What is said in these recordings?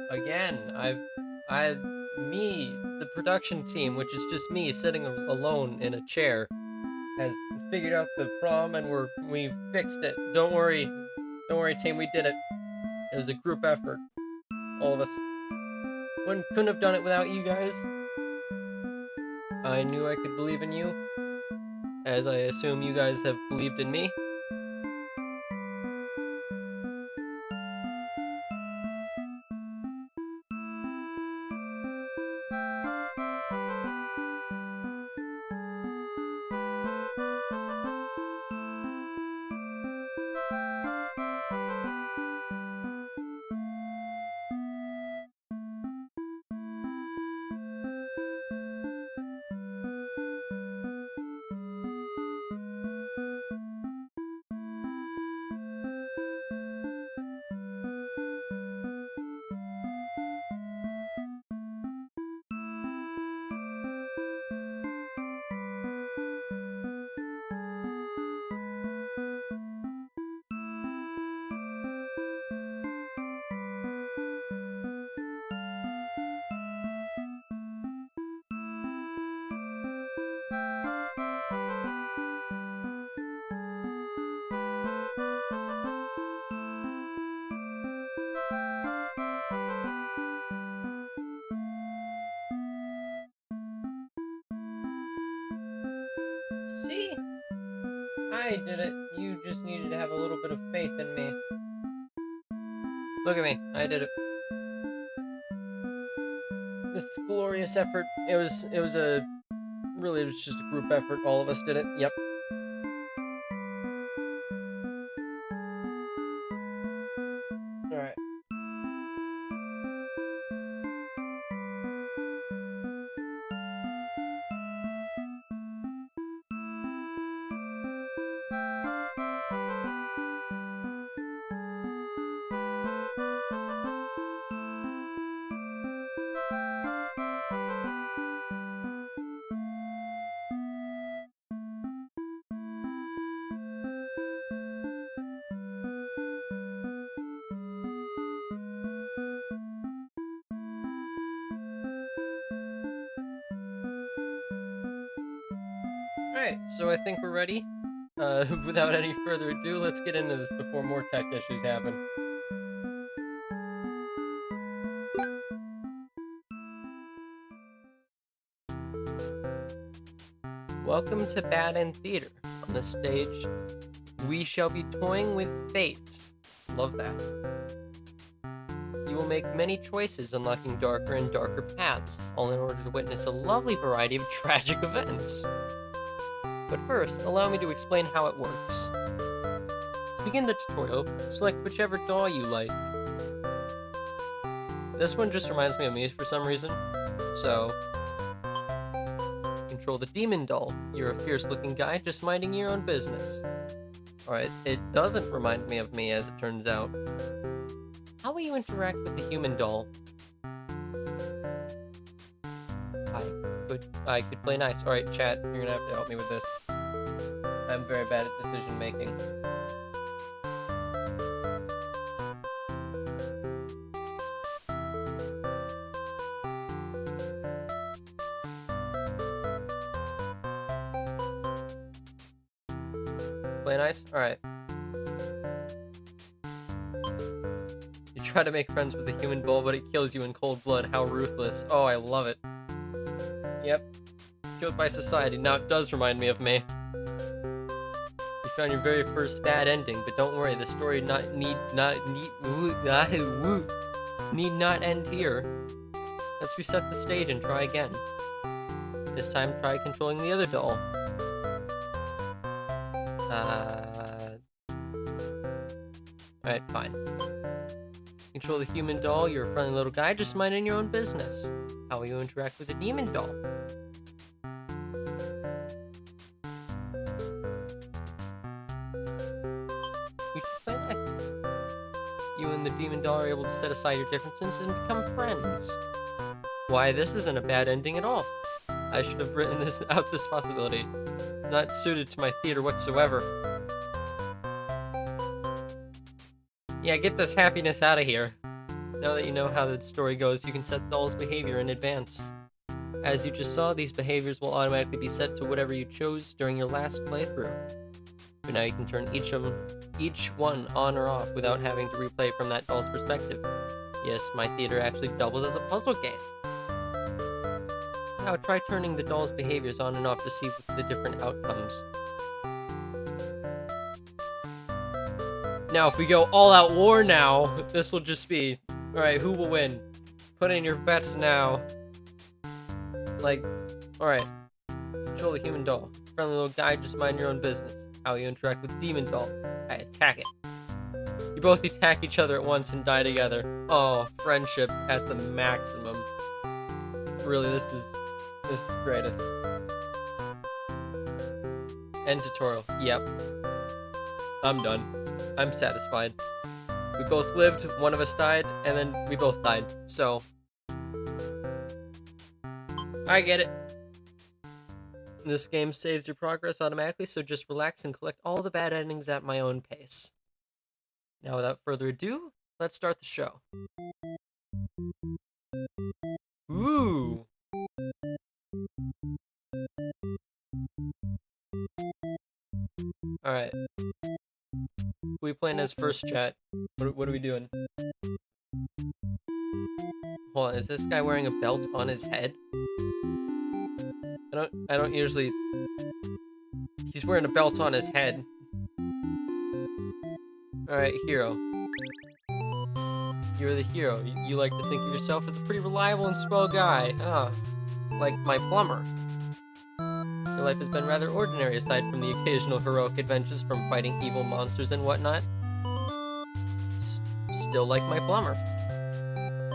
again. Me, the production team, which is just me sitting alone in a chair, has figured out the problem and we fixed it. Don't worry, team. We did it. It was a group effort. All of us. Couldn't have done it without you guys. I knew I could believe in you, as I assume you guys have believed in me. See? I did it. You just needed to have a little bit of faith in me. Look at me. I did it. This glorious effort. It was it was just a group effort. All of us did it. Yep. Alright. Alright, so I think we're ready. Without any further ado, let's get into this before more tech issues happen. Welcome to Bad End Theater. On the stage, we shall be toying with fate. Love that. You will make many choices, unlocking darker and darker paths, all in order to witness a lovely variety of tragic events. But first, allow me to explain how it works. To begin the tutorial, select whichever doll you like. This one just reminds me of me for some reason, so control the demon doll. You're a fierce-looking guy just minding your own business. Alright, it doesn't remind me of me, as it turns out. How will you interact with the human doll? I could play nice. Alright, chat, you're gonna have to help me with this. I'm very bad at decision making. Play nice? Alright. You try to make friends with the human bull, but it kills you in cold blood. How ruthless. Oh, I love it. Yep. Killed by society. Now it does remind me of me. You found your very first bad ending, but don't worry, the story need not end here. Let's reset the stage and try again. This time, try controlling the other doll. Alright, fine. Control the human doll, you're a friendly little guy just minding your own business. How will you interact with the demon doll? You should play nice. You and the demon doll are able to set aside your differences and become friends. Why, this isn't a bad ending at all. I should have written this possibility. It's not suited to my theater whatsoever. Yeah, get this happiness out of here. Now that you know how the story goes, you can set Doll's behavior in advance. As you just saw, these behaviors will automatically be set to whatever you chose during your last playthrough. But now you can turn each one on or off without having to replay from that doll's perspective. Yes, my theater actually doubles as a puzzle game. Now try turning the doll's behaviors on and off to see the different outcomes. Now if we go all out war now, this will just be, alright, who will win? Put in your bets now. Like, alright. Control the human doll. Friendly little guy, just mind your own business. How you interact with demon doll. I attack it. You both attack each other at once and die together. Oh, friendship at the maximum. Really, this is greatest. End tutorial. Yep. I'm done. I'm satisfied. We both lived, one of us died, and then we both died. So, I get it. This game saves your progress automatically, so just relax and collect all the bad endings at my own pace. Now, without further ado, let's start the show. Ooh! Alright. Who we playing as first, chat? What are we doing? Hold on, is this guy wearing a belt on his head? I don't usually... He's wearing a belt on his head. Alright, hero. You're the hero. You like to think of yourself as a pretty reliable and swell guy, huh? Like my plumber. Your life has been rather ordinary aside from the occasional heroic adventures from fighting evil monsters and whatnot. Still like my plumber.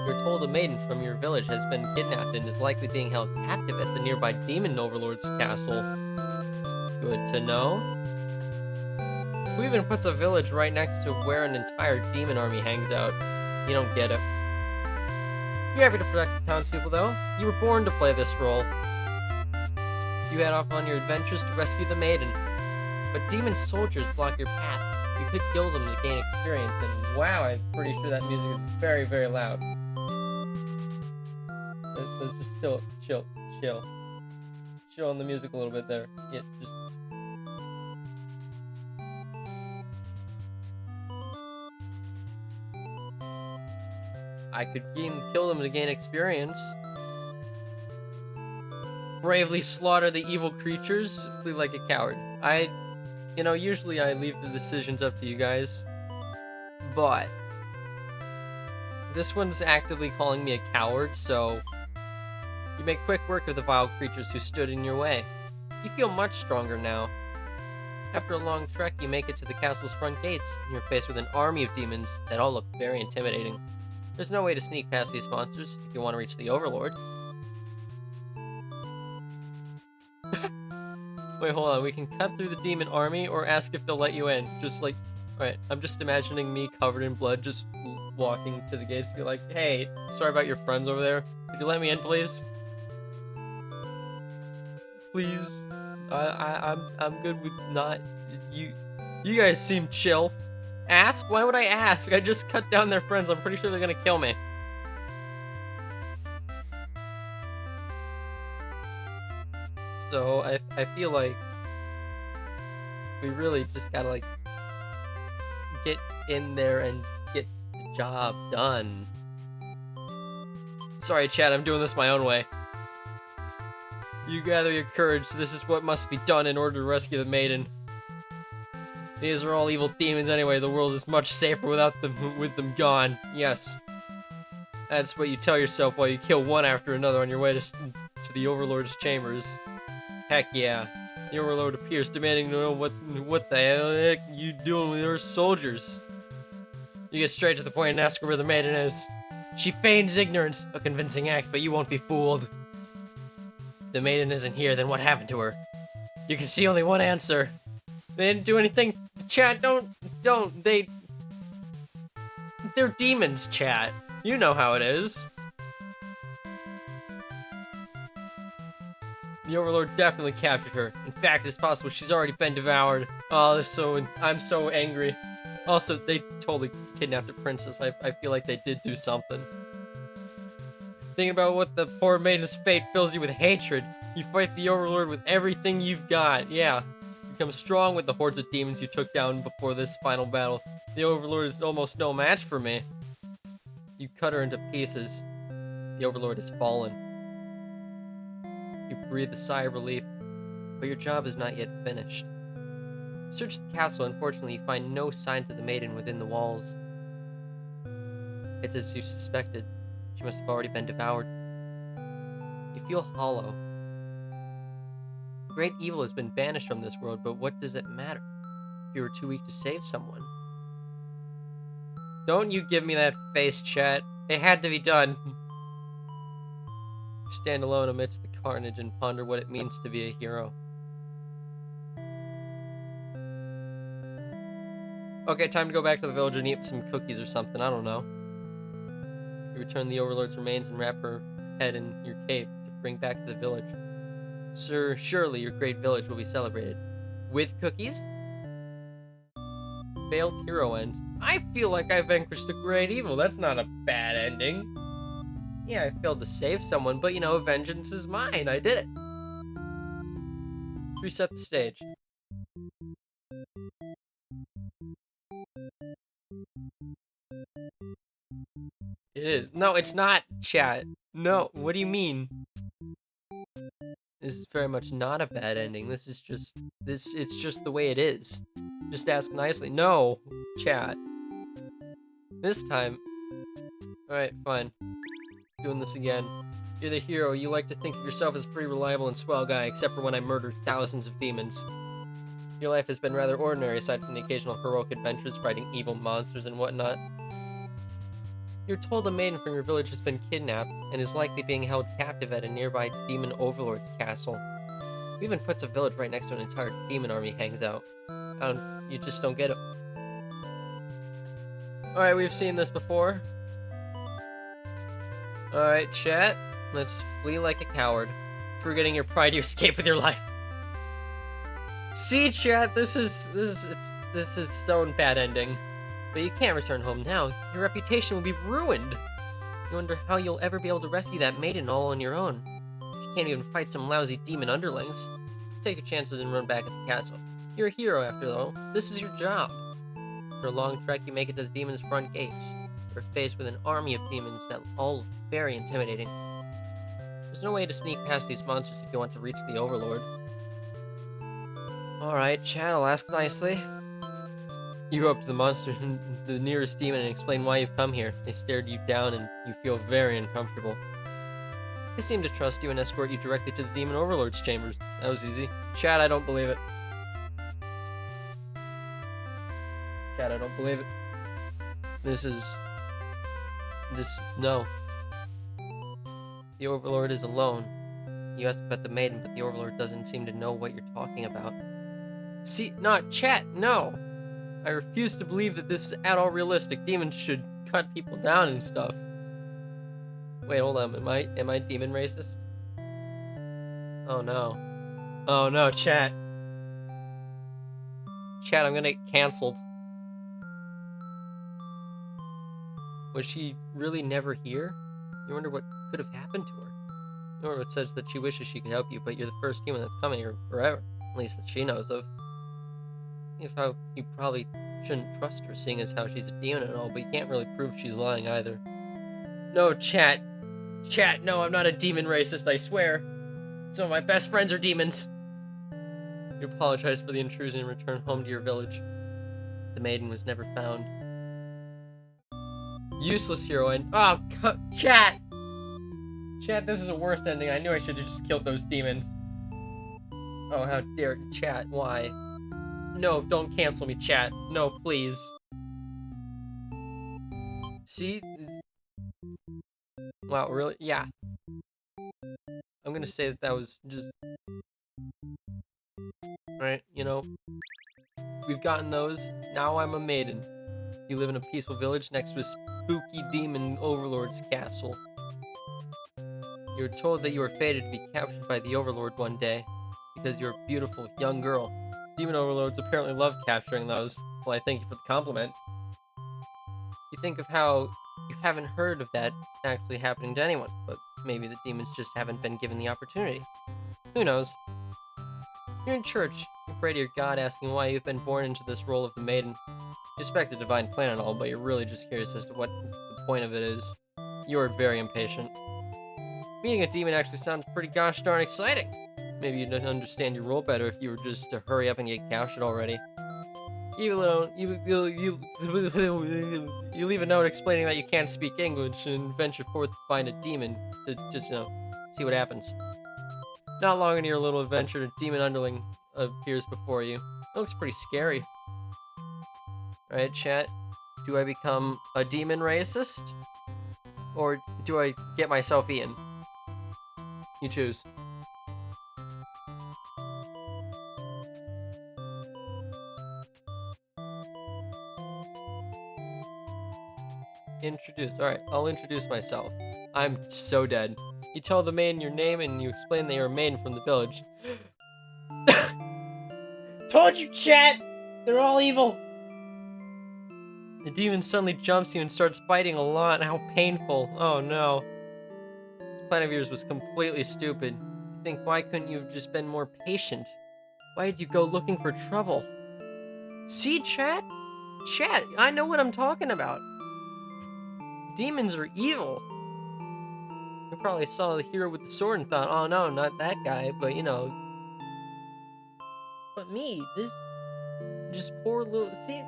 You're told a maiden from your village has been kidnapped and is likely being held captive at the nearby demon overlord's castle. Good to know. Who even puts a village right next to where an entire demon army hangs out? You don't get it. You're happy to protect the townspeople, though. You were born to play this role. You head off on your adventures to rescue the maiden. But demon soldiers block your path. You could kill them to gain experience, and wow, I'm pretty sure that music is very, very loud. Let's just chill on the music a little bit there. Yeah, just... I could kill them to gain experience. Bravely slaughter the evil creatures, flee like a coward. Usually I leave the decisions up to you guys, but this one's actively calling me a coward, so you make quick work of the vile creatures who stood in your way. You feel much stronger now. After a long trek, you make it to the castle's front gates, and you're faced with an army of demons that all look very intimidating. There's no way to sneak past these monsters if you want to reach the Overlord. Wait, hold on. We can cut through the demon army or ask if they'll let you in. Just like, alright, I'm just imagining me covered in blood just walking to the gates to be like, hey, sorry about your friends over there. Could you let me in, please? Please. I'm good with not... You guys seem chill. Ask? Why would I ask? I just cut down their friends. I'm pretty sure they're gonna kill me. So, I feel like we really just gotta, like, get in there and get the job done. Sorry, chat, I'm doing this my own way. You gather your courage. This is what must be done in order to rescue the maiden. These are all evil demons anyway. The world is much safer without them, with them gone. Yes. That's what you tell yourself while you kill one after another on your way to the Overlord's chambers. Heck yeah. The Overlord appears, demanding to know what the heck you doing with your soldiers. You get straight to the point and ask her where the maiden is. She feigns ignorance, a convincing act, but you won't be fooled. If the maiden isn't here, then what happened to her? You can see only one answer. They didn't do anything. Chat, they're demons, chat. You know how it is. The Overlord definitely captured her. In fact, it's possible she's already been devoured. Oh, I'm so angry. Also, they totally kidnapped a princess. I feel like they did do something. Thinking about what the poor maiden's fate fills you with hatred. You fight the Overlord with everything you've got. Yeah. Become strong with the hordes of demons you took down before this final battle. The Overlord is almost no match for me. You cut her into pieces. The Overlord has fallen. You breathe a sigh of relief, but your job is not yet finished. Search the castle. Unfortunately, you find no signs of the maiden within the walls. It's as you suspected. She must have already been devoured. You feel hollow. Great evil has been banished from this world, but what does it matter if you were too weak to save someone? Don't you give me that face, chat. It had to be done. You stand alone amidst the carnage and ponder what it means to be a hero. Okay, time to go back to the village and eat some cookies or something. I don't know. You return the Overlord's remains and wrap her head in your cape to bring back to the village. Sir, surely your great village will be celebrated. With cookies? Failed hero end. I feel like I vanquished a great evil. That's not a bad ending. Yeah, I failed to save someone, but you know, vengeance is mine. I did it. Reset the stage. It is. No, it's not, chat. No, what do you mean? This is very much not a bad ending. This is just it's just the way it is. Just ask nicely. No, chat. This time. Alright, fine. Doing this again. You're the hero. You like to think of yourself as a pretty reliable and swell guy, except for when I murdered thousands of demons. Your life has been rather ordinary aside from the occasional heroic adventures fighting evil monsters and whatnot. You're told a maiden from your village has been kidnapped and is likely being held captive at a nearby demon overlord's castle. Who even puts a village right next to an entire demon army hangs out? You just don't get it. Alright, we've seen this before. Alright, chat. Let's flee like a coward. Forgetting your pride, you escape with your life. See, chat, this is its own bad ending. But you can't return home now. Your reputation will be ruined. You wonder how you'll ever be able to rescue that maiden all on your own. You can't even fight some lousy demon underlings. Take your chances and run back to the castle. You're a hero after all. This is your job. For a long trek, you make it to the demon's front gates. You're faced with an army of demons that all look very intimidating. There's no way to sneak past these monsters if you want to reach the Overlord. Alright, chat, I'll ask nicely. You go up to the monster, the nearest demon, and explain why you've come here. They stared you down and you feel very uncomfortable. They seem to trust you and escort you directly to the demon overlord's chambers. That was easy. Chat, I don't believe it. Chat, I don't believe it. No. The Overlord is alone. You ask about the maiden, but the Overlord doesn't seem to know what you're talking about. See, not chat, no! I refuse to believe that this is at all realistic. Demons should cut people down and stuff. Wait, hold on, am I demon racist? Oh no. Oh no, chat. Chat, I'm gonna get cancelled. Was she really never here? You wonder what could have happened to her. Norma says that she wishes she could help you, but you're the first human that's coming here forever. At least that she knows of. If how you probably shouldn't trust her, seeing as how she's a demon and all, but you can't really prove she's lying either. No, chat. Chat, no, I'm not a demon racist, I swear. Some of my best friends are demons. You apologize for the intrusion and return home to your village. The maiden was never found. Useless hero and chat! Chat, this is a worse ending. I knew I should have just killed those demons. Oh, how dare chat, why? No, don't cancel me, chat. No, please. See? Wow, really? Yeah. I'm gonna say that was just... Alright, you know, we've gotten those. Now I'm a maiden. You live in a peaceful village next to a spooky demon overlord's castle. You were told that you were fated to be captured by the Overlord one day because you're a beautiful young girl. Demon overlords apparently love capturing those. Well, I thank you for the compliment. You think of how you haven't heard of that actually happening to anyone, but maybe the demons just haven't been given the opportunity. Who knows? You're in church. You pray to your God asking why you've been born into this role of the maiden. You respect the divine plan and all, but you're really just curious as to what the point of it is. You're very impatient. Meeting a demon actually sounds pretty gosh darn exciting. Maybe you'd understand your role better if you were just to hurry up and get captured already. You leave a note explaining that you can't speak English and venture forth to find a demon to just, see what happens. Not long into your little adventure, a demon underling appears before you. It looks pretty scary. Alright, chat. Do I become a demon racist? Or do I get myself eaten? You choose. Introduce. Alright, I'll introduce myself. I'm so dead. You tell the maiden your name and you explain that you're a maiden from the village. Told you, chat! They're all evil! The demon suddenly jumps you and starts biting a lot. How painful. Oh no. This plan of yours was completely stupid. You think, why couldn't you have just been more patient? Why did you go looking for trouble? See, chat? Chat, I know what I'm talking about. Demons are evil. You probably saw the hero with the sword and thought, oh no, not that guy, but But me, this just poor little, see?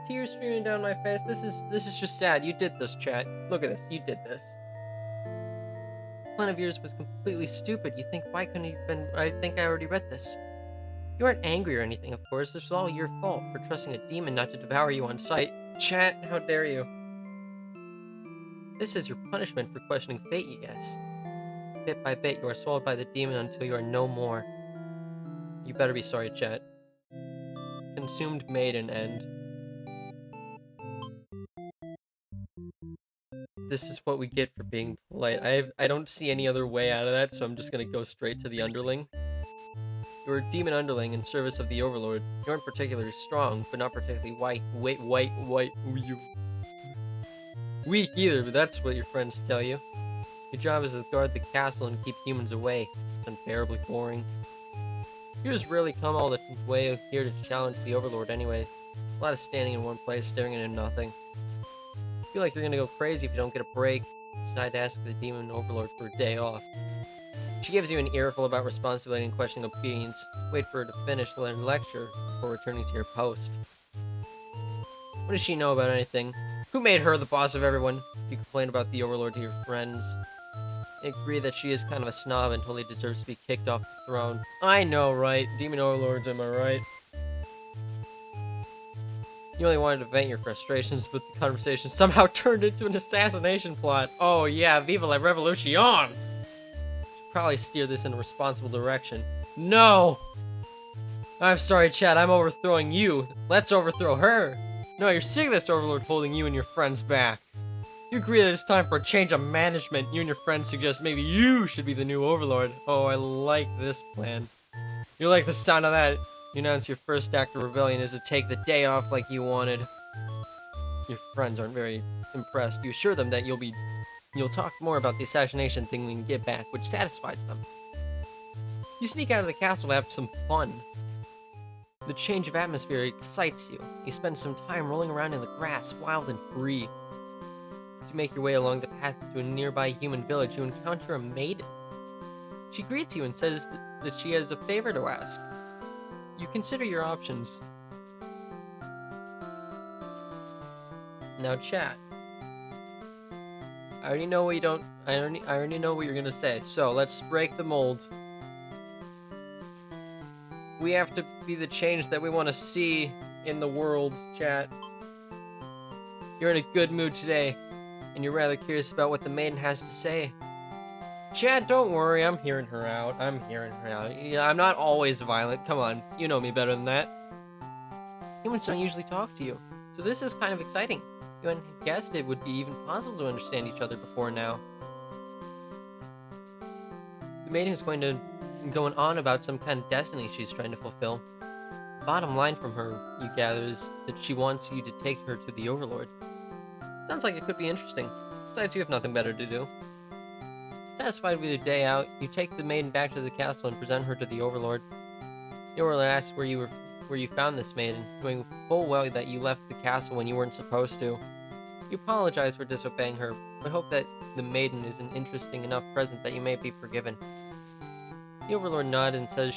Tears streaming down my face. This is just sad. You did this, chat. Look at this. You did this. The plan of yours was completely stupid. You think, why couldn't you have been? I think I already read this. You weren't angry or anything, of course. This was all your fault for trusting a demon not to devour you on sight. Chat, how dare you? This is your punishment for questioning fate, you guess. Bit by bit, you are swallowed by the demon until you are no more. You better be sorry, chat. Consumed maiden end. This is what we get for being polite. I don't see any other way out of that, so I'm just gonna go straight to the underling. You were a demon underling in service of the Overlord. You aren't particularly strong, but not particularly weak either, but that's what your friends tell you. Your job is to guard the castle and keep humans away. It's unbearably boring. You just rarely come all the way here to challenge the Overlord anyway. A lot of standing in one place, staring into nothing. I feel like you're gonna go crazy if you don't get a break. Decide to ask the demon Overlord for a day off. She gives you an earful about responsibility and questioning obedience. Wait for her to finish the lecture before returning to your post. What does she know about anything? Who made her the boss of everyone? You complain about the Overlord to your friends. They agree that she is kind of a snob and totally deserves to be kicked off the throne. I know, right? Demon Overlords, am I right? You only wanted to vent your frustrations, but the conversation somehow turned into an assassination plot. Oh yeah, viva la revolution! Should probably steer this in a responsible direction. No! I'm sorry, Chad, I'm overthrowing you. Let's overthrow her. No, you're seeing this Overlord holding you and your friends back. You agree that it's time for a change of management. You and your friends suggest maybe you should be the new Overlord. Oh, I like this plan. You like the sound of that? You announce your first act of rebellion is to take the day off like you wanted. Your friends aren't very impressed. You assure them that you'll talk more about the assassination thing when you get back, which satisfies them. You sneak out of the castle to have some fun. The change of atmosphere excites you. You spend some time rolling around in the grass, wild and free. As you make your way along the path to a nearby human village, you encounter a maiden. She greets you and says that she has a favor to ask. You consider your options. Now, chat. I already know what you're gonna say. So let's break the mold. We have to be the change that we want to see in the world, chat. You're in a good mood today, and you're rather curious about what the maiden has to say. Chad, don't worry, I'm hearing her out. Yeah, I'm not always violent. Come on, you know me better than that. Humans don't usually talk to you, so this is kind of exciting. You hadn't guessed it would be even possible to understand each other before now. The maiden is going on about some kind of destiny she's trying to fulfill. Bottom line from her, you gather, is that she wants you to take her to the Overlord. Sounds like it could be interesting. Besides, you have nothing better to do. Satisfied with your day out, you take the maiden back to the castle and present her to the Overlord. The Overlord asks where you found this maiden, knowing full well that you left the castle when you weren't supposed to. You apologize for disobeying her, but hope that the maiden is an interesting enough present that you may be forgiven. The Overlord nods and says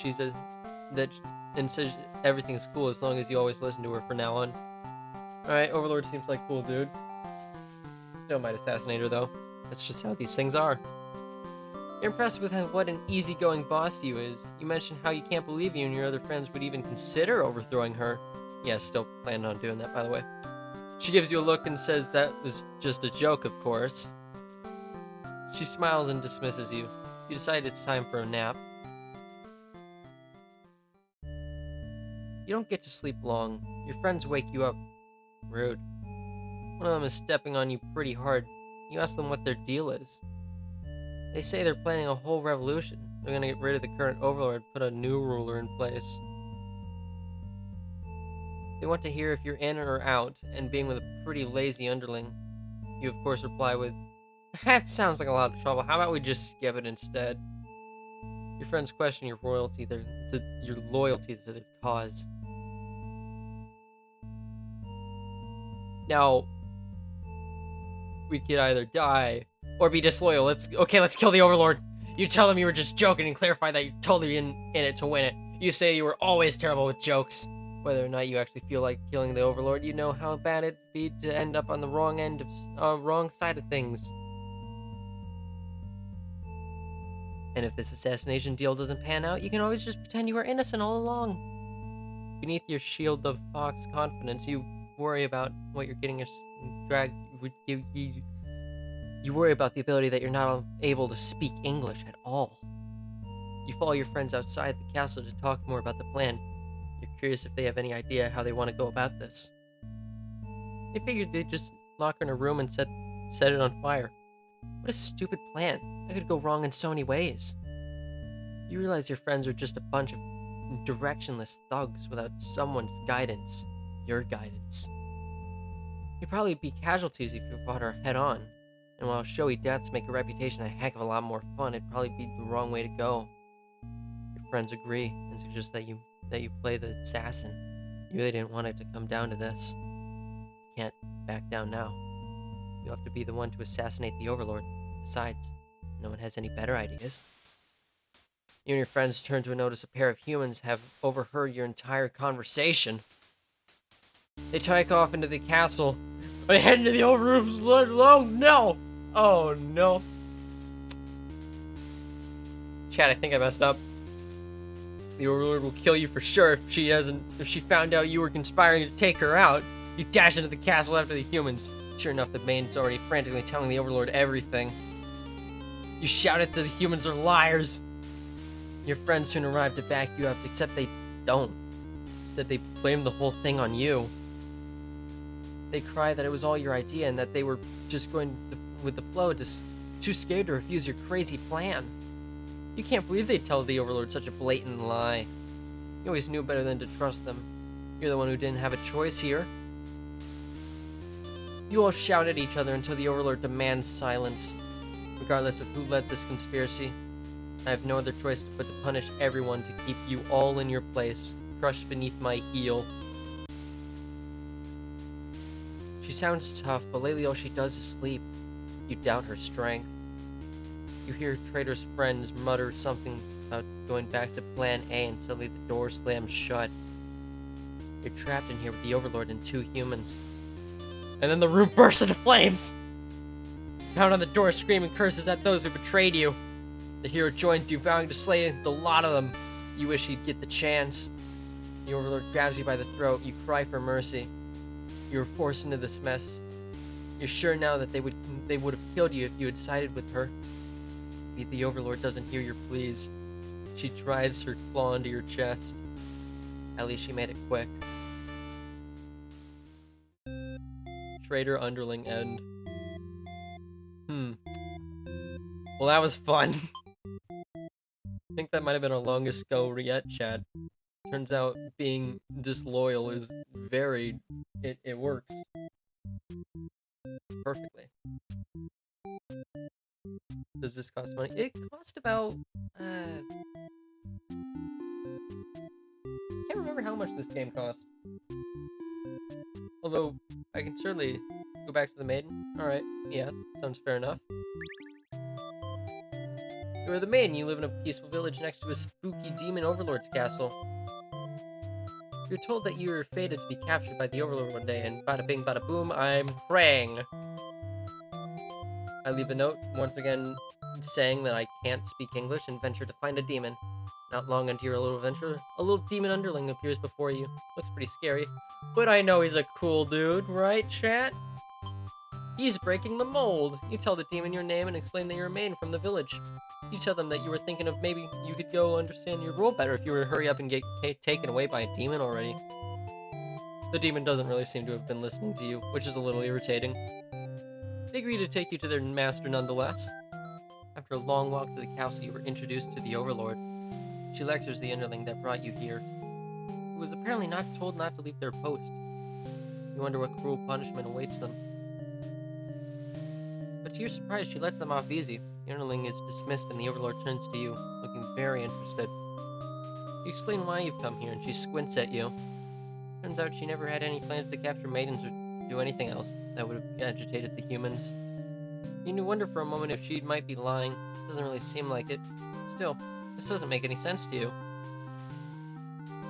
says everything's cool as long as you always listen to her from now on. Alright, Overlord seems like a cool dude. Still might assassinate her though. That's just how these things are. You're impressed with what an easygoing boss you is. You mentioned how you can't believe you and your other friends would even consider overthrowing her. Yeah, still planning on doing that, by the way. She gives you a look and says that was just a joke, of course. She smiles and dismisses you. You decide it's time for a nap. You don't get to sleep long. Your friends wake you up. Rude. One of them is stepping on you pretty hard. You ask them what their deal is. They say they're planning a whole revolution. They're gonna get rid of the current overlord and put a new ruler in place. They want to hear if you're in or out, and being with a pretty lazy underling, you of course reply with, "That sounds like a lot of trouble. How about we just skip it instead?" Your friends question your loyalty to the cause. Now, we could either die or be disloyal. Let's kill the Overlord. You tell them you were just joking and clarify that you're totally in it to win it. You say you were always terrible with jokes. Whether or not you actually feel like killing the Overlord, you know how bad it'd be to end up on the wrong side of things. And if this assassination deal doesn't pan out, you can always just pretend you were innocent all along. Beneath your shield of fox confidence, you worry about what you're getting dragged. You worry about the ability that you're not able to speak English at all. You follow your friends outside the castle to talk more about the plan. You're curious if they have any idea how they want to go about this. They figured they'd just lock her in a room and set it on fire. What a stupid plan. That could go wrong in so many ways. You realize your friends are just a bunch of directionless thugs without someone's guidance. Your guidance. You'd probably be casualties if you fought her head on. And while showy deaths make a reputation a heck of a lot more fun, it'd probably be the wrong way to go. Your friends agree and suggest that you play the assassin. You really didn't want it to come down to this. You can't back down now. You have to be the one to assassinate the Overlord. Besides, no one has any better ideas. You and your friends turn to notice a pair of humans have overheard your entire conversation. They take off into the castle. They head into the overrooms. Oh no! Oh no. Chad, I think I messed up. The Overlord will kill you for sure if she found out you were conspiring to take her out. You dash into the castle after the humans. Sure enough, the maiden's already frantically telling the Overlord everything. You shout at the humans are liars. Your friends soon arrive to back you up, except they don't. Instead, they blame the whole thing on you. They cry that it was all your idea and that they were just going with the flow, just too scared to refuse your crazy plan. You can't believe they'd tell the Overlord such a blatant lie. You always knew better than to trust them. You're the one who didn't have a choice here. You all shout at each other until the Overlord demands silence. Regardless of who led this conspiracy, I have no other choice but to punish everyone to keep you all in your place, crushed beneath my heel. She sounds tough, but lately all she does is sleep. You doubt her strength. You hear Traitor's friends mutter something about going back to Plan A and suddenly the door slams shut. You're trapped in here with the Overlord and two humans. And then the room bursts into flames! Pound on the door, screaming curses at those who betrayed you. The hero joins you, vowing to slay the lot of them. You wish he'd get the chance. The Overlord grabs you by the throat. You cry for mercy. You were forced into this mess. You're sure now that they would have killed you if you had sided with her. Maybe the Overlord doesn't hear your pleas. She drives her claw into your chest. At least she made it quick. Traitor Underling End. Well, that was fun. I think that might have been our longest go yet, Chad. Turns out being disloyal is it works perfectly. Does this cost money? It cost about, can't remember how much this game cost. Although, I can certainly go back to the maiden. Alright, yeah, sounds fair enough. You are the maiden. You live in a peaceful village next to a spooky demon overlord's castle. You're told that you are fated to be captured by the overlord one day, and bada bing bada boom, I'm praying. I leave a note, once again saying that I can't speak English and venture to find a demon. Not long into your little venture, a little demon underling appears before you. Looks pretty scary, but I know he's a cool dude, right, chat? He's breaking the mold. You tell the demon your name and explain that you're a maiden from the village. You tell them that you were thinking of maybe you could go understand your role better if you were to hurry up and get taken away by a demon already. The demon doesn't really seem to have been listening to you, which is a little irritating. They agree to take you to their master nonetheless. After a long walk to the castle, you were introduced to the overlord. She lectures the underling that brought you here, who was apparently not told not to leave their post. You wonder what cruel punishment awaits them. But to your surprise, she lets them off easy. The underling is dismissed and the overlord turns to you, looking very interested. You explain why you've come here and she squints at you. Turns out she never had any plans to capture maidens or do anything else that would have agitated the humans. You wonder for a moment if she might be lying. Doesn't really seem like it. Still, this doesn't make any sense to you.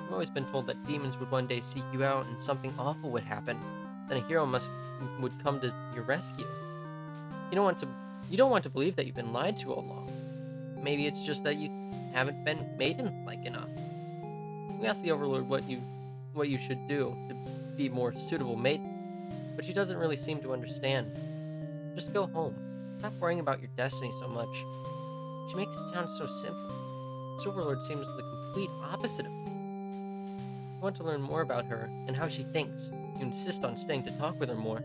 You've always been told that demons would one day seek you out and something awful would happen. Then a hero would come to your rescue. You don't want to believe that you've been lied to all along. Maybe it's just that you haven't been maiden-like enough. We asked the overlord what you should do to be more suitable maiden, but she doesn't really seem to understand. Just go home. Stop worrying about your destiny so much. She makes it sound so simple. This overlord seems the complete opposite of you. You want to learn more about her and how she thinks. You insist on staying to talk with her more.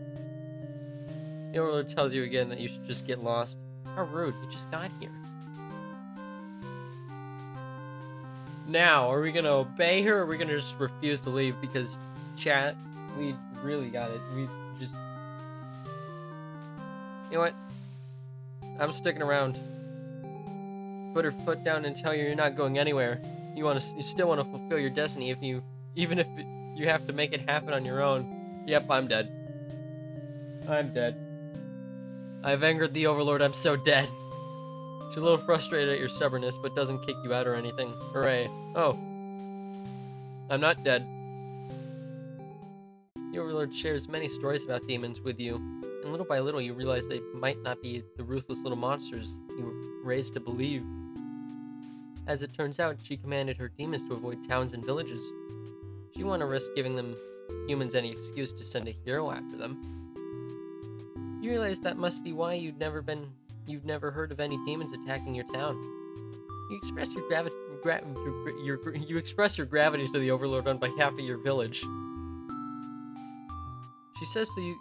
The overlord tells you again that you should just get lost. How rude, you just got here. Now, are we gonna obey her or are we gonna just refuse to leave? Because, chat, we really got it. We just... You know what? I'm sticking around. Put her foot down and tell you you're not going anywhere. You still want to fulfill your destiny even if you have to make it happen on your own. Yep, I'm dead. I'm dead. I've angered the overlord, I'm so dead. She's a little frustrated at your stubbornness, but doesn't kick you out or anything. Hooray. Oh. I'm not dead. The overlord shares many stories about demons with you, and little by little you realize they might not be the ruthless little monsters you were raised to believe. As it turns out, she commanded her demons to avoid towns and villages. She didn't want to risk giving them humans any excuse to send a hero after them. You realize that must be why you've never heard of any demons attacking your town. You express your gravity to the overlord on behalf of your village. She says that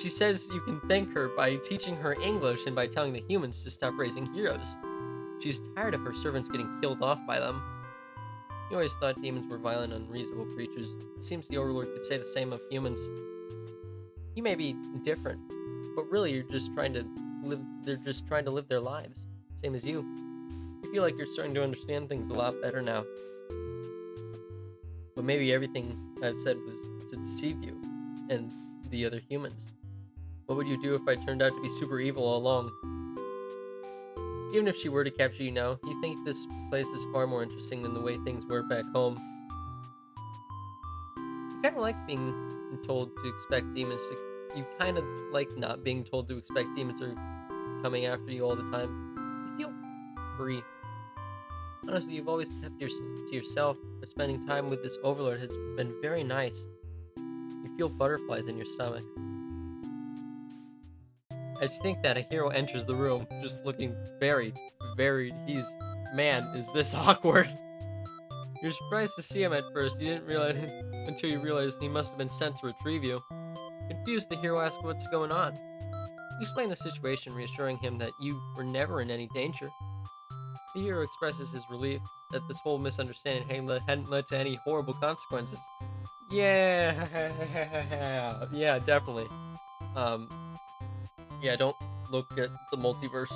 she says you can thank her by teaching her English and by telling the humans to stop raising heroes. She's tired of her servants getting killed off by them. You always thought demons were violent, unreasonable creatures. It seems the overlord could say the same of humans. You may be different, but really they're just trying to live their lives, same as you. You feel like you're starting to understand things a lot better now. But maybe everything I've said was to deceive you and the other humans. What would you do if I turned out to be super evil all along? Even if she were to capture you now, you think this place is far more interesting than the way things were back home. You kind of like being told to expect demons you kind of like not being told to expect demons are coming after you all the time. You feel free. Honestly, you've always kept to yourself, but spending time with this overlord has been very nice. You feel butterflies in your stomach. As you think that, a hero enters the room, just looking very, very... Man, is this awkward? You're surprised to see him at first. You didn't realize until you realized he must have been sent to retrieve you. Confused, the hero asks what's going on. You explain the situation, reassuring him that you were never in any danger. The hero expresses his relief. that this whole misunderstanding hadn't led to any horrible consequences. Yeah, yeah, definitely. Um, yeah, don't look at the multiverse.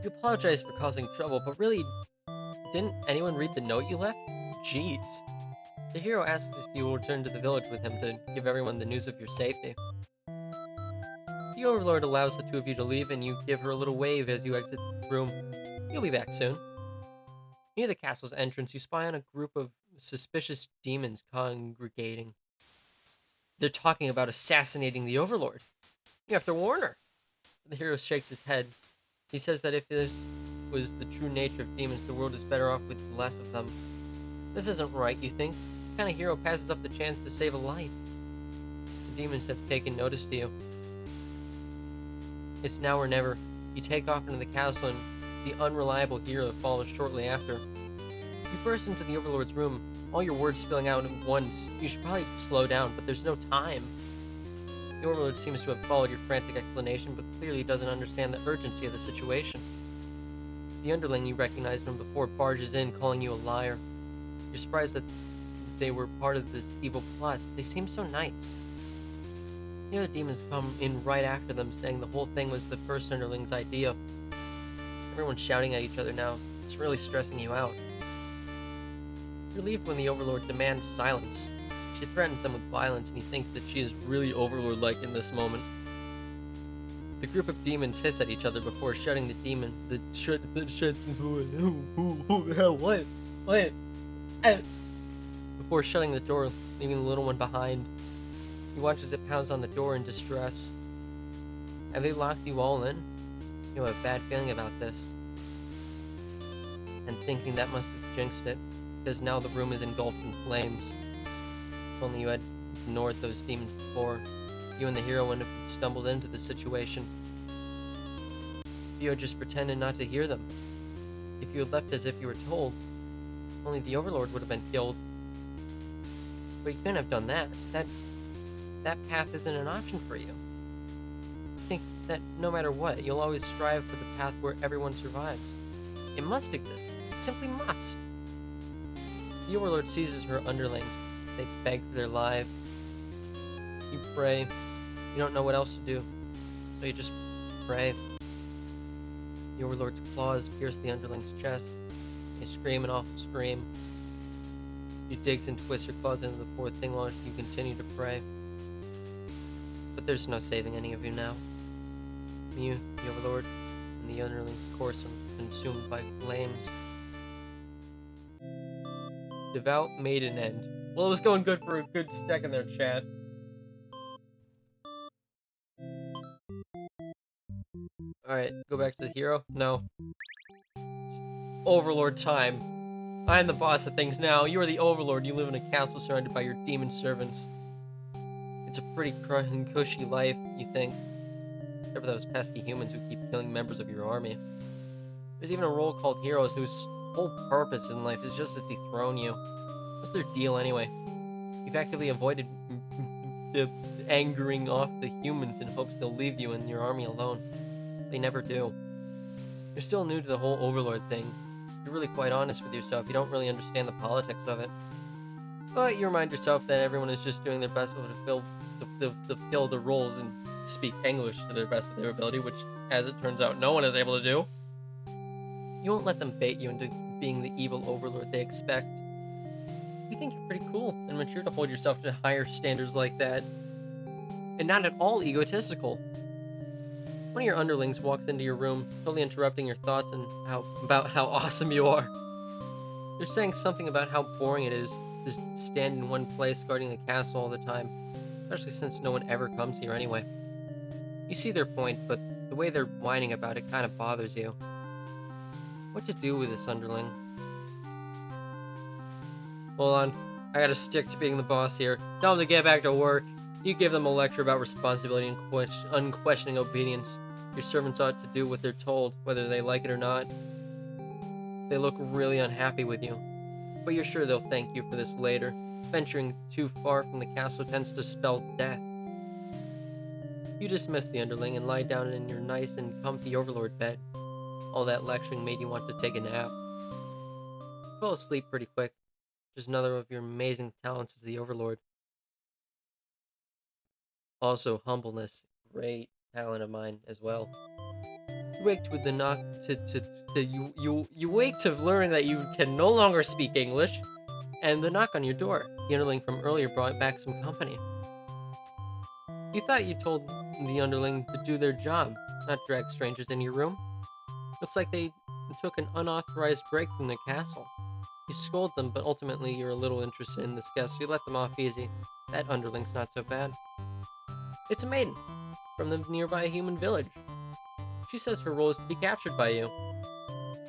You apologize for causing trouble, but really, didn't anyone read the note you left? Jeez. The hero asks if you will return to the village with him to give everyone the news of your safety. The Overlord allows the two of you to leave, and you give her a little wave as you exit the room. You'll be back soon. Near the castle's entrance, you spy on a group of suspicious demons congregating. They're talking about assassinating the Overlord. You have to warn her. The hero shakes his head. He says that if this was the true nature of demons, the world is better off with less of them. This isn't right, you think? What kind of hero passes up the chance to save a life? The demons have taken notice to you. It's now or never. You take off into the castle, and the unreliable hero follows shortly after. You burst into the Overlord's room, all your words spilling out at once. You should probably slow down, but there's no time. The Overlord seems to have followed your frantic explanation, but clearly doesn't understand the urgency of the situation. The underling you recognized from before barges in, calling you a liar. You're surprised that they were part of this evil plot. They seem so nice. The other demons come in right after them, saying the whole thing was the first underling's idea. Everyone's shouting at each other now. It's really stressing you out. You're relieved when the Overlord demands silence. She threatens them with violence, and you think that she is really Overlord-like in this moment. The group of demons hiss at each other before shutting the demon. What? Before shutting the door, leaving the little one behind. You watch as it pounds on the door in distress. Have they locked you all in? You have a bad feeling about this. And thinking that must have jinxed it, because now the room is engulfed in flames. If only you had ignored those demons before, you and the hero wouldn't have stumbled into the situation. You had just pretended not to hear them. If you had left as if you were told, only the Overlord would have been killed. But you couldn't have done that. That path isn't an option for you. Think that no matter what, you'll always strive for the path where everyone survives. It must exist. It simply must. The Overlord seizes her underling. They beg for their lives. You pray. You don't know what else to do, so you just pray. The Overlord's claws pierce the underling's chest. They scream an awful scream. He digs and twists her claws into the poor thing while you continue to pray. But there's no saving any of you now. You, the Overlord, and the underling's corpse are consumed by flames. Devout Maiden End. Well, it was going good for a good second there, chat. Alright, go back to the hero? No. It's Overlord time. I am the boss of things now. You are the Overlord. You live in a castle surrounded by your demon servants. It's a pretty cushy life, you think. Except for those pesky humans who keep killing members of your army. There's even a role called heroes whose whole purpose in life is just to dethrone you. What's their deal anyway? You've actively avoided the angering off the humans in hopes they'll leave you and your army alone. They never do. You're still new to the whole Overlord thing. You're really quite honest with yourself. You don't really understand the politics of it. But you remind yourself that everyone is just doing their best to fill the roles and speak English to the best of their ability, which, as it turns out, no one is able to do. You won't let them bait you into being the evil Overlord they expect. You think you're pretty cool and mature to hold yourself to higher standards like that. And not at all egotistical. One of your underlings walks into your room, totally interrupting your thoughts and about how awesome you are. They're saying something about how boring it is to stand in one place guarding the castle all the time, especially since no one ever comes here anyway. You see their point, but the way they're whining about it kind of bothers you. What to do with this underling? Hold on, I gotta stick to being the boss here. Tell them to get back to work. You give them a lecture about responsibility and unquestioning obedience. Your servants ought to do what they're told, whether they like it or not. They look really unhappy with you, but you're sure they'll thank you for this later. Venturing too far from the castle tends to spell death. You dismiss the underling and lie down in your nice and comfy Overlord bed. All that lecturing made you want to take a nap. fell asleep pretty quick. Just another of your amazing talents as the Overlord. Also, humbleness, great talent of mine as well. You wake with the knock to you wake to learn that you can no longer speak English, and the knock on your door. The underling from earlier brought back some company. You thought you told the underling to do their job, not drag strangers into your room. Looks like they took an unauthorized break from the castle. You scold them, but ultimately you're a little interested in this guest, so you let them off easy. That underling's not so bad. It's a maiden from the nearby human village. She says her role is to be captured by you.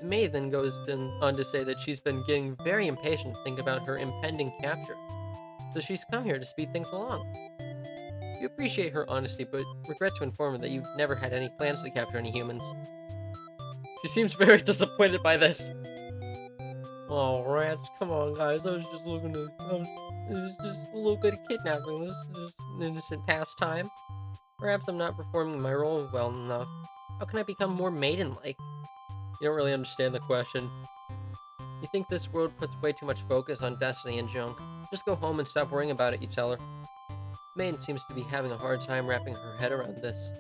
The maid then goes on to say that she's been getting very impatient to think about her impending capture, so she's come here to speed things along. You appreciate her honesty, but regret to inform her that you've never had any plans to capture any humans. She seems very disappointed by this. Oh, rats, come on, guys. I was just it was just a little bit of kidnapping. This is just an innocent pastime. Perhaps I'm not performing my role well enough. How can I become more maiden-like? You don't really understand the question. You think this world puts way too much focus on destiny and junk. Just go home and stop worrying about it, you tell her. Maiden seems to be having a hard time wrapping her head around this.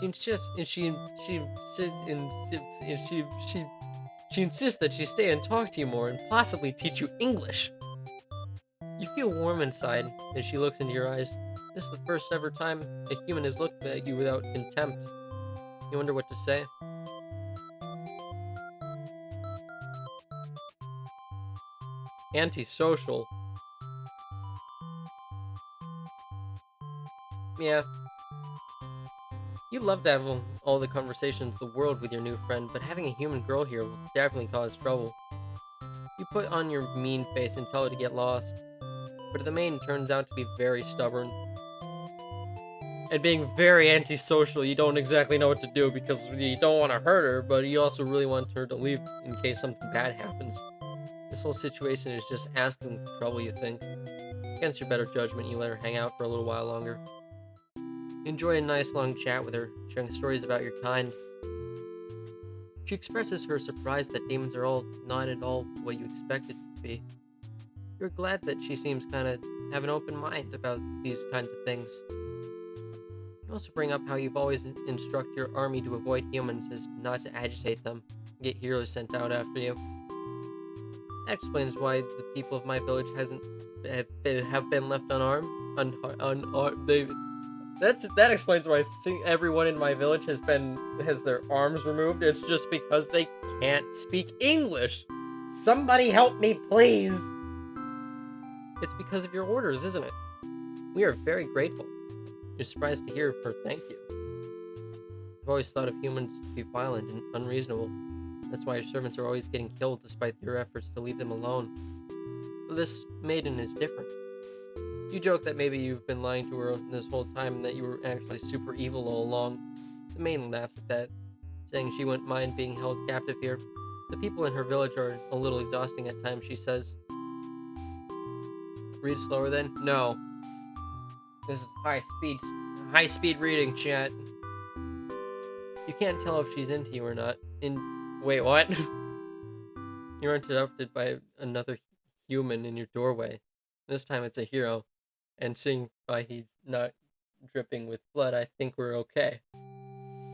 She insists, she insists that she stay and talk to you more and possibly teach you English. You feel warm inside as she looks into your eyes. This is the first ever time a human has looked at you without contempt. You wonder what to say. Antisocial. Yeah. You love to have all the conversations in the world with your new friend, but having a human girl here will definitely cause trouble. You put on your mean face and tell her to get lost, but the maiden turns out to be very stubborn. And being very antisocial, you don't exactly know what to do because you don't want to hurt her, but you also really want her to leave in case something bad happens. This whole situation is just asking for trouble, you think. Against your better judgment, you let her hang out for a little while longer. You enjoy a nice long chat with her, sharing stories about your kind. She expresses her surprise that demons are all not at all what you expected to be. You're glad that she seems kind of have an open mind about these kinds of things. You also bring up how you've always instructed your army to avoid humans as not to agitate them and get heroes sent out after you. That explains why the people of my village have been left unarmed. That explains why everyone in my village has their arms removed. It's just because they can't speak English. Somebody help me, please. It's because of your orders, isn't it? We are very grateful. You're surprised to hear her thank you. I've always thought of humans to be violent and unreasonable. That's why your servants are always getting killed despite your efforts to leave them alone. But this maiden is different. You joke that maybe you've been lying to her this whole time and that you were actually super evil all along. The maiden laughs at that, saying she wouldn't mind being held captive here. The people in her village are a little exhausting at times, she says. Read slower then? No. This is high speed reading, chat. You can't tell if she's into you or not. Wait, what? You're interrupted by another human in your doorway. This time it's a hero. And seeing by he's not dripping with blood, I think we're okay.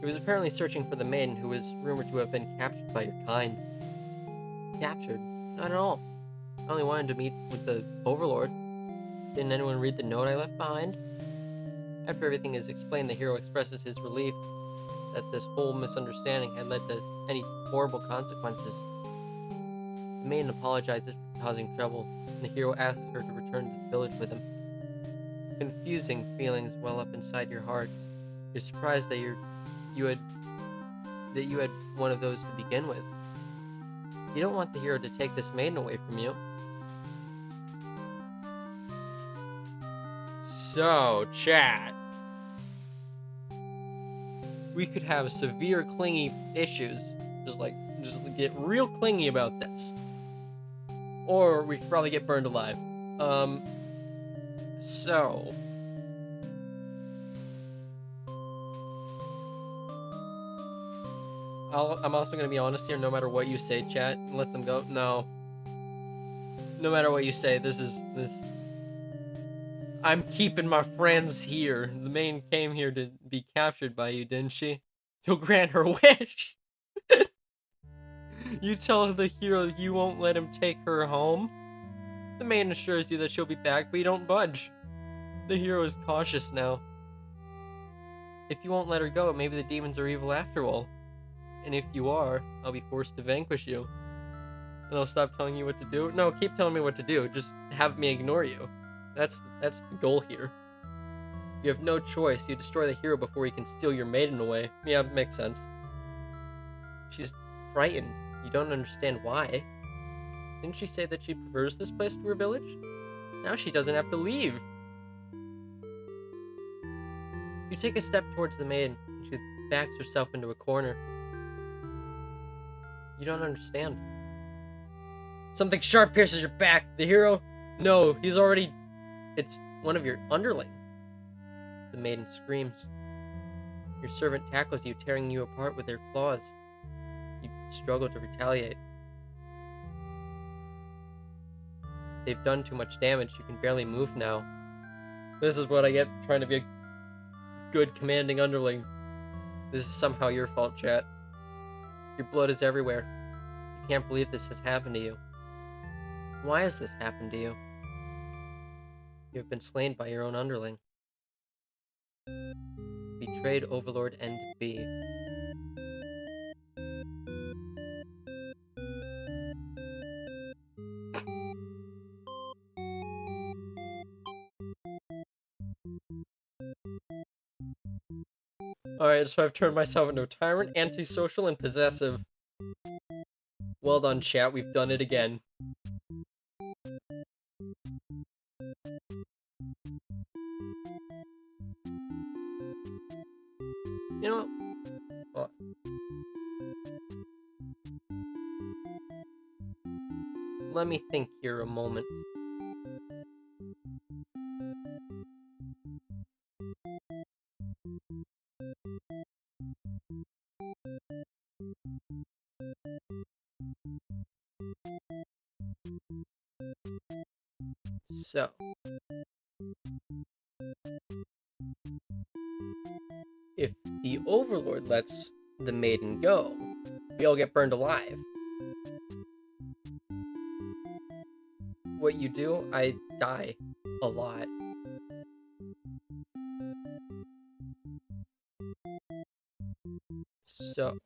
He was apparently searching for the maiden who was rumored to have been captured by your kind. Captured? Not at all. I only wanted to meet with the Overlord. Didn't anyone read the note I left behind? After everything is explained, the hero expresses his relief that this whole misunderstanding had led to any horrible consequences. The maiden apologizes for causing trouble, and the hero asks her to return to the village with him. Confusing feelings well up inside your heart. You're surprised that you had one of those to begin with. You don't want the hero to take this maiden away from you. So, chat. We could have severe clingy issues. Just get real clingy about this. Or we could probably get burned alive. So... I'm also gonna be honest here. No matter what you say, chat, let them go. No. No matter what you say, this. I'm keeping my friends here. The maiden came here to be captured by you, didn't she? You'll grant her wish. You tell the hero you won't let him take her home. The maiden assures you that she'll be back, but you don't budge. The hero is cautious now. If you won't let her go, maybe the demons are evil after all. And if you are, I'll be forced to vanquish you. And I'll stop telling you what to do. No, keep telling me what to do. Just have me ignore you. That's the goal here. You have no choice. You destroy the hero before he can steal your maiden away. Yeah, it makes sense. She's frightened. You don't understand why. Didn't she say that she prefers this place to her village? Now she doesn't have to leave. You take a step towards the maiden, and she backs herself into a corner. You don't understand. Something sharp pierces your back. The hero? No, he's already... It's one of your underling. The maiden screams. Your servant tackles you, tearing you apart with their claws. You struggle to retaliate. They've done too much damage. You can barely move now. This is what I get for trying to be a good commanding underling. This is somehow your fault, chat. Your blood is everywhere. You can't believe this has happened to you. Why has this happened to you? You have been slain by your own underling. Betrayed Overlord NB. Alright, so I've turned myself into a tyrant, antisocial, and possessive. Well done, chat. We've done it again. You know what? Let me think here a moment. So, if the Overlord lets the maiden go, we all get burned alive. What you do, I die a lot. So,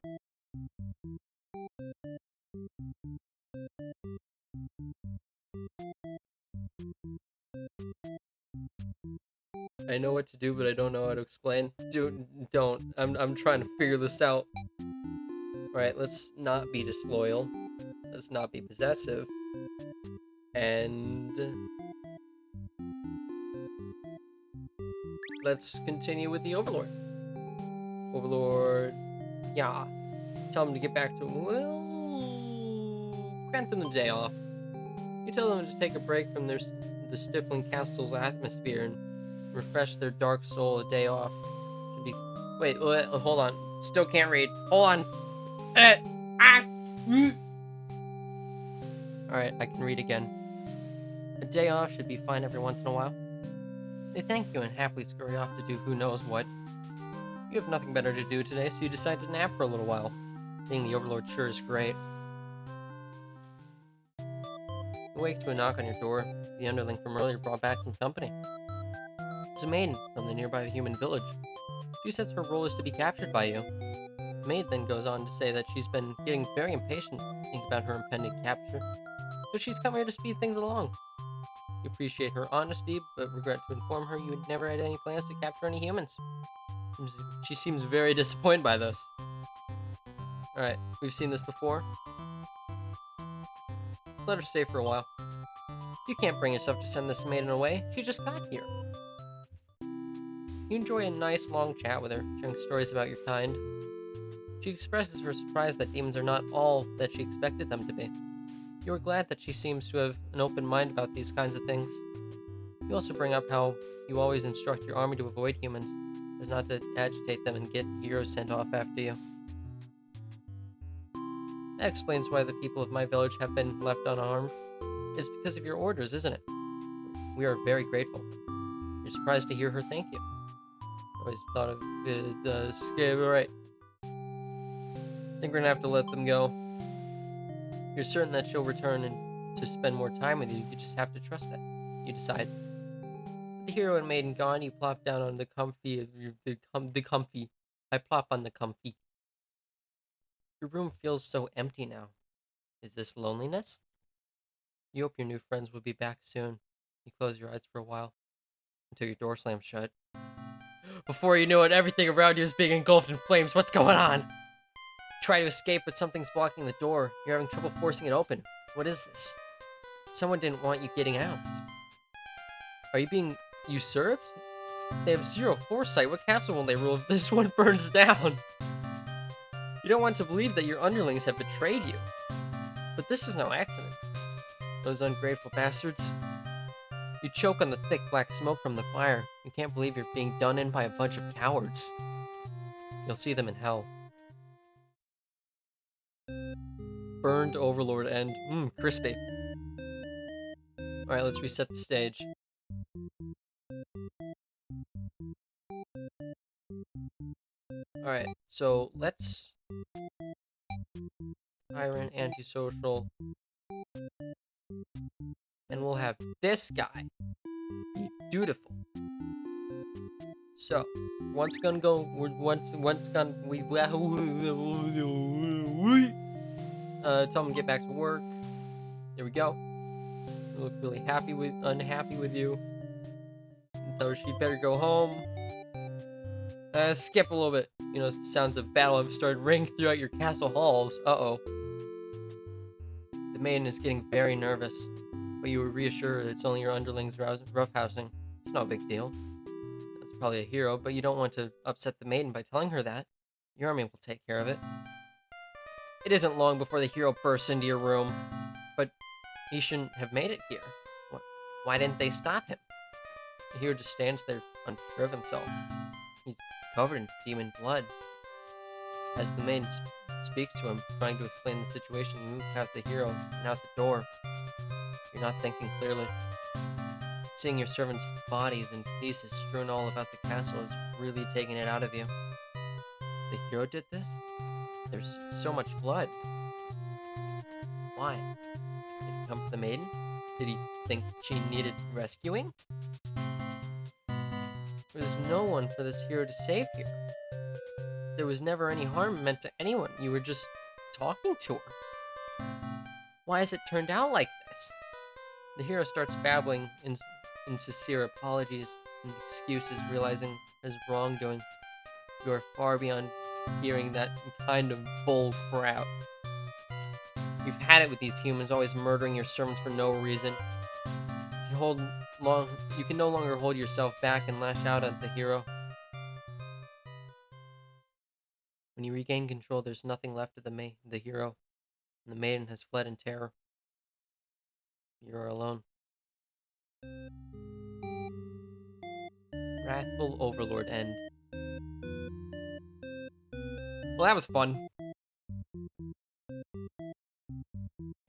I know what to do, but I don't know how to explain. Don't. I'm trying to figure this out. Alright, let's not be disloyal. Let's not be possessive. And let's continue with the Overlord. Overlord, yeah. Tell them to get back to, well, grant them the day off. You tell them to take a break from the stifling castle's atmosphere and refresh their dark soul. A day off should be... Wait, hold on. Still can't read. Hold on. Alright, I can read again. A day off should be fine every once in a while. They thank you and happily scurry off to do who knows what. You have nothing better to do today, so you decide to nap for a little while. Being the Overlord sure is great. You wake to a knock on your door. The underling from earlier brought back some company. It's a maiden from the nearby human village. She says her role is to be captured by you. The maid then goes on to say that she's been getting very impatient to think about her impending capture, so she's come here to speed things along. You appreciate her honesty, but regret to inform her you had never had any plans to capture any humans. She seems very disappointed by this. Alright, we've seen this before. Let's let her stay for a while. You can't bring yourself to send this maiden away. She just got here. You enjoy a nice long chat with her, sharing stories about your kind. She expresses her surprise that demons are not all that she expected them to be. You are glad that she seems to have an open mind about these kinds of things. You also bring up how you always instruct your army to avoid humans, as not to agitate them and get heroes sent off after you. That explains why the people of my village have been left unharmed. It's because of your orders, isn't it? We are very grateful. You're surprised to hear her thank you. Always thought of it as right. I think we're gonna have to let them go. You're certain that she'll return and to spend more time with you. You just have to trust that. You decide. With the hero and maiden gone, you plop down on the comfy. The comfy. I plop on the comfy. Your room feels so empty now. Is this loneliness? You hope your new friends will be back soon. You close your eyes for a while until your door slams shut. Before you know it, everything around you is being engulfed in flames. What's going on? Try to escape, but something's blocking the door. You're having trouble forcing it open. What is this? Someone didn't want you getting out. Are you being usurped? They have zero foresight. What castle will they rule if this one burns down? You don't want to believe that your underlings have betrayed you. But this is no accident. Those ungrateful bastards. You choke on the thick black smoke from the fire. You can't believe you're being done in by a bunch of cowards. You'll see them in hell. Burned Overlord End. Crispy. Alright, let's reset the stage. Alright, so let's... Tyrant, antisocial. And we'll have this guy be dutiful. So, once gun go, once gun, tell him to get back to work. There we go. You look really unhappy with you. Tell her she better go home. Skip a little bit. You know, sounds of battle have started ringing throughout your castle halls. Uh-oh. The maiden is getting very nervous, but you were reassured it's only your underlings roughhousing. It's no big deal. It's probably a hero, but you don't want to upset the maiden by telling her that. Your army will take care of it. It isn't long before the hero bursts into your room, but he shouldn't have made it here. Why didn't they stop him? The hero just stands there, unsure of himself. He's covered in demon blood. As the maiden speaks to him, trying to explain the situation, you move past the hero and out the door. You're not thinking clearly. Seeing your servants' bodies in pieces strewn all about the castle is really taking it out of you. The hero did this? There's so much blood. Why? Did he come for the maiden? Did he think she needed rescuing? There's no one for this hero to save here. There was never any harm meant to anyone. You were just talking to her. Why has it turned out like this? The hero starts babbling in sincere apologies and excuses, realizing his wrongdoing. You are far beyond hearing that kind of bull crap. You've had it with these humans, always murdering your servants for no reason. You can no longer hold yourself back and lash out at the hero. When you regain control, there's nothing left of the hero, and the maiden has fled in terror. You are alone. Wrathful Overlord End. Well, that was fun.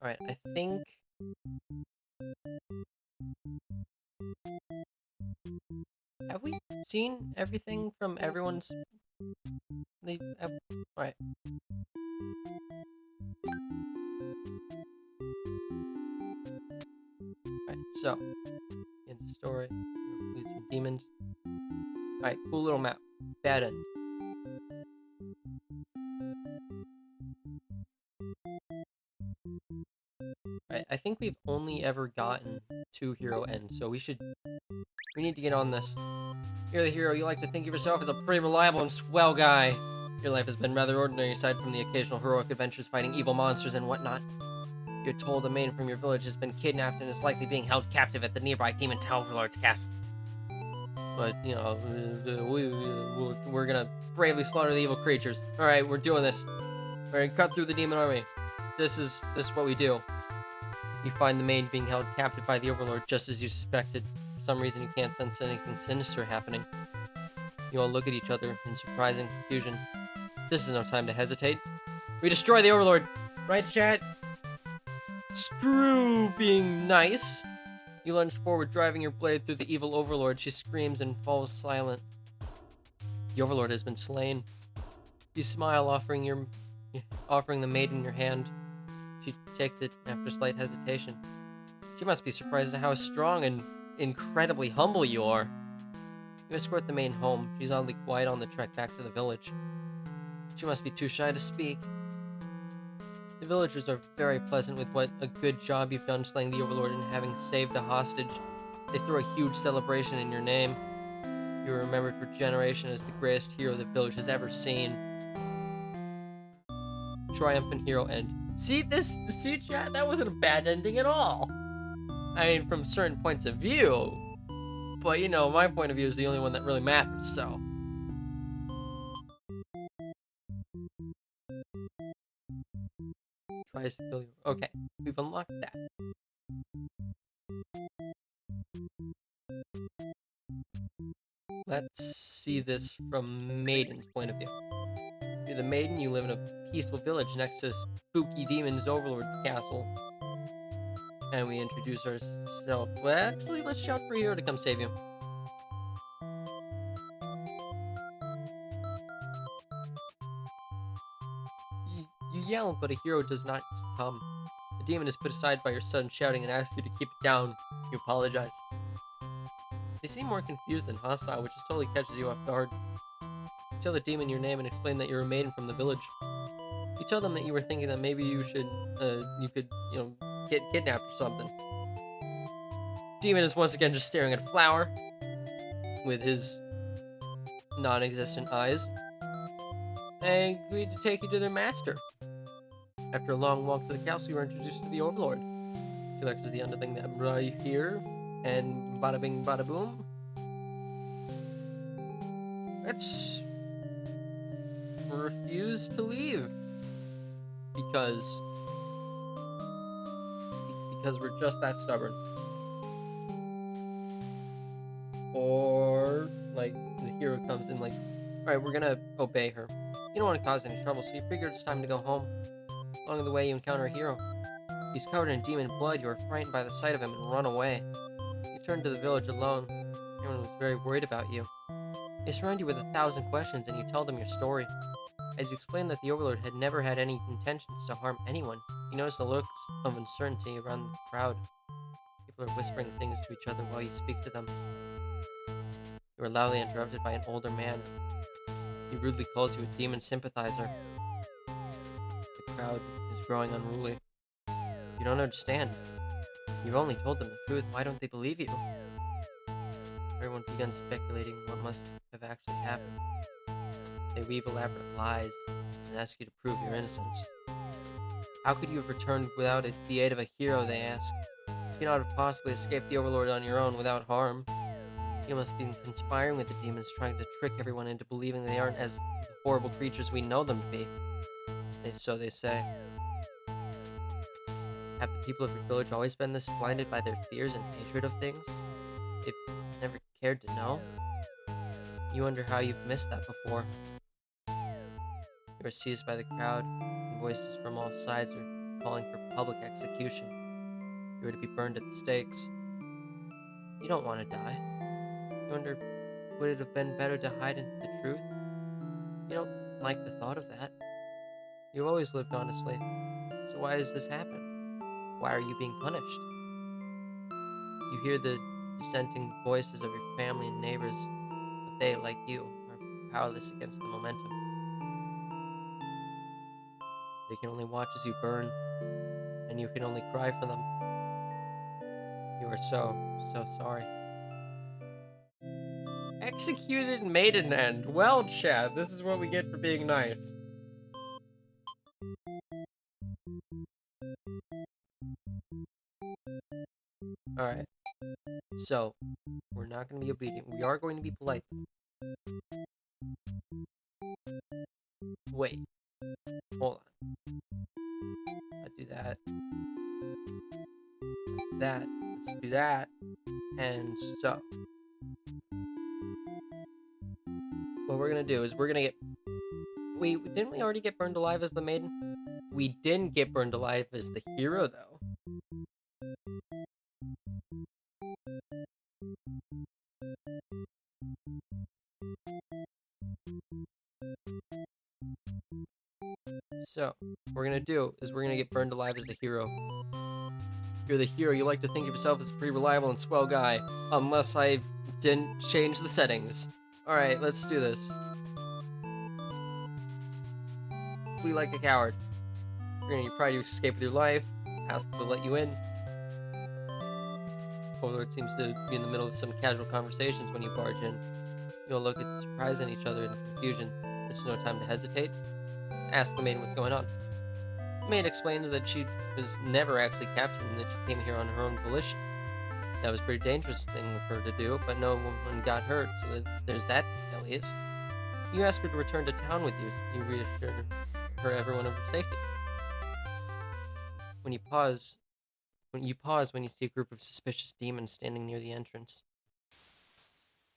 Alright, I think... Have we seen everything from everyone's... Alright. Alright, so... In the story, lead some demons. Alright, cool little map. Bad End. Alright, I think we've only ever gotten 2 hero ends, so we need to get on this. You're the hero. You like to think of yourself as a pretty reliable and swell guy. Your life has been rather ordinary aside from the occasional heroic adventures fighting evil monsters and whatnot. You're told a maiden from your village has been kidnapped and is likely being held captive at the nearby Demon Overlord's castle. But, you know, we're gonna bravely slaughter the evil creatures. Alright, we're doing this. We're gonna cut through the demon army. This is what we do. You find the maiden being held captive by the Overlord just as you suspected. For some reason, you can't sense anything sinister happening. You all look at each other in surprising confusion. This is no time to hesitate. We destroy the Overlord! Right, chat? Screw being nice. You lunge forward, driving your blade through the evil overlord. She screams and falls silent. The overlord has been slain. You smile, offering the maiden your hand. She takes it after slight hesitation. She must be surprised at how strong and incredibly humble you are. You escort the maiden home. She's oddly quiet on the trek back to the village. She must be too shy to speak. The villagers are very pleasant with what a good job you've done slaying the overlord and having saved the hostage. They throw a huge celebration in your name. You're remembered for generations as the greatest hero the village has ever seen. Triumphant hero end. See, chat? That wasn't a bad ending at all. I mean, from certain points of view. But, you know, my point of view is the only one that really matters, so. Tries to kill you. Okay, we've unlocked that. Let's see this from Maiden's point of view. You're the Maiden, you live in a peaceful village next to a spooky demon's overlord's castle. And we introduce ourselves. Well, actually, let's shout for a hero to come save you. You yell, but a hero does not come. The demon is put aside by your son shouting and asks you to keep it down. You apologize. They seem more confused than hostile, which totally catches you off guard. You tell the demon your name and explain that you're a maiden from the village. You tell them that you were thinking that maybe you could get kidnapped or something. Demon is once again just staring at a flower with his non-existent eyes. They agreed to take you to their master. After a long walk to the castle, you were introduced to the overlord. She lectures the underling that right here, and bada bing bada boom. Let's refuse to leave because we're just that stubborn. Or like the hero comes in like, all right, we're gonna obey her. You don't want to cause any trouble, so you figure it's time to go home. Along the way, you encounter a hero. He's covered in demon blood. You are frightened by the sight of him and run away. You turn to the village alone. Everyone was very worried about you. They surround you with 1,000 questions, and you tell them your story. As you explain that the overlord had never had any intentions to harm anyone, you notice the looks of uncertainty around the crowd. People are whispering things to each other while you speak to them. You are loudly interrupted by an older man. He rudely calls you a demon sympathizer. The crowd is growing unruly. You don't understand. You've only told them the truth. Why don't they believe you? Everyone begins speculating what must have actually happened. They weave elaborate lies and ask you to prove your innocence. How could you have returned without the aid of a hero, they ask? You cannot have possibly escaped the overlord on your own without harm. You must be conspiring with the demons, trying to trick everyone into believing they aren't as horrible creatures we know them to be. So they say. Have the people of your village always been this blinded by their fears and hatred of things? They've never cared to know? You wonder how you've missed that before. You are seized by the crowd, and voices from all sides are calling for public execution. You are to be burned at the stakes. You don't want to die. You wonder, would it have been better to hide in the truth? You don't like the thought of that. You've always lived honestly, so why has this happened? Why are you being punished? You hear the dissenting voices of your family and neighbors, but they, like you, are powerless against the momentum. They can only watch as you burn, and you can only cry for them. You are so sorry. Executed maiden end. Well, chat, this is what we get for being nice. Alright. So, we're not going to be obedient. We are going to be polite. Wait. Hold on. Let's do that. That. Let's do that. And so. What we're going to do is we're going to get... Wait, didn't we already get burned alive as the maiden? We didn't get burned alive as the hero, though. So, what we're gonna do is we're gonna get burned alive as the hero. You're the hero, you like to think of yourself as a pretty reliable and swell guy. Unless I didn't change the settings. Alright, let's do this. Flee like a coward. You're gonna try to escape with your life. Ask to let you in. Overlord seems to be in the middle of some casual conversations when you barge in. You'll look at surprise at each other in confusion. This is no time to hesitate. Ask the maiden what's going on. The maid explains that she was never actually captured and that she came here on her own volition. That was a pretty dangerous thing for her to do, but no one got hurt, so there's that at least. You ask her to return to town with you. You reassure her everyone of her safety. When you pause when you see a group of suspicious demons standing near the entrance.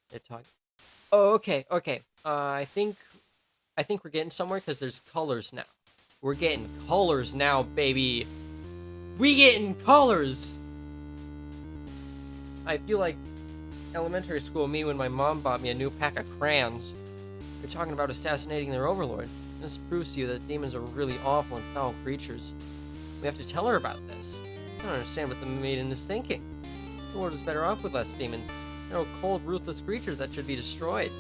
They're talking. Oh, okay. I think we're getting somewhere because there's colors now. We're getting colors now, baby. We getting colors. I feel like elementary school me when my mom bought me a new pack of crayons. You're talking about assassinating their overlord. This proves to you that demons are really awful and foul creatures. We have to tell her about this. I don't understand what the maiden is thinking. The world is better off with less demons. They're all cold, ruthless creatures that should be destroyed.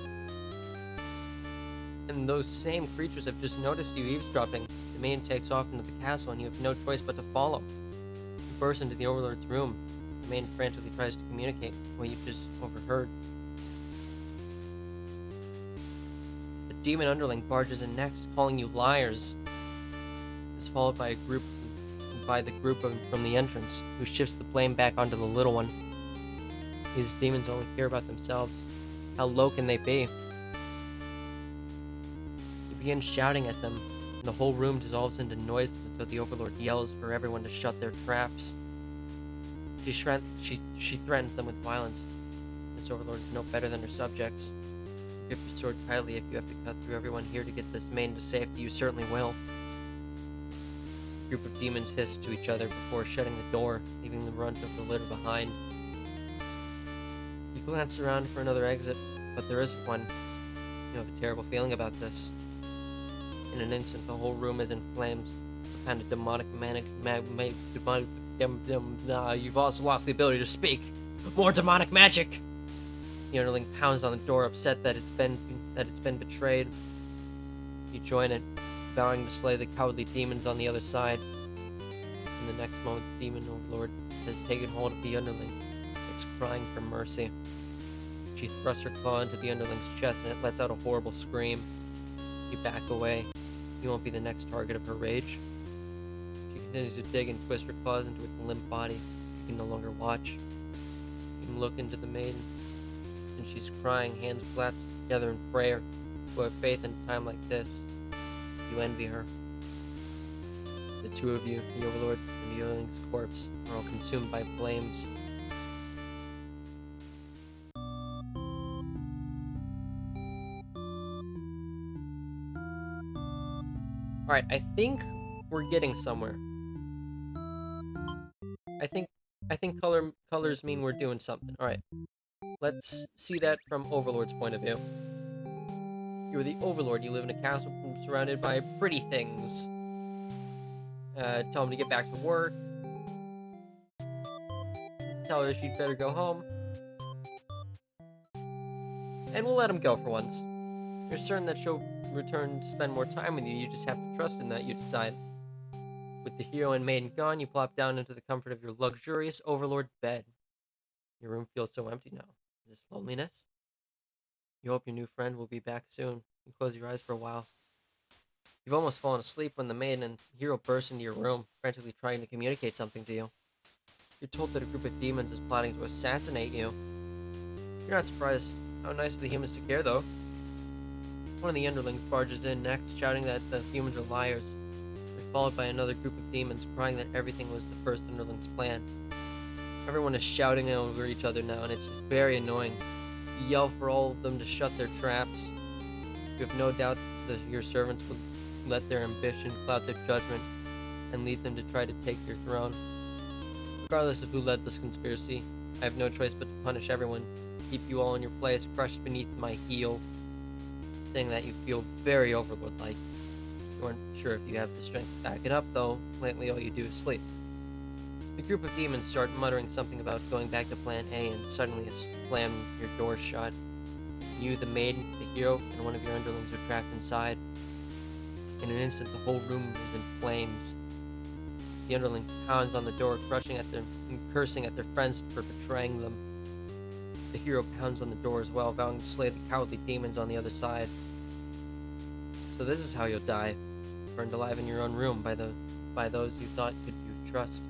And those same creatures have just noticed you eavesdropping. The maiden takes off into the castle and you have no choice but to follow. You burst into the overlord's room. The maiden frantically tries to communicate what you've just overheard. The demon underling barges in next, calling you liars. It's followed by the group from the entrance, who shifts the blame back onto the little one. These demons only care about themselves. How low can they be? You begin shouting at them, and the whole room dissolves into noises until the overlord yells for everyone to shut their traps. She threatens them with violence. This overlord is no better than her subjects. Grip your sword tightly. If you have to cut through everyone here to get this maiden to safety, you certainly will. A group of demons hiss to each other before shutting the door, leaving the brunt of the litter behind. You glance around for another exit, but there isn't one. You have a terrible feeling about this. In an instant, the whole room is in flames. A kind of demonic you've also lost the ability to speak. More demonic magic! The underling pounds on the door, upset that it's been betrayed. You join it, vowing to slay the cowardly demons on the other side. In the next moment, the demon overlord has taken hold of the underling. It's crying for mercy. She thrusts her claw into the underling's chest and it lets out a horrible scream. You back away. You won't be the next target of her rage. She continues to dig and twist her claws into its limp body. You can no longer watch. You can look into the maiden, and she's crying, hands clasped together in prayer. Who have faith in a time like this. You envy her. The two of you, the overlord and the underling's corpse, are all consumed by flames. Alright, I think we're getting somewhere. I think colors mean we're doing something. Alright. Let's see that from Overlord's point of view. You're the Overlord. You live in a castle surrounded by pretty things. Tell him to get back to work. Tell her she'd better go home. And we'll let him go for once. You're certain that she'll return to spend more time with you. You just have to trust in that, you decide. With the hero and maiden gone, you plop down into the comfort of your luxurious Overlord bed. Your room feels so empty now. Is this loneliness? You hope your new friend will be back soon. You close your eyes for a while. You've almost fallen asleep when the maiden and hero burst into your room, frantically trying to communicate something to you. You're told that a group of demons is plotting to assassinate you. You're not surprised. How nice of the humans to care, though. One of the underlings barges in next, shouting that the humans are liars. They're followed by another group of demons, crying that everything was the first underling's plan. Everyone is shouting over each other now, and it's very annoying. You yell for all of them to shut their traps. You have no doubt that your servants will let their ambition cloud their judgment. and lead them to try to take your throne. Regardless of who led this conspiracy, I have no choice but to punish everyone, keep you all in your place, crushed beneath my heel. Saying that, you feel very Overlord-like. You aren't sure if you have the strength to back it up, though. Lately all you do is sleep. The group of demons start muttering something about going back to Plan A, and suddenly slam your door shut. You, the maiden, the hero, and one of your underlings are trapped inside. In an instant, the whole room is in flames. The underling pounds on the door, crushing at them and cursing at their friends for betraying them. The hero pounds on the door as well, vowing to slay the cowardly demons on the other side. So this is how you'll die, burned alive in your own room by those you thought could you trust.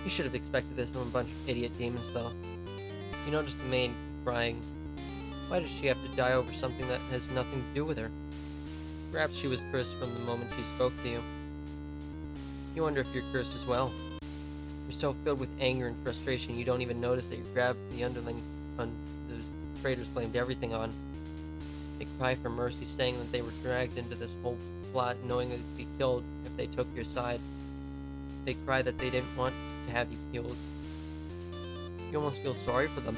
You should have expected this from a bunch of idiot demons, though. You noticed the maid crying. Why does she have to die over something that has nothing to do with her? Perhaps she was cursed from the moment she spoke to you. You wonder if you're cursed as well. You're so filled with anger and frustration you don't even notice that you grabbed the underling the traitors blamed everything on. They cry for mercy, saying that they were dragged into this whole plot knowing they'd be killed if they took your side. They cry that they didn't want to have you killed. You almost feel sorry for them.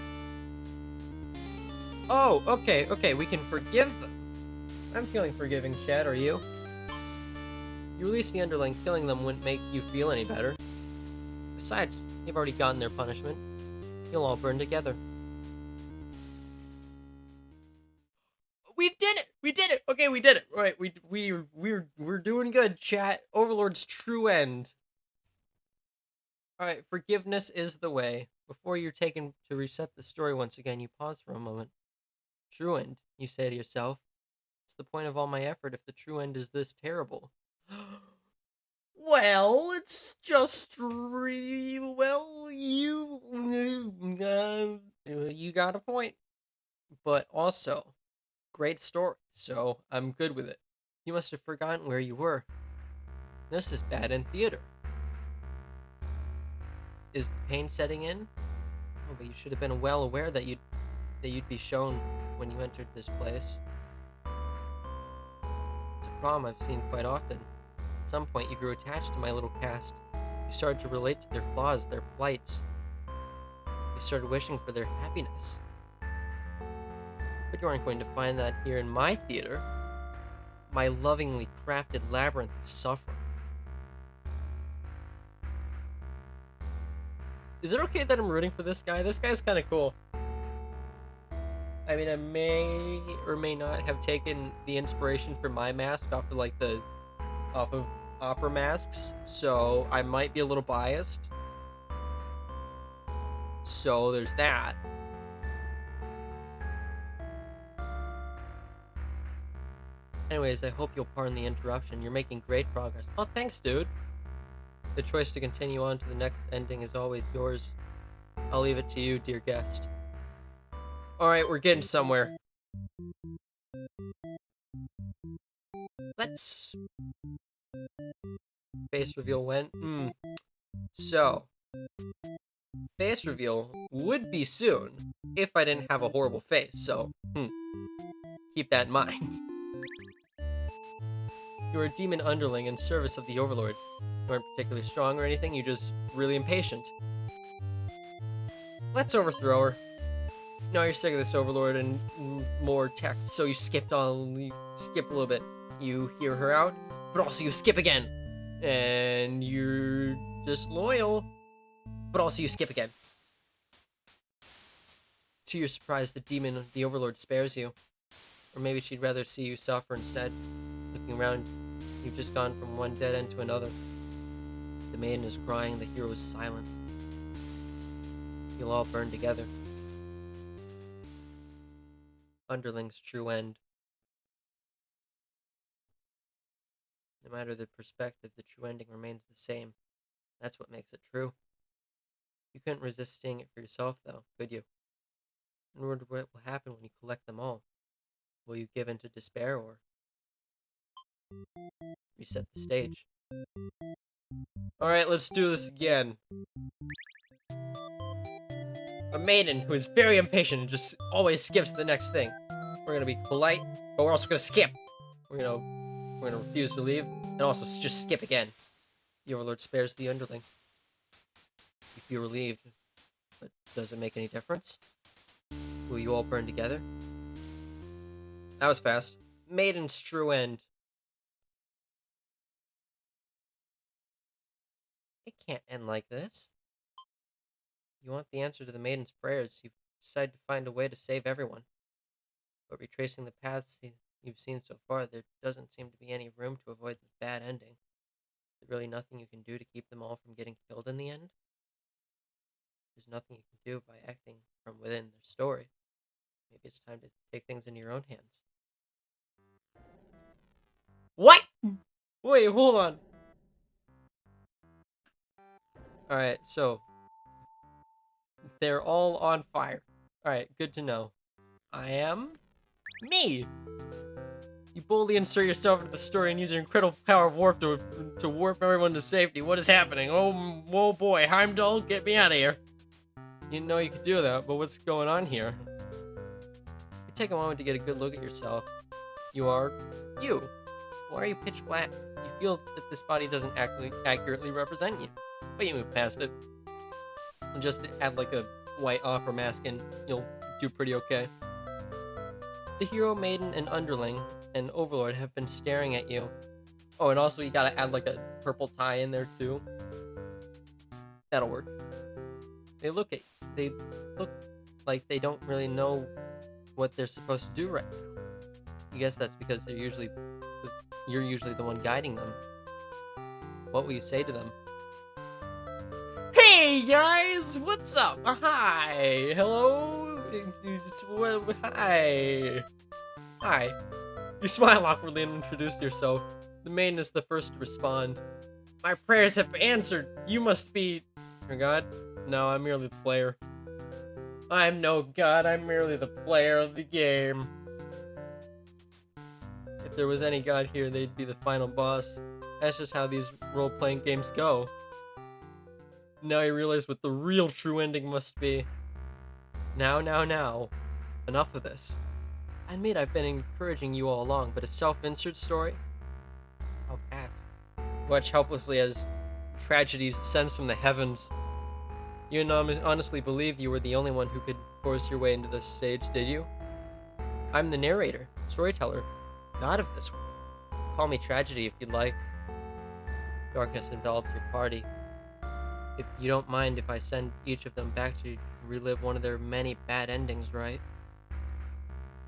Oh, okay, we can forgive them. I'm feeling forgiving, Chad, are you? You release the underling, killing them wouldn't make you feel any better. Besides, you've already gotten their punishment. You'll all burn together. We did it! We did it! Okay, we did it! All right, we're doing good, chat. Overlord's true end. Alright, forgiveness is the way. Before you're taken to reset the story once again, you pause for a moment. True end, you say to yourself. What's the point of all my effort if the true end is this terrible? Well, it's just well, you got a point. But also, great story, so I'm good with it. You must have forgotten where you were. This is Bad End Theater. Is the pain setting in? Oh, but you should have been well aware that you'd be shown when you entered this place. It's a problem I've seen quite often. At some point, you grew attached to my little cast. You started to relate to their flaws, their plights. You started wishing for their happiness. But you aren't going to find that here in my theater. My lovingly crafted labyrinth of suffering. Is it okay that I'm rooting for this guy? This guy's kind of cool. I mean, I may or may not have taken the inspiration for my mask off of opera masks, so I might be a little biased. So there's that. Anyways, I hope you'll pardon the interruption. You're making great progress. Oh, thanks, dude. The choice to continue on to the next ending is always yours. I'll leave it to you, dear guest. Alright, we're getting somewhere. Let's... Face reveal went? So... Face reveal would be soon, if I didn't have a horrible face, so... Keep that in mind. You're a demon underling in service of the Overlord. You aren't particularly strong or anything, you're just really impatient. Let's overthrow her. No, you're sick of this Overlord and more text, so you skip a little bit. You hear her out, but also you skip again. And you're disloyal, but also you skip again. To your surprise, the Overlord spares you. Or maybe she'd rather see you suffer instead. Looking around, you've just gone from one dead end to another. The maiden is crying, the hero is silent. You'll all burn together. Underling's true end. No matter the perspective, the true ending remains the same. That's what makes it true. You couldn't resist seeing it for yourself, though, could you? And what will happen when you collect them all? Will you give in to despair, or reset the stage? Alright, let's do this again. A maiden who is very impatient and just always skips the next thing. We're gonna be polite, but we're also gonna skip. We're gonna refuse to leave, and also just skip again. The Overlord spares the underling. You feel relieved, but does it make any difference? Will you all burn together? That was fast. Maiden's true end. It can't end like this. You want the answer to the Maiden's prayers. You've decided to find a way to save everyone. But retracing the paths you've seen so far, there doesn't seem to be any room to avoid the bad ending. Is there really nothing you can do to keep them all from getting killed in the end? There's nothing you can do by acting from within their story. Maybe it's time to take things into your own hands. What? Wait, hold on. Alright, so they're all on fire. Alright, good to know. I am me. You boldly insert yourself into the story and use your incredible power of warp to warp everyone to safety. What is happening? Oh boy, Heimdall, get me out of here. You didn't know you could do that, but what's going on here? You take a moment to get a good look at yourself. You are you. Why are you pitch black? You feel that this body doesn't accurately represent you, but you move past it. And just add like a white opera mask and you'll do pretty okay. The hero, maiden, and underling and overlord have been staring at you. Oh, and also you gotta add like a purple tie in there too. That'll work. They look like they don't really know what they're supposed to do right now. I guess that's because you're usually the one guiding them. What will you say to them? Hey guys, what's up? Hi, hello. Hi. You smile awkwardly and introduce yourself. The maiden is the first to respond. My prayers have been answered. You must be your god. No, I'm merely the player. I'm no god. I'm merely the player of the game. If there was any god here, they'd be the final boss. That's just how these role-playing games go. Now you realize what the real true ending must be. Now. Enough of this. I admit I've been encouraging you all along, but a self-insert story? I'll pass. Watch helplessly as tragedy descends from the heavens. You honestly believe you were the only one who could force your way into this stage, did you? I'm the narrator, storyteller, god of this world. Call me tragedy if you'd like. Darkness envelops your party. If you don't mind if I send each of them back to relive one of their many bad endings, right?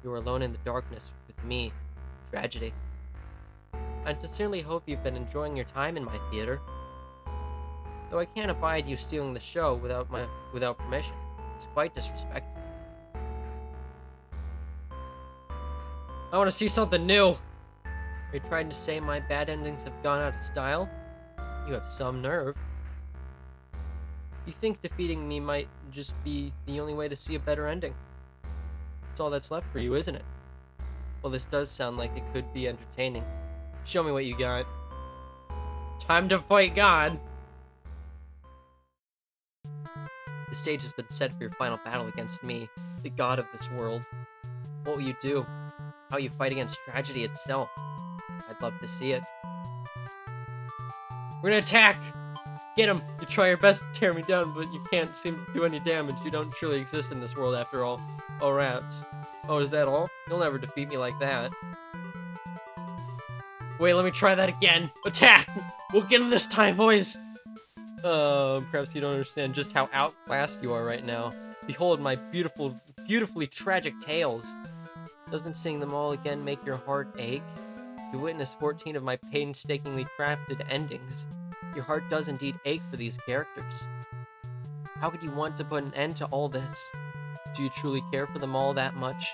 You are alone in the darkness with me, tragedy. I sincerely hope you've been enjoying your time in my theater. Though I can't abide you stealing the show without permission. It's quite disrespectful. I want to see something new. Are you trying to say my bad endings have gone out of style? You have some nerve. You think defeating me might just be the only way to see a better ending. That's all that's left for you, isn't it? Well, this does sound like it could be entertaining. Show me what you got. Time to fight God! The stage has been set for your final battle against me, the god of this world. What will you do? How will you fight against tragedy itself? I'd love to see it. We're gonna attack! Get him! You try your best to tear me down, but you can't seem to do any damage. You don't truly exist in this world after all. Oh, rats. Oh, is that all? You'll never defeat me like that. Wait, let me try that again. Attack! We'll get him this time, boys! Perhaps you don't understand just how outclassed you are right now. Behold my beautifully tragic tales. Doesn't seeing them all again make your heart ache? You witnessed 14 of my painstakingly crafted endings. Your heart does indeed ache for these characters. How could you want to put an end to all this? Do you truly care for them all that much?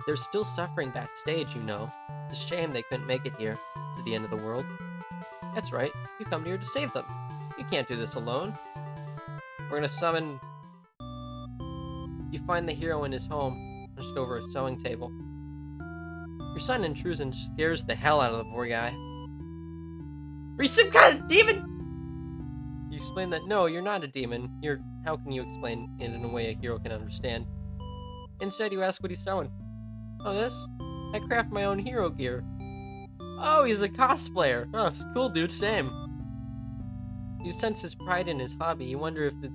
They're still suffering backstage, you know. It's a shame they couldn't make it here, to the end of the world. That's right, you come here to save them. You can't do this alone. We're gonna summon... You find the hero in his home, hunched over a sewing table. Your son intrudes and scares the hell out of the poor guy. Are you some kind of demon? You explain that no, you're not a demon. How can you explain it in a way a hero can understand? Instead, you ask what he's sewing. Oh, this? I craft my own hero gear. Oh, he's a cosplayer. Oh, it's cool, dude. Same. You sense his pride in his hobby. You wonder if the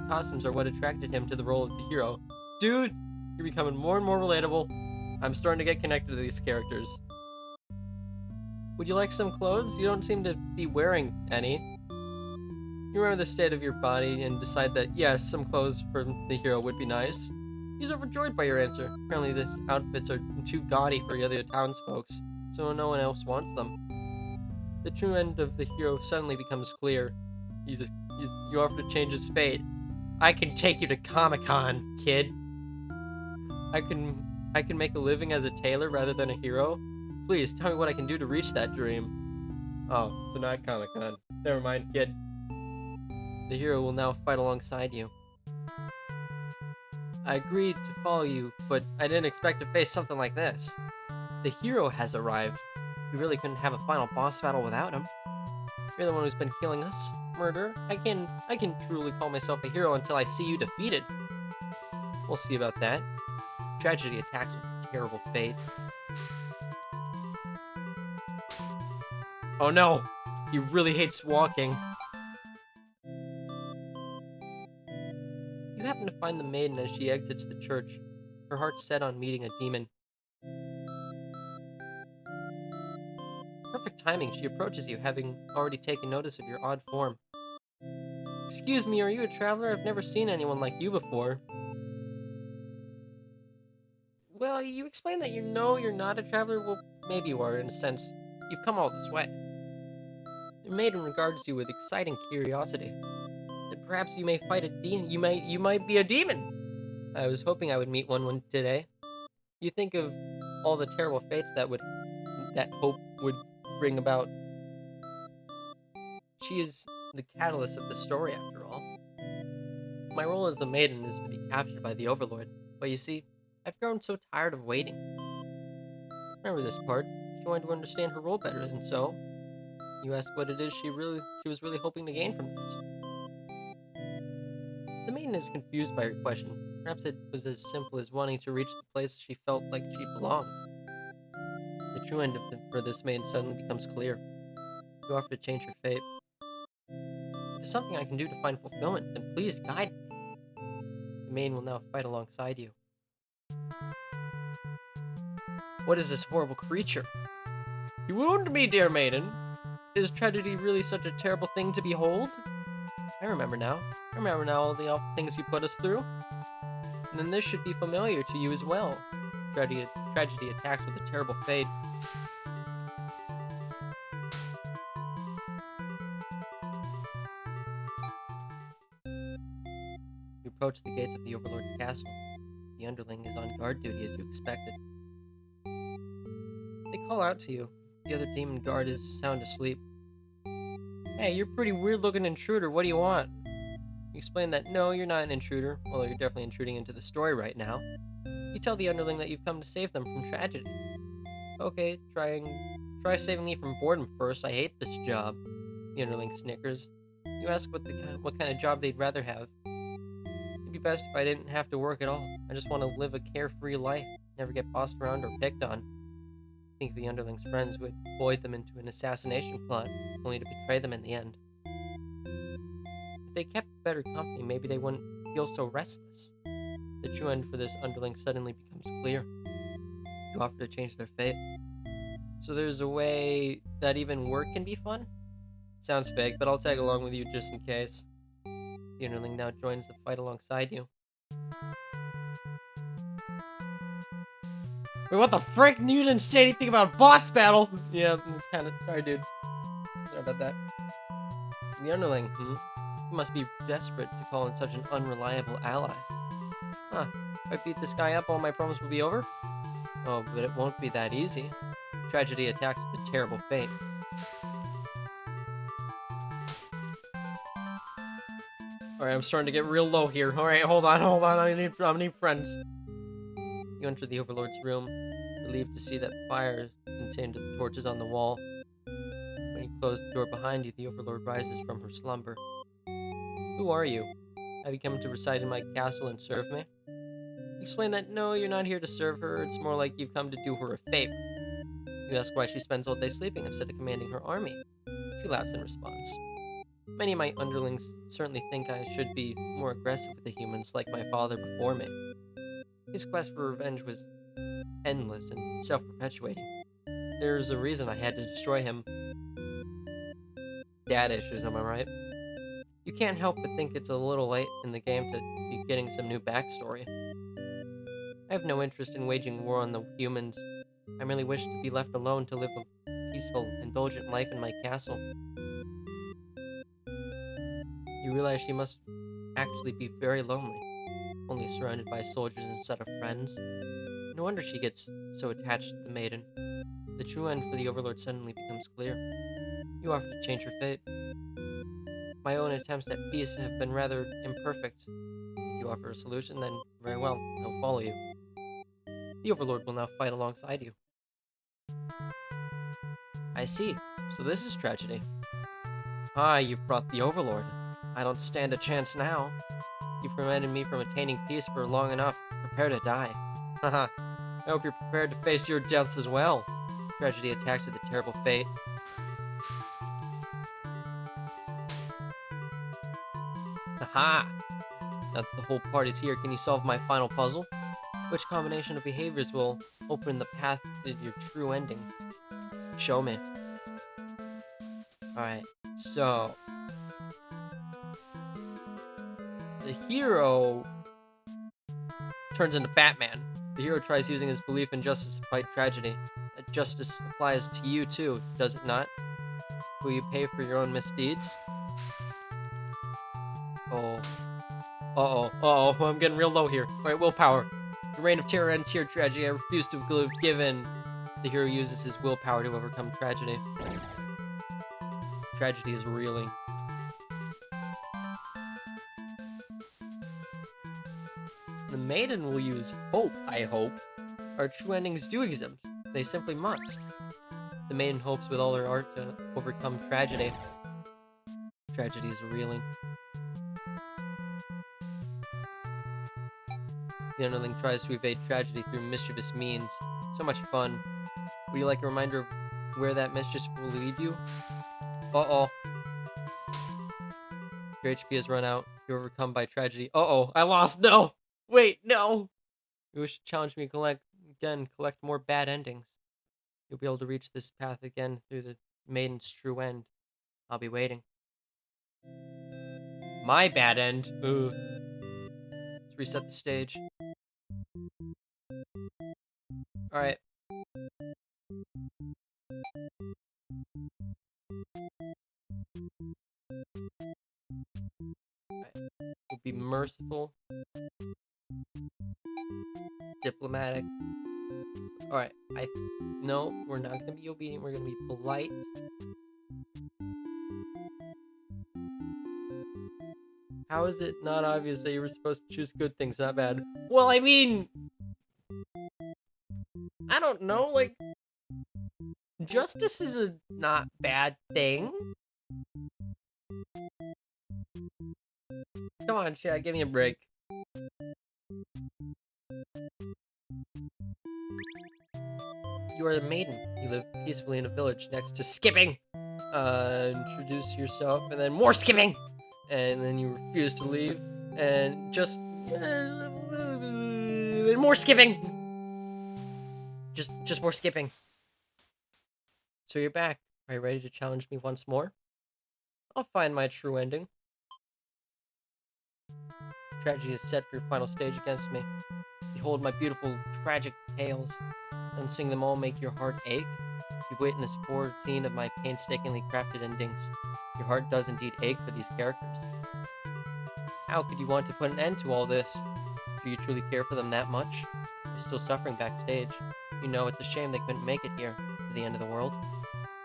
costumes are what attracted him to the role of the hero. Dude, you're becoming more and more relatable. I'm starting to get connected to these characters. Would you like some clothes? You don't seem to be wearing any. You remember the state of your body and decide that, yes, some clothes for the hero would be nice. He's overjoyed by your answer. Apparently these outfits are too gaudy for the other townsfolk, so no one else wants them. The true end of the hero suddenly becomes clear. You offer to change his fate. I can take you to Comic-Con, kid. I can make a living as a tailor rather than a hero. Please, tell me what I can do to reach that dream. Oh, so not Comic-Con. Never mind, kid. The hero will now fight alongside you. I agreed to follow you, but I didn't expect to face something like this. The hero has arrived. We really couldn't have a final boss battle without him. You're the one who's been killing us. Murder. I can truly call myself a hero until I see you defeated. We'll see about that. Tragedy attacks with terrible fate. Oh no! He really hates walking. You happen to find the maiden as she exits the church, her heart set on meeting a demon. Perfect timing, she approaches you, having already taken notice of your odd form. Excuse me, are you a traveler? I've never seen anyone like you before. Well, you explain that you know you're not a traveler. Well, maybe you are, in a sense. You've come all this way. The maiden regards you with exciting curiosity. That perhaps you may fight a demon. You might be a demon. I was hoping I would meet one today. You think of all the terrible fates that hope would bring about. She is the catalyst of the story, after all. My role as a maiden is to be captured by the Overlord, but you see, I've grown so tired of waiting. Remember this part? She wanted to understand her role better, and so you ask what it is she was really hoping to gain from this. The maiden is confused by her question. Perhaps it was as simple as wanting to reach the place she felt like she belonged. The true end for this maiden suddenly becomes clear. You offer to change her fate. If there's something I can do to find fulfillment, then please guide me. The maiden will now fight alongside you. What is this horrible creature? You wound me, dear maiden. Is tragedy really such a terrible thing to behold? I remember now all the awful things you put us through. And then this should be familiar to you as well. Tragedy attacks with a terrible fate. You approach the gates of the Overlord's castle. The underling is on guard duty as you expected. They call out to you. The other demon guard is sound asleep. Hey, you're a pretty weird-looking intruder. What do you want? You explain that no, you're not an intruder, although you're definitely intruding into the story right now. You tell the underling that you've come to save them from tragedy. Okay, try saving me from boredom first. I hate this job. The underling snickers. You ask what kind of job they'd rather have. It'd be best if I didn't have to work at all. I just want to live a carefree life, never get bossed around or picked on. I think the underling's friends would buoy them into an assassination plot, only to betray them in the end. If they kept better company, maybe they wouldn't feel so restless. The true end for this underling suddenly becomes clear. You offer to change their fate. So there's a way that even work can be fun? Sounds fake, but I'll tag along with you just in case. The underling now joins the fight alongside you. Wait, what the frick? You didn't say anything about boss battle! Yeah, kinda. Sorry, dude. Sorry about that. The underling, You must be desperate to call in such an unreliable ally. Huh. If I beat this guy up, all my problems will be over? Oh, but it won't be that easy. Tragedy attacks with a terrible fate. Alright, I'm starting to get real low here. Alright, hold on. I need friends. You enter the Overlord's room, relieved to see that fire contained the torches on the wall. When you close the door behind you, the Overlord rises from her slumber. Who are you? Have you come to reside in my castle and serve me? You explain that no, you're not here to serve her. It's more like you've come to do her a favor. You ask why she spends all day sleeping instead of commanding her army. She laughs in response. Many of my underlings certainly think I should be more aggressive with the humans like my father before me. His quest for revenge was endless and self-perpetuating. There's a reason I had to destroy him. Dad issues, am I right? You can't help but think it's a little late in the game to be getting some new backstory. I have no interest in waging war on the humans. I merely wish to be left alone to live a peaceful, indulgent life in my castle. You realize she must actually be very lonely, only surrounded by soldiers instead of friends. No wonder she gets so attached to the maiden. The true end for the Overlord suddenly becomes clear. You offer to change her fate. My own attempts at peace have been rather imperfect. If you offer a solution, then very well, I'll follow you. The Overlord will now fight alongside you. I see. So this is tragedy. Ah, you've brought the Overlord. I don't stand a chance now. You've prevented me from attaining peace for long enough. Prepare to die. Haha. I hope you're prepared to face your deaths as well. Tragedy attacks with a terrible fate. Haha! Now that the whole party's here, can you solve my final puzzle? Which combination of behaviors will open the path to your true ending? Show me. Alright, so... the hero turns into Batman. The hero tries using his belief in justice to fight tragedy. That justice applies to you too, does it not? Will you pay for your own misdeeds? Oh. Uh-oh. Uh-oh. I'm getting real low here. Alright, willpower. The reign of terror ends here, tragedy. I refuse to have given. The hero uses his willpower to overcome tragedy. Tragedy is reeling. The maiden will use hope, I hope. Our true endings do exist. They simply must. The maiden hopes with all her art to overcome tragedy. Tragedy is reeling. The underling tries to evade tragedy through mischievous means. So much fun. Would you like a reminder of where that mischief will lead you? Uh-oh. Your HP has run out. You're overcome by tragedy. Uh-oh, I lost. No! Wait, no! You wish to challenge me to collect more bad endings. You'll be able to reach this path again through the maiden's true end. I'll be waiting. My bad end? Ugh. Let's reset the stage. Alright. We'll be merciful. Diplomatic. Alright, no, we're not gonna be obedient, we're gonna be polite. How is it not obvious that you were supposed to choose good things, not bad? Well, I mean... I don't know, like... justice is a not bad thing. Come on, chat, give me a break. You are the maiden. You live peacefully in a village next to skipping. Introduce yourself, and then more skipping! And then you refuse to leave, and just... and more skipping! Just more skipping. So you're back. Are you ready to challenge me once more? I'll find my true ending. Tragedy is set for your final stage against me. Behold my beautiful, tragic tales, and sing them all make your heart ache. You've witnessed 14 of my painstakingly crafted endings. Your heart does indeed ache for these characters. How could you want to put an end to all this? Do you truly care for them that much? They're still suffering backstage. You know, it's a shame they couldn't make it here, to the end of the world.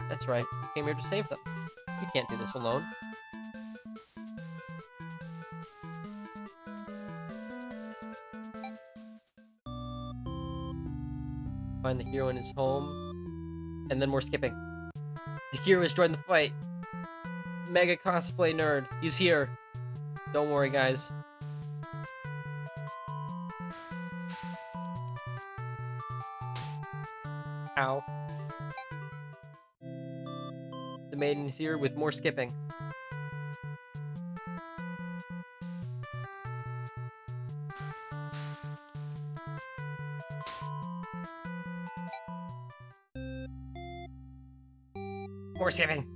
That's right, you came here to save them. You can't do this alone. Find the hero in his home, and then more skipping. The hero has joined the fight. Mega cosplay nerd, he's here. Don't worry, guys. Ow. The maiden is here with more skipping. More skipping.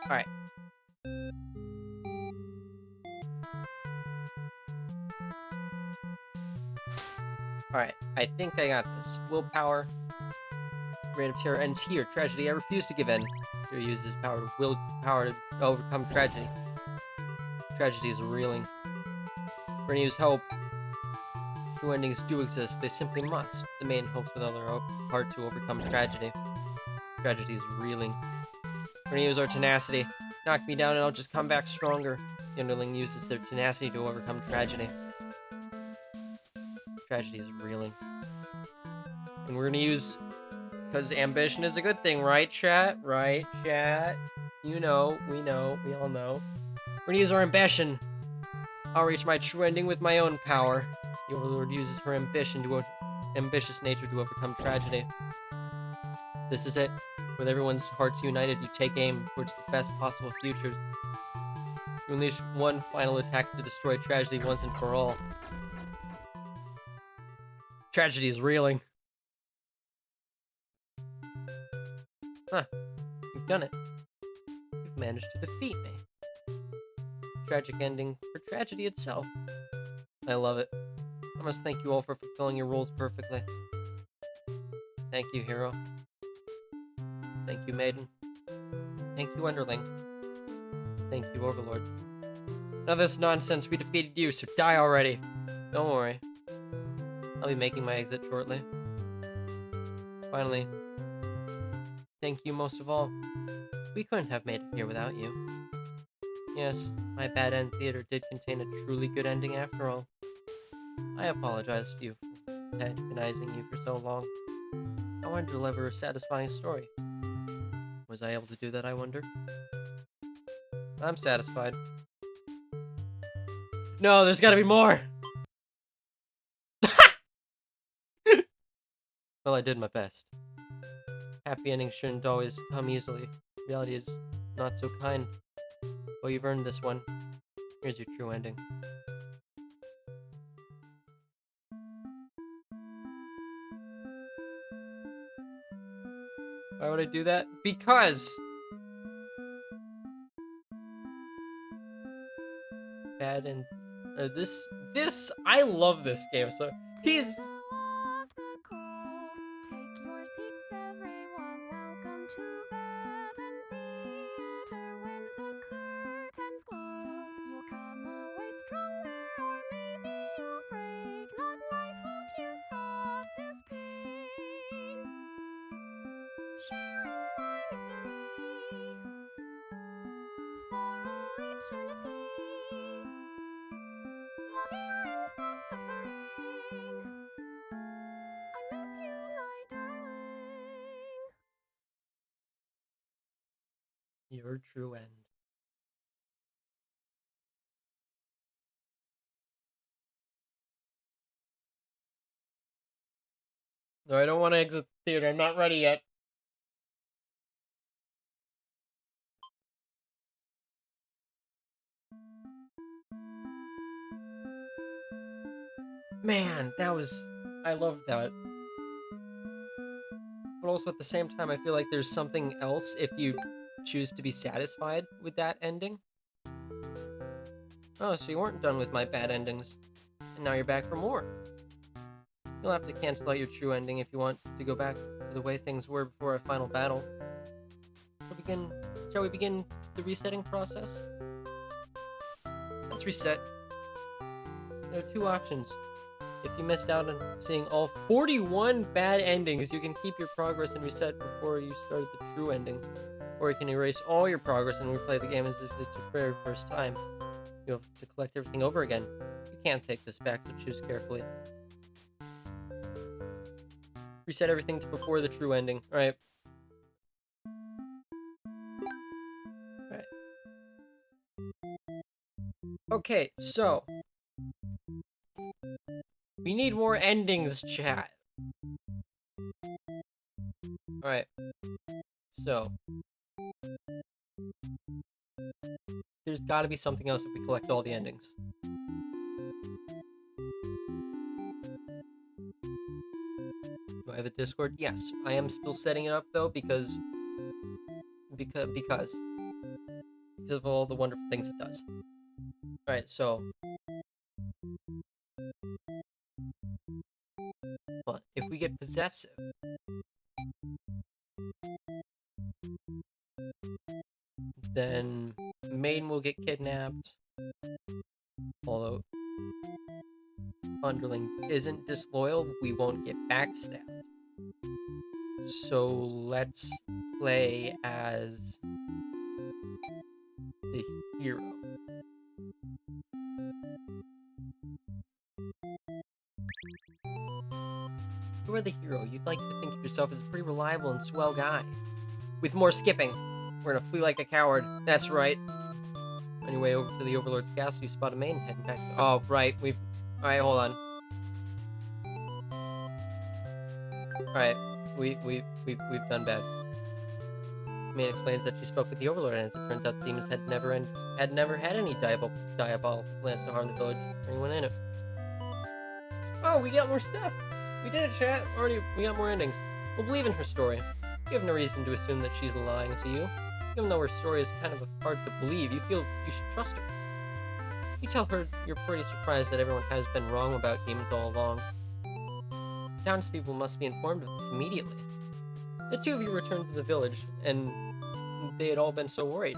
Alright. Alright, I think I got this. Willpower. Reign of Terror ends here. Tragedy, I refuse to give in. Hero uses willpower to overcome tragedy. Tragedy is reeling. We're gonna use hope. True endings do exist, they simply must. The main hopes with all their heart to overcome tragedy. Tragedy is reeling. We're gonna use our tenacity. Knock me down and I'll just come back stronger. The underling uses their tenacity to overcome tragedy. Tragedy is reeling. And we're gonna use... Because ambition is a good thing, right, chat? Right, chat? You know, we all know. We're gonna use our ambition. I'll reach my true ending with my own power. The Overlord uses her ambitious nature to overcome tragedy. This is it. With everyone's hearts united, you take aim towards the best possible future. You unleash one final attack to destroy tragedy once and for all. Tragedy is reeling. Huh. You've done it. You've managed to defeat me. Tragic ending for tragedy itself. I love it. I must thank you all for fulfilling your roles perfectly. Thank you, hero. Thank you, maiden. Thank you, underling. Thank you, overlord. None of this nonsense, we defeated you, so die already. Don't worry. I'll be making my exit shortly. Finally, thank you most of all. We couldn't have made it here without you. Yes, my bad end theater did contain a truly good ending after all. I apologize to you for antagonizing you for so long. I wanted to deliver a satisfying story. Was I able to do that, I wonder? I'm satisfied. No, there's gotta be more! Well, I did my best. Happy endings shouldn't always come easily. Reality is not so kind. Well, you've earned this one. Here's your true ending. Why would I do that? Because! Bad and... I love this game, so... He's... Your true end. No, I don't want to exit the theater. I'm not ready yet. Man, that was... I love that. But also at the same time, I feel like there's something else if you choose to be satisfied with that ending. Oh, so you weren't done with my bad endings. And now you're back for more. You'll have to cancel out your true ending if you want to go back to the way things were before our final battle. Shall we begin the resetting process? Let's reset. There are two options. If you missed out on seeing all 41 bad endings, you can keep your progress and reset before you start the true ending. Or you can erase all your progress and replay the game as if it's your very first time. You have to collect everything over again. You can't take this back, so choose carefully. Reset everything to before the true ending. Alright. Alright. Okay, so... we need more endings, chat. Alright. So... there's gotta be something else if we collect all the endings. Do I have a Discord? Yes. I am still setting it up though because of all the wonderful things it does. Alright, so but if we get possessive, then Maiden will get kidnapped. Although Underling isn't disloyal, we won't get backstabbed. So let's play as the hero. You are the hero. You'd like to think of yourself as a pretty reliable and swell guy. With more skipping. We're gonna flee like a coward. That's right. On your way over to the Overlord's castle, you spot a maiden heading back. Oh, right. Alright, hold on. Alright. We've done bad. Maiden explains that she spoke with the Overlord, and as it turns out, the demons had never had any diabolical plans to harm the village or anyone in it. Oh, we got more stuff! We did it, chat! We got more endings. We'll believe in her story. You have no reason to assume that she's lying to you. Even though her story is kind of hard to believe, you feel you should trust her. You tell her you're pretty surprised that everyone has been wrong about demons all along. The townspeople must be informed of this immediately. The two of you return to the village, and they had all been so worried.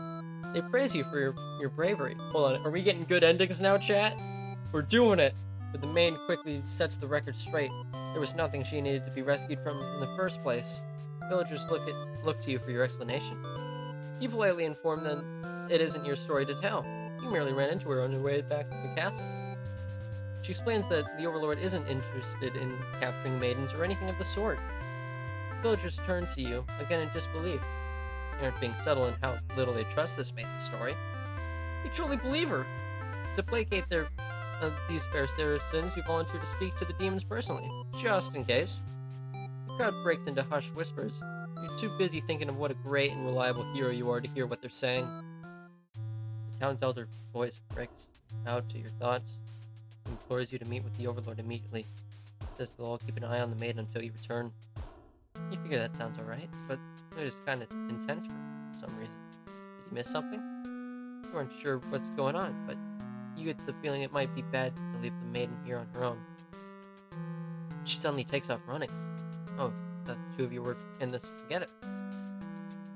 They praise you for your bravery. Hold on, are we getting good endings now, chat? We're doing it! But the maid quickly sets the record straight. There was nothing she needed to be rescued from in the first place. Villagers look to you for your explanation. You politely inform them it isn't your story to tell. You merely ran into her on your way back to the castle. She explains that the Overlord isn't interested in capturing maidens or anything of the sort. Villagers turn to you, again in disbelief. They aren't being subtle in how little they trust this maiden's story. You truly believe her. To placate these fair citizens, you volunteer to speak to the demons personally, just in case. The crowd breaks into hushed whispers. You're too busy thinking of what a great and reliable hero you are to hear what they're saying. The town's elder voice breaks out to your thoughts. He implores you to meet with the Overlord immediately. Says they'll all keep an eye on the maiden until you return. You figure that sounds alright, but it is kind of intense for some reason. Did you miss something? You weren't sure what's going on, but you get the feeling it might be bad to leave the maiden here on her own. She suddenly takes off running. Oh, the two of you were in this together.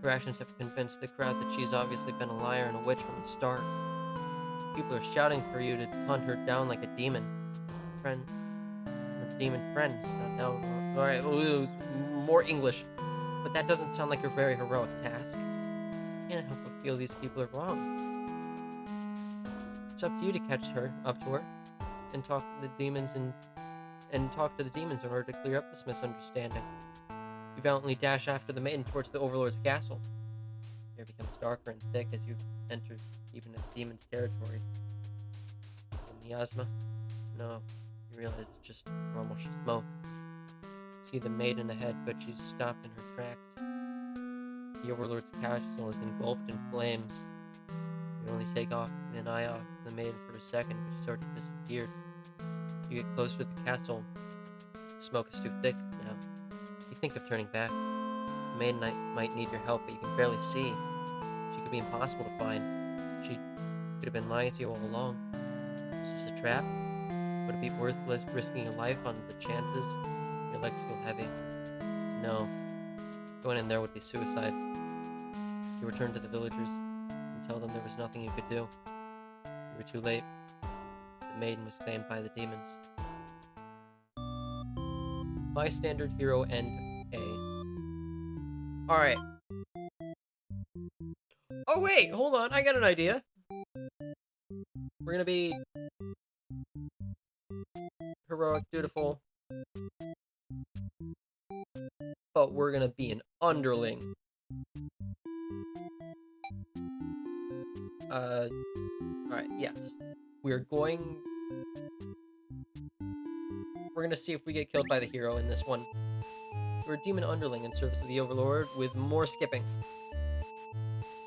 Her actions have convinced the crowd that she's obviously been a liar and a witch from the start. People are shouting for you to hunt her down like a demon. Demon friends. Now, alright, more English. But that doesn't sound like a very heroic task. I can't help but feel these people are wrong. It's up to you to catch her, up to her, and talk to the demons in order to clear up this misunderstanding. You valiantly dash after the maiden towards the Overlord's castle. The air becomes darker and thick as you enter even a demon's territory. Miasma? No, you realize it's just normal smoke. You see the maiden ahead, but she's stopped in her tracks. The Overlord's castle is engulfed in flames. You only take an eye off the maiden for a second, but she's already disappeared. You get closer to the castle. The smoke is too thick now. You think of turning back. The maiden might need your help, but you can barely see. She could be impossible to find. She could have been lying to you all along. Is this a trap? Would it be worthless risking your life on the chances? Your legs feel heavy. No. Going in there would be suicide. You return to the villagers and tell them there was nothing you could do. You were too late. The maiden was claimed by the demons. Bystander, hero, and A. Alright. Oh wait, hold on, I got an idea. We're gonna be heroic, dutiful, but we're gonna be an underling. Alright, yes. We're gonna see if we get killed by the hero in this one. We're a demon underling in service of the Overlord with more skipping.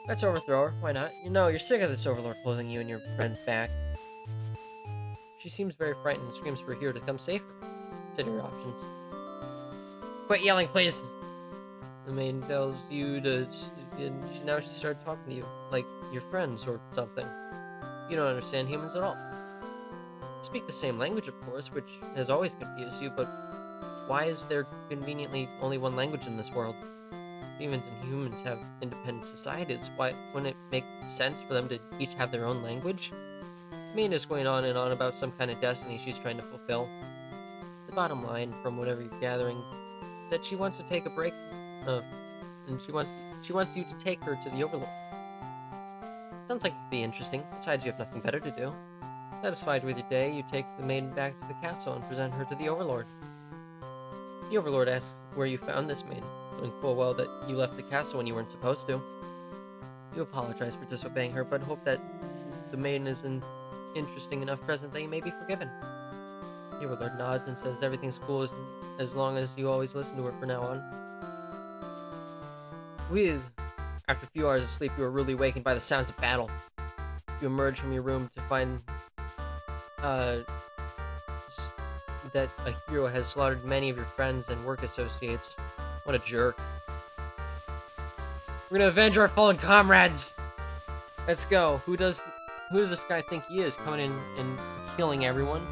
Let's overthrow her, why not? You know, you're sick of this Overlord holding you and your friends back. She seems very frightened and screams for a hero to come save her. Consider your options. Quit yelling, please! The maiden tells you to... And now she started talking to you, like your friends or something. You don't understand humans at all. You speak the same language, of course, which has always confused you, but why is there conveniently only one language in this world? Demons and humans have independent societies. Why wouldn't it make sense for them to each have their own language? Maiden is going on and on about some kind of destiny she's trying to fulfill. The bottom line, from whatever you're gathering, is that she wants to take a break, and she wants you to take her to the Overlord. Sounds like it could be interesting. Besides, you have nothing better to do. Satisfied with your day, you take the maiden back to the castle and present her to the Overlord. The Overlord asks where you found this maiden, knowing full well that you left the castle when you weren't supposed to. You apologize for disobeying her, but hope that the maiden is an interesting enough present that you may be forgiven. The Overlord nods and says everything's cool as long as you always listen to her from now on. After a few hours of sleep, you are rudely awakened by the sounds of battle. You emerge from your room to find that a hero has slaughtered many of your friends and work associates. What a jerk. We're gonna avenge our fallen comrades! Let's go. Who does this guy think he is, coming in and killing everyone?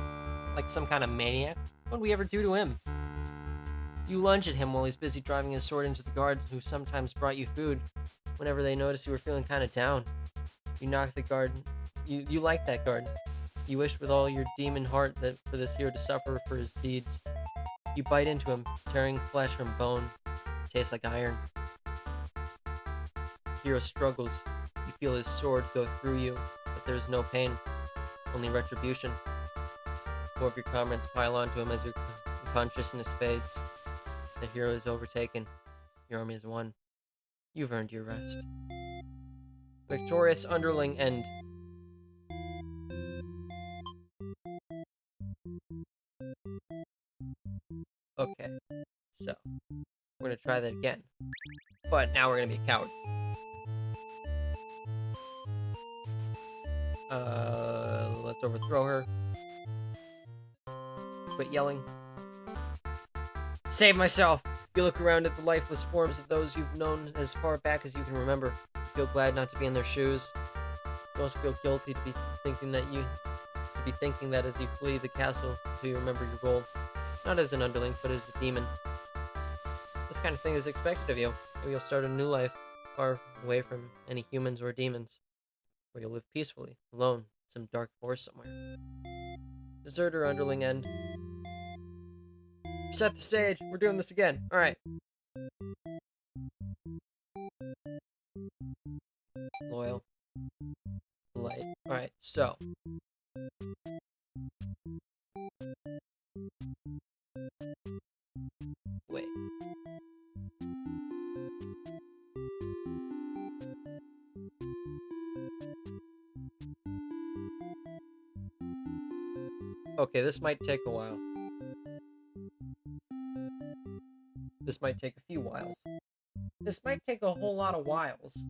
Like some kind of maniac? What did we ever do to him? You lunge at him while he's busy driving his sword into the guards who sometimes brought you food whenever they noticed you were feeling kind of down. You knock the guard. You like that guard. You wish with all your demon heart that for this hero to suffer for his deeds. You bite into him, tearing flesh from bone. It tastes like iron. The hero struggles. You feel his sword go through you, but there's no pain, only retribution. More of your comrades pile onto him as your consciousness fades. The hero is overtaken. Your army is won. You've earned your rest. Victorious Underling End. Okay, so we're gonna try that again, but now we're gonna be a coward. Let's overthrow her. Quit yelling. Save myself! You look around at the lifeless forms of those you've known as far back as you can remember. You feel glad not to be in their shoes. You also feel guilty to be thinking that as you flee the castle until you remember your role. Not as an underling, but as a demon. This kind of thing is expected of you. Maybe you'll start a new life, far away from any humans or demons, where you'll live peacefully, alone, in some dark forest somewhere. Deserter Underling End. Set the stage. We're doing this again. Alright. Loyal. Light. Alright, so. Wait. Okay, this might take a while. This might take a few whiles. This might take a whole lot of whiles.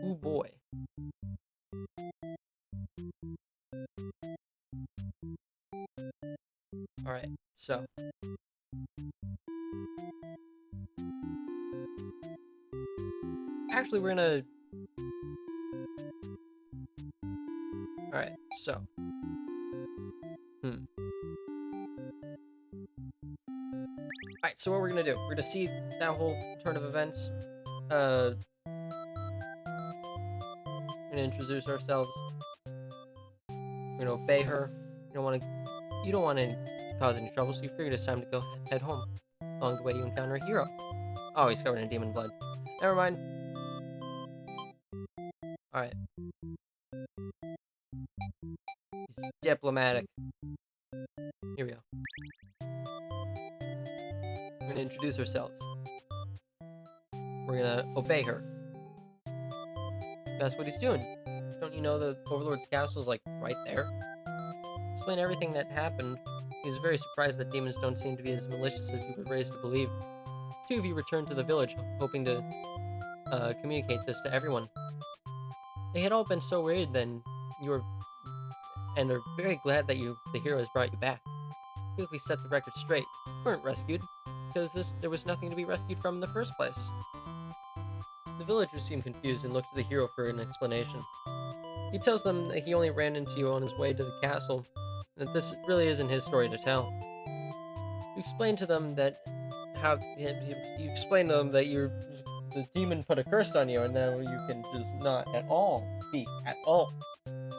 Ooh boy. Alright, so. Actually, we're gonna... Alright, so. Alright, so what we're gonna do, we're gonna see that whole turn of events. We're gonna introduce ourselves. We're gonna obey her. You don't want to cause any trouble, so you figured it's time to go head home. Along the way, you encounter a hero. Oh, he's covered in demon blood. Never mind. Alright. He's diplomatic. Here we go. We're gonna introduce ourselves. We're gonna obey her. That's what he's doing. Don't you know the Overlord's castle is like right there? Explain everything that happened. He's very surprised that demons don't seem to be as malicious as you were raised to believe. Two of you returned to the village, hoping to communicate this to everyone. They had all been so worried then, and are very glad that the hero has brought you back. quickly set the record straight. You weren't rescued, because there was nothing to be rescued from in the first place. The villagers seem confused and look to the hero for an explanation. He tells them that he only ran into you on his way to the castle, and that this really isn't his story to tell. You explain to them that the demon put a curse on you, and now you can just not at all speak at all,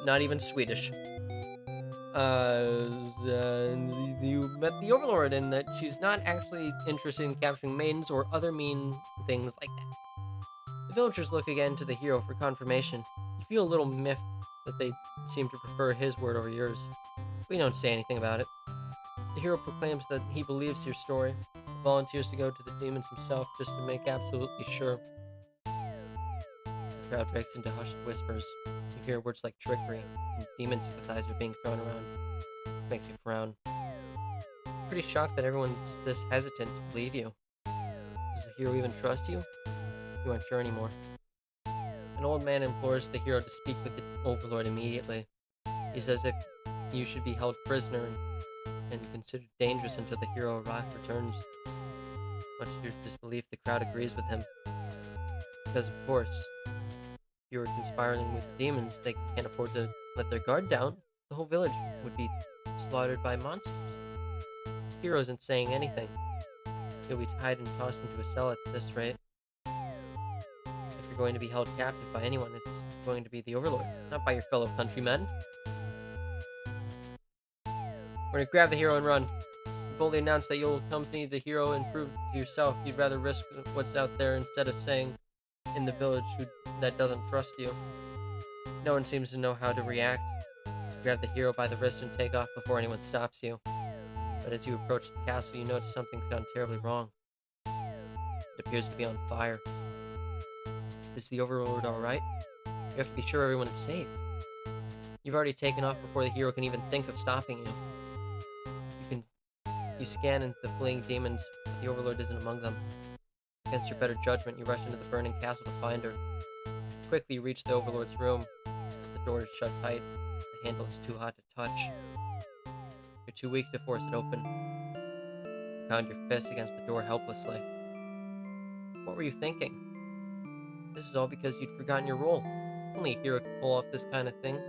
not even Swedish. You met the Overlord, and that she's not actually interested in capturing maidens or other mean things like that. The villagers look again to the hero for confirmation. You feel a little miffed that they seem to prefer his word over yours. We don't say anything about it. The hero proclaims that he believes your story, volunteers to go to the demons himself just to make absolutely sure. The crowd breaks into hushed whispers. You hear words like trickery and demon sympathizer being thrown around. It makes you frown. Pretty shocked that everyone's this hesitant to believe you. Does the hero even trust you? You aren't sure anymore. An old man implores the hero to speak with the Overlord immediately. He says if you should be held prisoner and considered dangerous until the hero returns. Much to your disbelief, the crowd agrees with him. Because, of course, if you were conspiring with the demons, they can't afford to let their guard down. The whole village would be slaughtered by monsters. The hero isn't saying anything. You'll be tied and tossed into a cell at this rate. If you're going to be held captive by anyone, it's going to be the Overlord, not by your fellow countrymen. We're gonna grab the hero and run. You boldly announce that you'll accompany the hero and prove to yourself you'd rather risk what's out there instead of staying in the village that doesn't trust you. No one seems to know how to react. You grab the hero by the wrist and take off before anyone stops you. But as you approach the castle, you notice something's gone terribly wrong. It appears to be on fire. Is the Overlord alright? You have to be sure everyone is safe. You've already taken off before the hero can even think of stopping you. You scan into the fleeing demons, but the Overlord isn't among them. Against your better judgment, you rush into the burning castle to find her. Quickly, you reach the Overlord's room. The door is shut tight. The handle is too hot to touch. You're too weak to force it open. You pound your fist against the door helplessly. What were you thinking? This is all because you'd forgotten your role. Only a hero could pull off this kind of thing.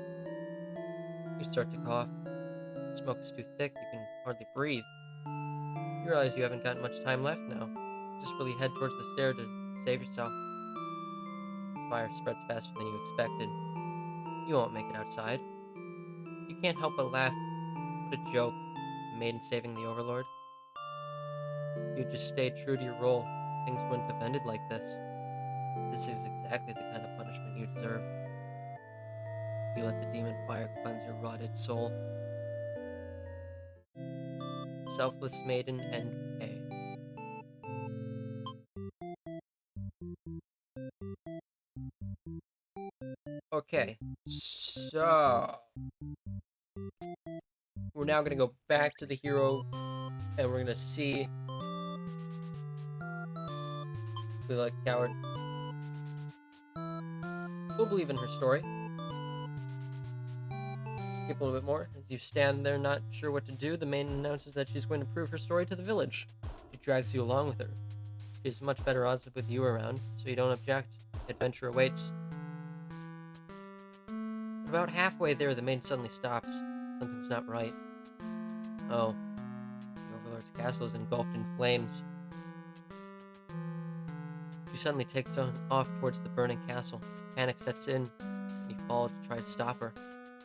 You start to cough. The smoke is too thick, you can hardly breathe. You realize you haven't got much time left now. Just really head towards the stair to save yourself. The fire spreads faster than you expected. You won't make it outside. You can't help but laugh. What a joke. A maiden saving the Overlord. If you'd just stayed true to your role, things wouldn't have ended like this. This is exactly the kind of punishment you deserve. You let the demon fire cleanse your rotted soul. Selfless Maiden N.K. Okay, so we're now gonna go back to the hero and we're gonna see if we like Coward. We'll believe in her story. Skip a little bit more. As you stand there not sure what to do, the maiden announces that she's going to prove her story to the village. She drags you along with her. She has much better odds with you around, so you don't object. Adventure awaits. About halfway there, the maiden suddenly stops. Something's not right. Oh. The Overlord's castle is engulfed in flames. She suddenly takes off towards the burning castle. Panic sets in, and you fall to try to stop her.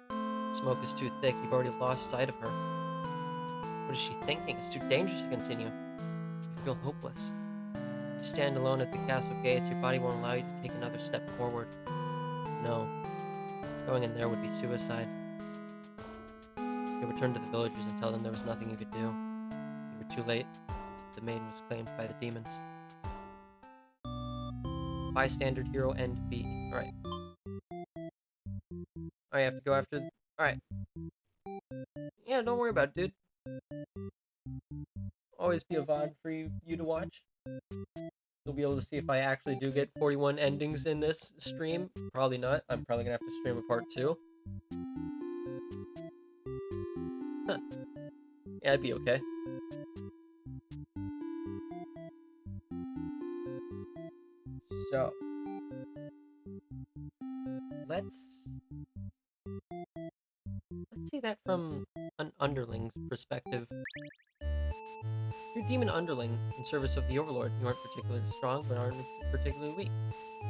The smoke is too thick, you've already lost sight of her. What is she thinking? It's too dangerous to continue. You feel hopeless. You stand alone at the castle gates, your body won't allow you to take another step forward. No. Going in there would be suicide. You return to the villagers and tell them there was nothing you could do. You were too late. The maiden was claimed by the demons. Bystander, hero, and B. Alright. I have to go after... Alright. Yeah, don't worry about it, dude. Always be a VOD for you to watch. You'll be able to see if I actually do get 41 endings in this stream. Probably not. I'm probably gonna have to stream a part 2. Huh. Yeah, I'd be okay. So, let's see that from an underling's perspective. You're a demon underling in service of the Overlord. You aren't particularly strong, but aren't particularly weak.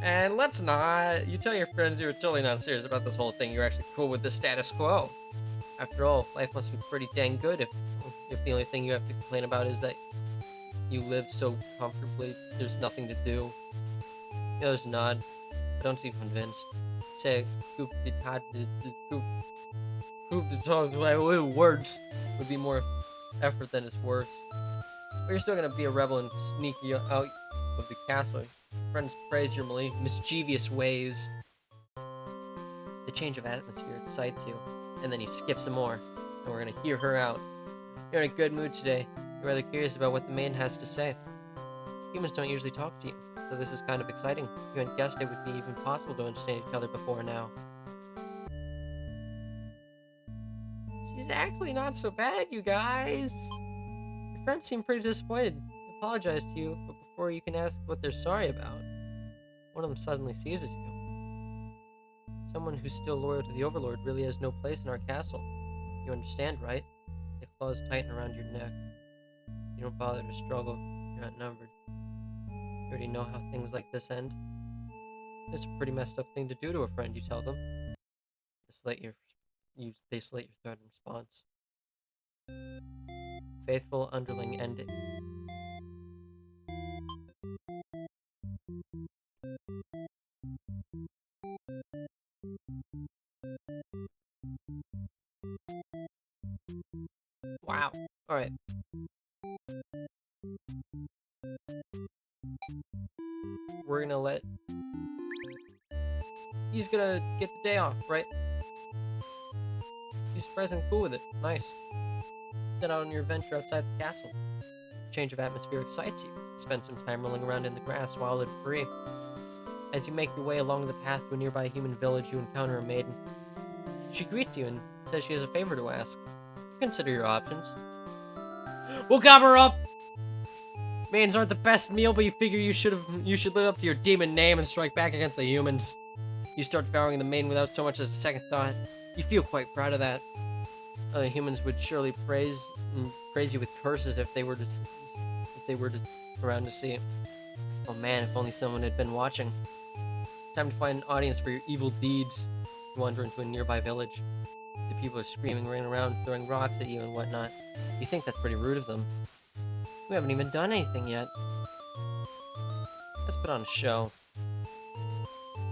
And let's not. You tell your friends you're totally not serious about this whole thing. You're actually cool with the status quo. After all, life must be pretty dang good if the only thing you have to complain about is that you live so comfortably. There's nothing to do. The others nod. I don't seem convinced. Say, coop de tad coop de tongues. Words would be more effort than it's worth. But you're still gonna be a rebel and sneak you out of the castle. Friends praise your mischievous ways. The change of atmosphere excites you, and then you skip some more, and we're gonna hear her out. You're in a good mood today. You're rather curious about what the maiden has to say. Humans don't usually talk to you, so this is kind of exciting. You hadn't guessed it would be even possible to understand each other before now. She's actually not so bad, you guys. Your friends seem pretty disappointed. They apologize to you, but before you can ask what they're sorry about, one of them suddenly seizes you. Someone who's still loyal to the Overlord really has no place in our castle. You understand, right? The claws tighten around your neck. You don't bother to struggle. You're outnumbered. You already know how things like this end. It's a pretty messed up thing to do to a friend, you tell them. They slate your threat in response. Faithful underling ending. Wow. Alright. We're gonna let... He's gonna get the day off, right? He's surprised and cool with it. Nice. Set out on your adventure outside the castle. Change of atmosphere excites you. Spend some time rolling around in the grass, wild and free. As you make your way along the path to a nearby human village, you encounter a maiden. She greets you and says she has a favor to ask. Consider your options. We'll cover her up! Maidens aren't the best meal, but you figure you should live up to your demon name and strike back against the humans. You start devouring the maiden without so much as a second thought. You feel quite proud of that. Other humans would surely praise you with curses if they were around to see it. Oh man, if only someone had been watching. Time to find an audience for your evil deeds. You wander into a nearby village. The people are screaming, running around, throwing rocks at you and whatnot. You think that's pretty rude of them. We haven't even done anything yet. Let's put on a show.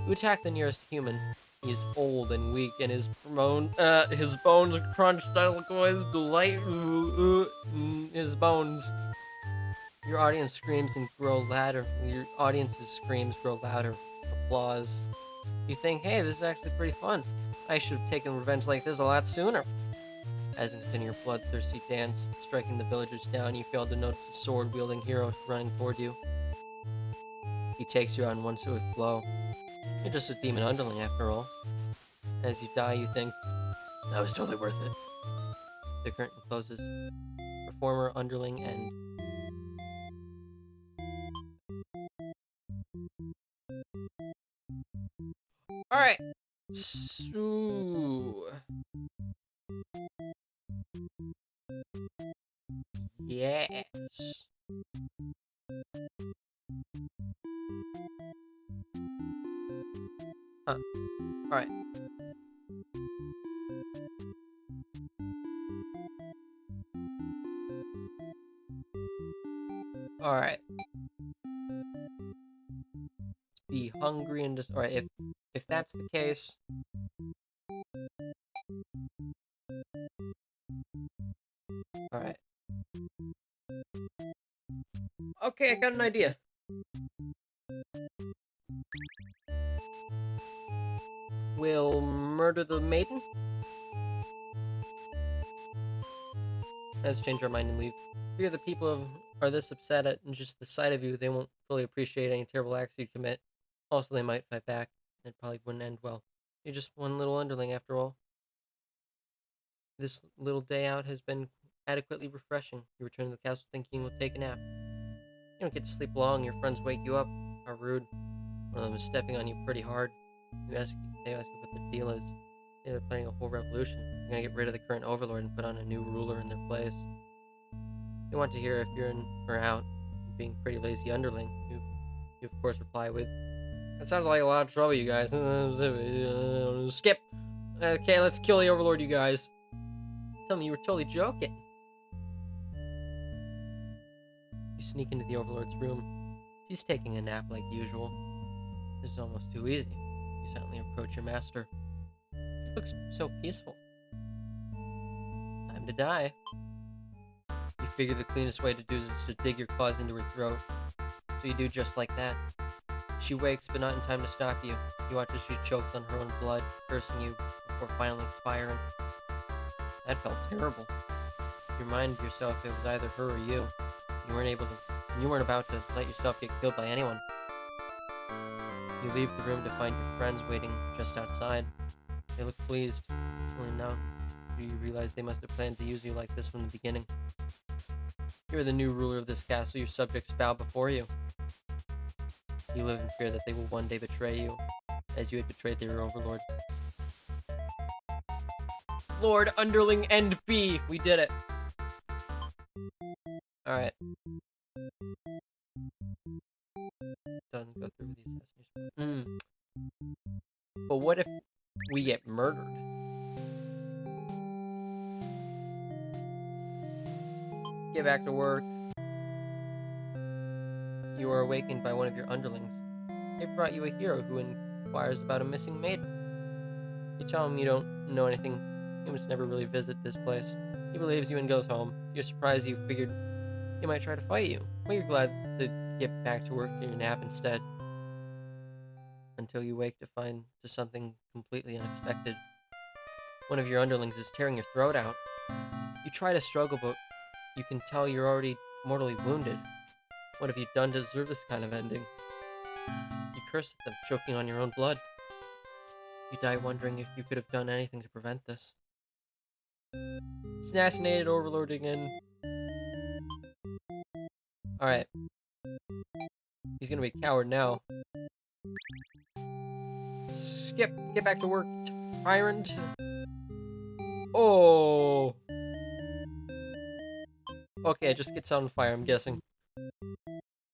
You attack the nearest human. He's old and weak, and his bones crunch with delight. His bones. Your audience screams and grow louder. Your audience's screams grow louder. Applause. You think, hey, this is actually pretty fun. I should have taken revenge like this a lot sooner. As you continue your bloodthirsty dance, striking the villagers down, you fail to notice a sword-wielding hero running toward you. He takes you out in one swift blow. You're just a demon underling after all. As you die, you think, that was totally worth it. The curtain closes. Performer underling end. Alright. So... Yes. Huh. Alright. Alright. Be hungry and just... Alright, if that's the case... Alright. Okay, I got an idea. We'll murder the maiden? Let's change our mind and leave. Fear the people are this upset at just the sight of you, they won't fully appreciate any terrible acts you commit. Also, they might fight back. It probably wouldn't end well. You're just one little underling after all. This little day out has been adequately refreshing. You return to the castle thinking you'll take a nap. You don't get to sleep long. Your friends wake you up. Are rude. One of them is stepping on you pretty hard. They ask you what the deal is. They're planning a whole revolution. They're gonna get rid of the current overlord and put on a new ruler in their place. They want to hear if you're in or out. Being pretty lazy underling. You of course reply with, "That sounds like a lot of trouble, you guys." Skip. Okay, let's kill the overlord, you guys. Tell me you were totally joking. You sneak into the overlord's room. He's taking a nap like usual. This is almost too easy. You silently approach your master. He looks so peaceful. Time to die. You figure the cleanest way to do this is to dig your claws into her throat. So you do just like that. She wakes, but not in time to stop you. You watch as she chokes on her own blood, cursing you before finally expiring. That felt terrible. You reminded yourself it was either her or you. You weren't about to let yourself get killed by anyone. You leave the room to find your friends waiting just outside. They look pleased. Only now do you realize they must have planned to use you like this from the beginning. You're the new ruler of this castle. Your subjects bow before you. You live in fear that they will one day betray you, as you had betrayed their overlord. Lord, Underling, and B! We did it! Alright. Doesn't go through with the assassination. But what if we get murdered? Get back to work. You are awakened by one of your underlings. They've brought you a hero who inquires about a missing maiden. You tell him you don't know anything. You must never really visit this place. He believes you and goes home. You're surprised you figured he might try to fight you, but you're glad to get back to work to your nap instead. Until you wake to find something completely unexpected. One of your underlings is tearing your throat out. You try to struggle, but you can tell you're already mortally wounded. What have you done to deserve this kind of ending? You curse at them, choking on your own blood. You die wondering if you could have done anything to prevent this. Assassinated overlord again. Alright. He's gonna be a coward now. Skip! Get back to work, tyrant! Oh! Okay, it just gets on fire, I'm guessing.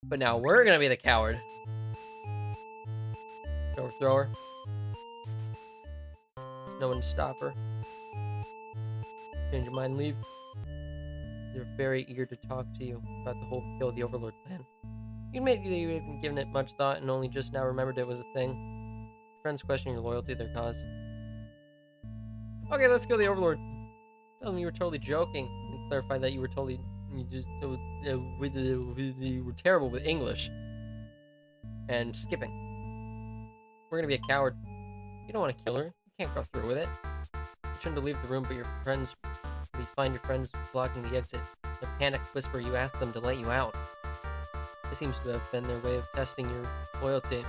But now we're gonna be the coward. Overthrow her. No one to stop her. Change your mind, leave. They're very eager to talk to you about the whole kill the overlord plan. You admit that you haven't given it much thought and only just now remembered it was a thing. Friends question your loyalty to their cause. Okay, let's kill the overlord. Tell them you were totally joking and clarify that you were totally... You were terrible with English. And skipping. We're gonna be a coward. You don't want to kill her. You can't go through with it. You turn to leave the room, but you find your friends blocking the exit. In a panicked whisper, you ask them to let you out. This seems to have been their way of testing your loyalty.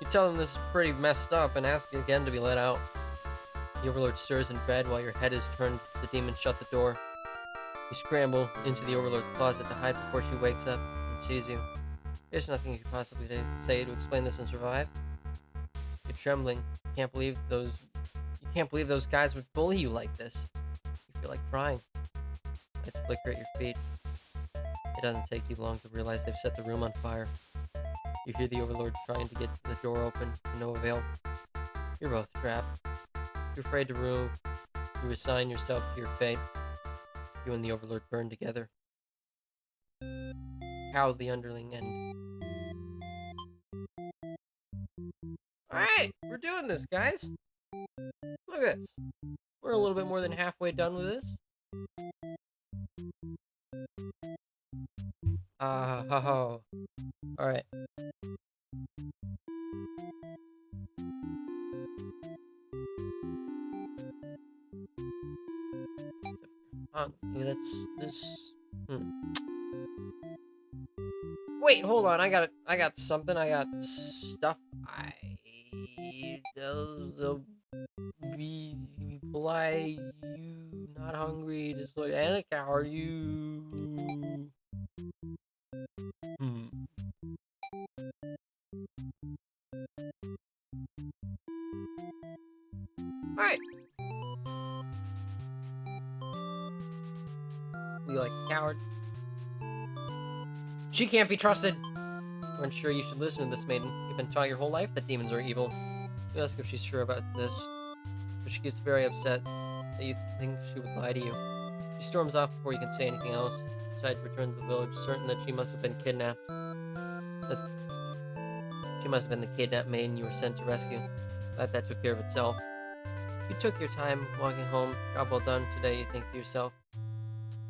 You tell them this is pretty messed up and ask again to be let out. The overlord stirs in bed while your head is turned. The demons shut the door. You scramble into the overlord's closet to hide before she wakes up and sees you. There's nothing you could possibly say to explain this and survive. You're trembling. You can't believe those guys would bully you like this. You feel like crying. Lights flicker at your feet. It doesn't take you long to realize they've set the room on fire. You hear the overlord trying to get the door open, to no avail. You're both trapped. You're afraid to move. You resign yourself to your fate. You and the overlord burn together. How the underling end. Alright, we're doing this, guys. Look at this. We're a little bit more than halfway done with this. Oh. Alright. This. Wait, hold on. I got something. I got stuff. Be polite. You not hungry. Just like and a coward. You. Hmm. All right. You like a coward? She can't be trusted. Aren't sure you should listen to this maiden. You've been taught your whole life that demons are evil. You ask if she's sure about this, but she gets very upset that you think she would lie to you. She storms off before you can say anything else. Decides to return to the village, certain that she must have been kidnapped. That she must have been the kidnapped maiden you were sent to rescue. Glad that took care of itself. You took your time walking home. Job well done today, you think to yourself.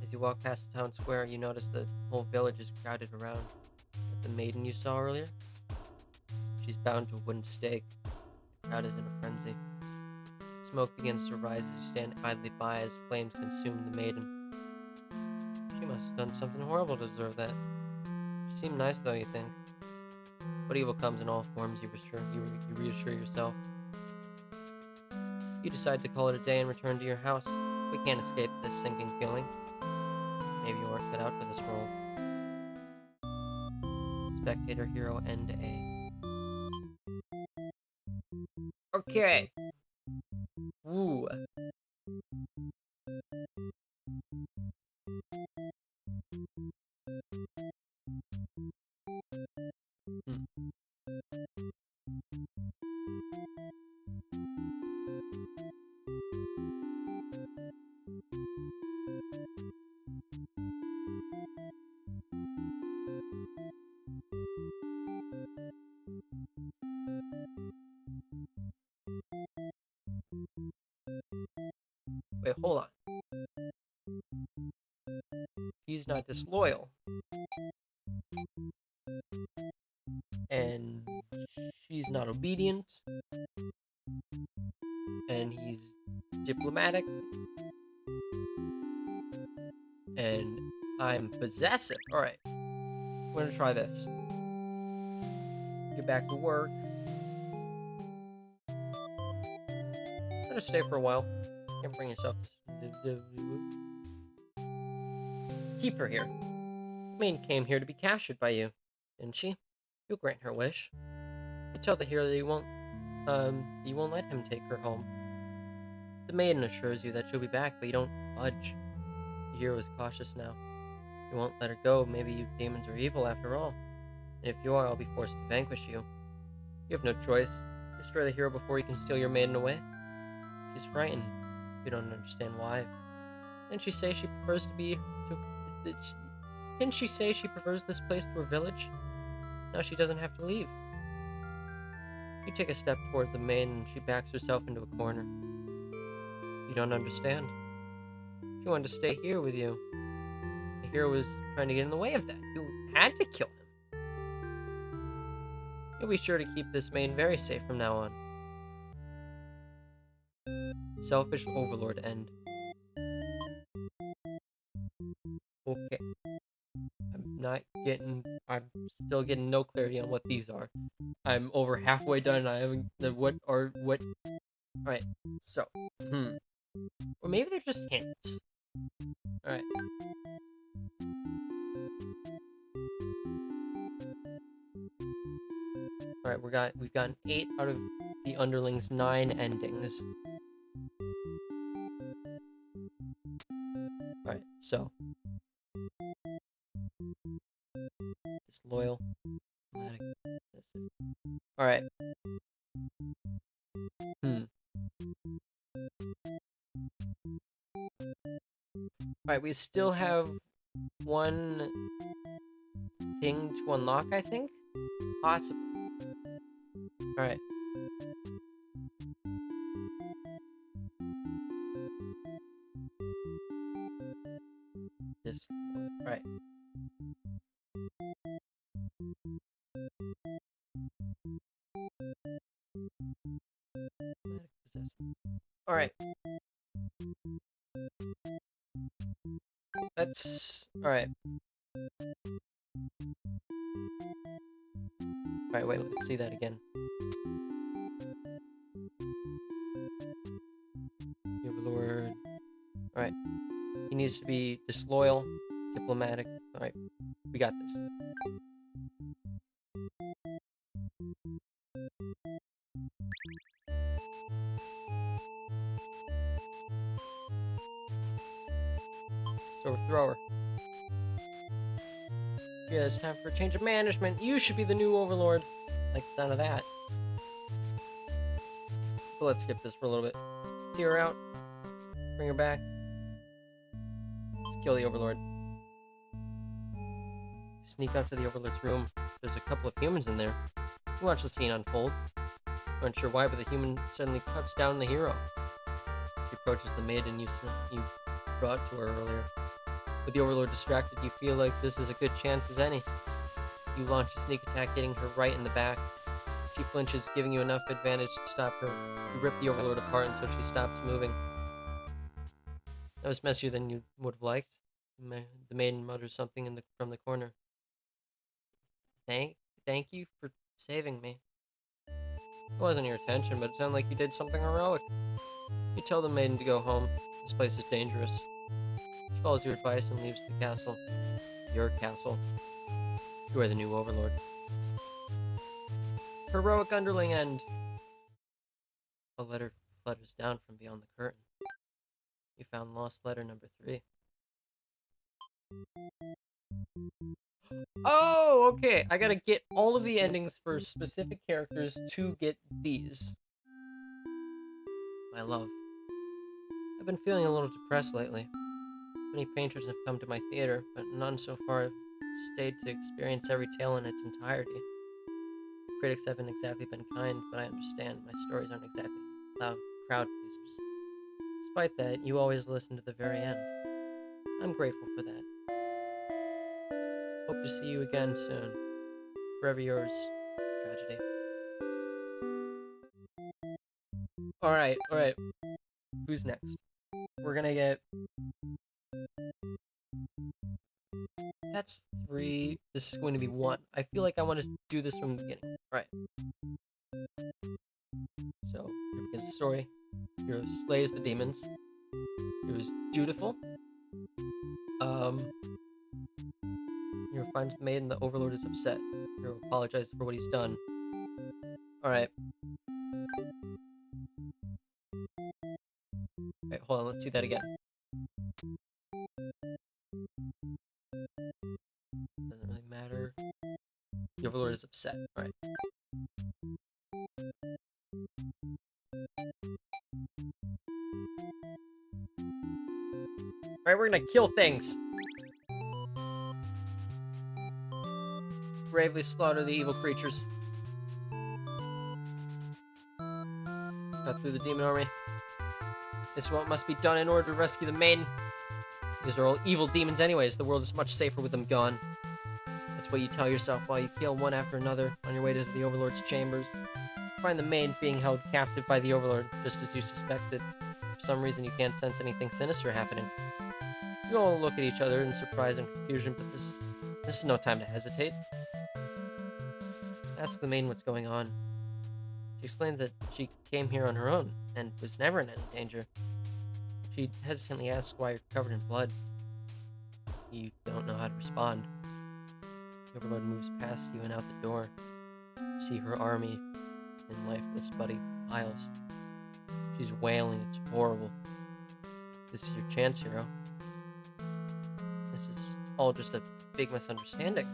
As you walk past the town square, you notice the whole village is crowded around. But the maiden you saw earlier? She's bound to a wooden stake. The crowd is in a frenzy. Smoke begins to rise as you stand idly by as flames consume the maiden. She must have done something horrible to deserve that. She seemed nice though, you think. But evil comes in all forms, you reassure yourself. You decide to call it a day and return to your house. We can't escape this sinking feeling. Maybe you weren't cut out for this role. Spectator, hero, end A. Okay. Woo. Hmm. Wait, hold on. He's not disloyal. And she's not obedient. And he's diplomatic. And I'm possessive. Alright. I'm gonna try this. Get back to work. I'm gonna stay for a while. Can't bring yourself to... Keep her here. Maiden came here to be captured by you, didn't she? You'll grant her wish. You tell the hero that you won't let him take her home. The maiden assures you that she'll be back, but you don't budge. The hero is cautious now. You won't let her go. Maybe you demons are evil after all. And if you are, I'll be forced to vanquish you. You have no choice. Destroy the hero before he can steal your maiden away. She's frightened. You don't understand why. Didn't she say she prefers Didn't she say she prefers this place to her village? Now she doesn't have to leave. You take a step toward the maiden and she backs herself into a corner. You don't understand. She wanted to stay here with you. The hero was trying to get in the way of that. You had to kill him. You'll be sure to keep this maiden very safe from now on. Selfish overlord end. Okay. I'm still getting no clarity on what these are. I'm over halfway done. I haven't, what. Alright, so, or maybe they're just hints. Alright. Alright, we've gotten 8 out of the underlings' 9 endings. Alright, so. Disloyal. Alright. Alright, we still have one thing to unlock, I think? Possibly. Alright. This. Alright. Alright. Alright. Alright, wait, let's see that again. needs to be disloyal, diplomatic. Alright, we got this. So overthrow her. Yeah, it's time for a change of management. You should be the new overlord. Like the sound of that. So let's skip this for a little bit. See her out. Bring her back. Let's kill the overlord. Sneak up to the overlord's room. There's a couple of humans in there. You watch the scene unfold. Unsure why, but the human suddenly cuts down the hero. She approaches the maiden you brought to her earlier. With the overlord distracted, you feel like this is a good chance as any. You launch a sneak attack, hitting her right in the back. She flinches, giving you enough advantage to stop her. You rip the overlord apart until she stops moving. That was messier than you would have liked. The maiden mutters something from the corner. Thank you for saving me. It wasn't your intention, but it sounded like you did something heroic. You tell the maiden to go home. This place is dangerous. She follows your advice and leaves the castle. Your castle. You are the new overlord. Heroic underling end. A letter flutters down from beyond the curtain. You found lost letter number 3. Oh, okay. I gotta get all of the endings for specific characters to get these. My love. I've been feeling a little depressed lately. Many painters have come to my theater, but none so far have stayed to experience every tale in its entirety. The critics haven't exactly been kind, but I understand my stories aren't exactly crowd pleasers. Despite that, you always listen to the very end. I'm grateful for that. Hope to see you again soon. Forever yours, Tragedy. Alright. Who's next? We're gonna get... That's 3. This is going to be 1. I feel like I want to do this from the beginning. Alright. So, here begins the story. Hero slays the demons. Hero is dutiful. Hero finds the maiden. The overlord is upset. Hero apologizes for what he's done. Alright. Okay, hold on. Let's see that again. Doesn't really matter. The overlord is upset. Alright. Alright, we're gonna kill things. Bravely slaughter the evil creatures. Cut through the demon army. This is what must be done in order to rescue the maiden. These are all evil demons anyways. The world is much safer with them gone. That's what you tell yourself while you kill one after another on your way to the Overlord's chambers. You find the maiden being held captive by the Overlord, just as you suspected. For some reason, you can't sense anything sinister happening. You all look at each other in surprise and confusion, but this is no time to hesitate. Ask the maiden what's going on. She explains that she came here on her own and was never in any danger. She hesitantly asks why you're covered in blood. You don't know how to respond. The Overlord moves past you and out the door. You see her army in lifeless bloody piles. She's wailing. It's horrible. This is your chance, hero. This is all just a big misunderstanding.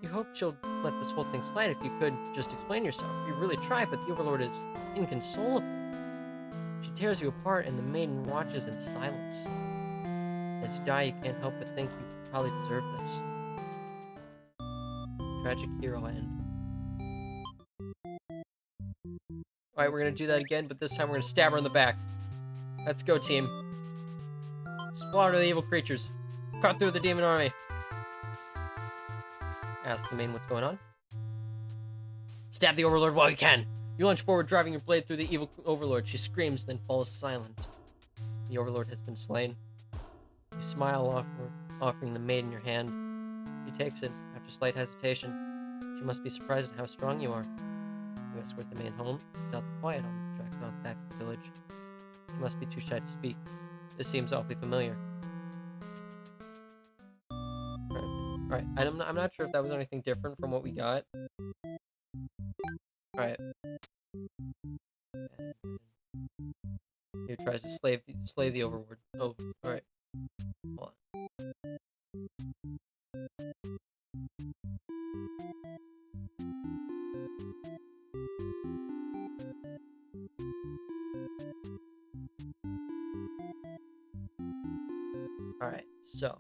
You hope she'll let this whole thing slide if you could just explain yourself. You really try, but the Overlord is inconsolable. She tears you apart, and the maiden watches in silence. As you die, you can't help but think you probably deserve this. Tragic hero end. Alright, we're gonna do that again, but this time we're gonna stab her in the back. Let's go, team. Slaughter the evil creatures. Cut through the demon army. Ask the maiden what's going on. Stab the Overlord while you can. You lunge forward, driving your blade through the evil Overlord. She screams, then falls silent. The Overlord has been slain. You smile, offering the maiden your hand. She takes it, after slight hesitation. She must be surprised at how strong you are. You escort the maiden home, without the quiet home, track on back to the village. She must be too shy to speak. This seems awfully familiar. Alright, I'm not sure if that was anything different from what we got. Alright. He tries to slay the overlord. Oh, alright. Hold on. Alright, so.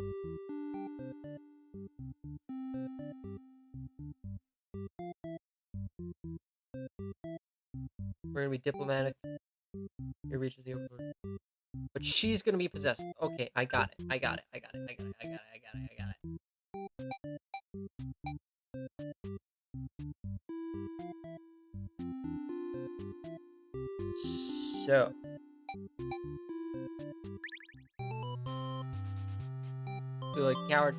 We're gonna be diplomatic. Here reaches the overlord. But she's gonna be possessed. Okay, I got it. I got it. So. Feel like coward.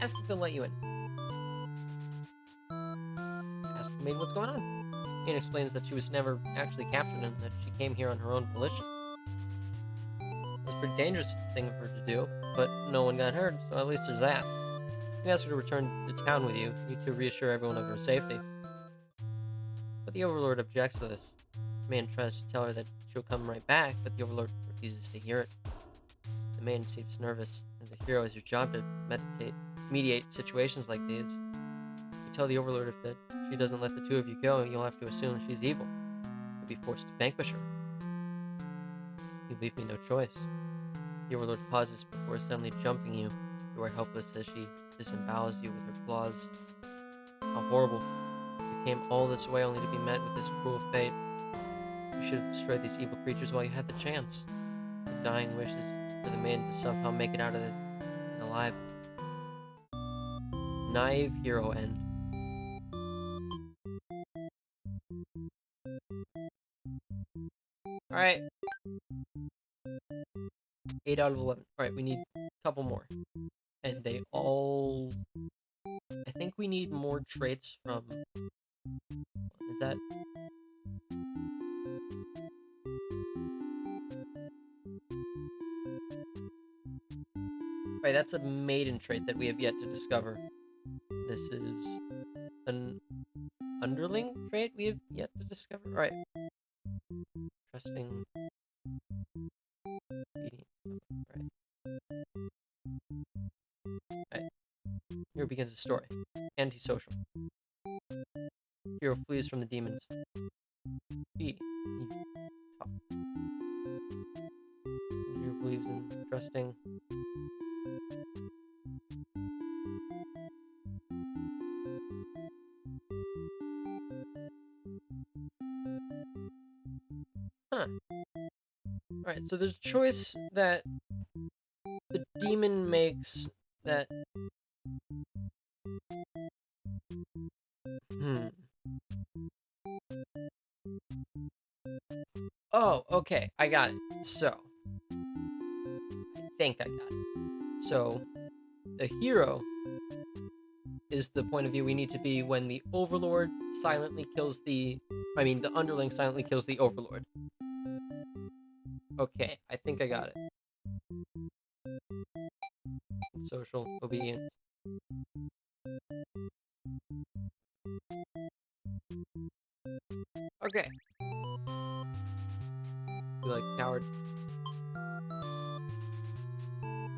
Ask if they'll let you in. Ask the maid what's going on. Ian explains that she was never actually captured and that she came here on her own volition. It was a pretty dangerous thing for her to do, but no one got hurt, so at least there's that. We asked her to return to town with you to reassure everyone of her safety. But the Overlord objects to this. The man tries to tell her that she'll come right back, but the Overlord refuses to hear it. The man seems nervous. As a hero, it's your job to mediate situations like these. You tell the Overlord if that she doesn't let the two of you go, you'll have to assume she's evil. You'll be forced to vanquish her. You leave me no choice. The Overlord pauses before suddenly jumping you. You are helpless as she disembowels you with her claws. How horrible. You came all this way only to be met with this cruel fate. You should have destroyed these evil creatures while you had the chance. Your dying wish is for the maiden to somehow make it out of it alive. Naive hero end. Alright. 8 out of 11. Alright, we need a couple more. And they all... I think we need more traits from... Is that... Right, that's a maiden trait that we have yet to discover. This is an underling trait we have yet to discover. Alright. Trusting. Obedient. Alright. Here begins the story. Antisocial. Hero flees from the demons. Obedient. Hero believes in trusting. Huh. Alright, so there's a choice that the demon makes that... Oh, okay, I got it. So, I think I got it. So, the hero is the point of view we need to be when the Overlord silently kills the... I mean, the underling silently kills the Overlord. Okay, I think I got it. Social obedience. Okay. You like coward.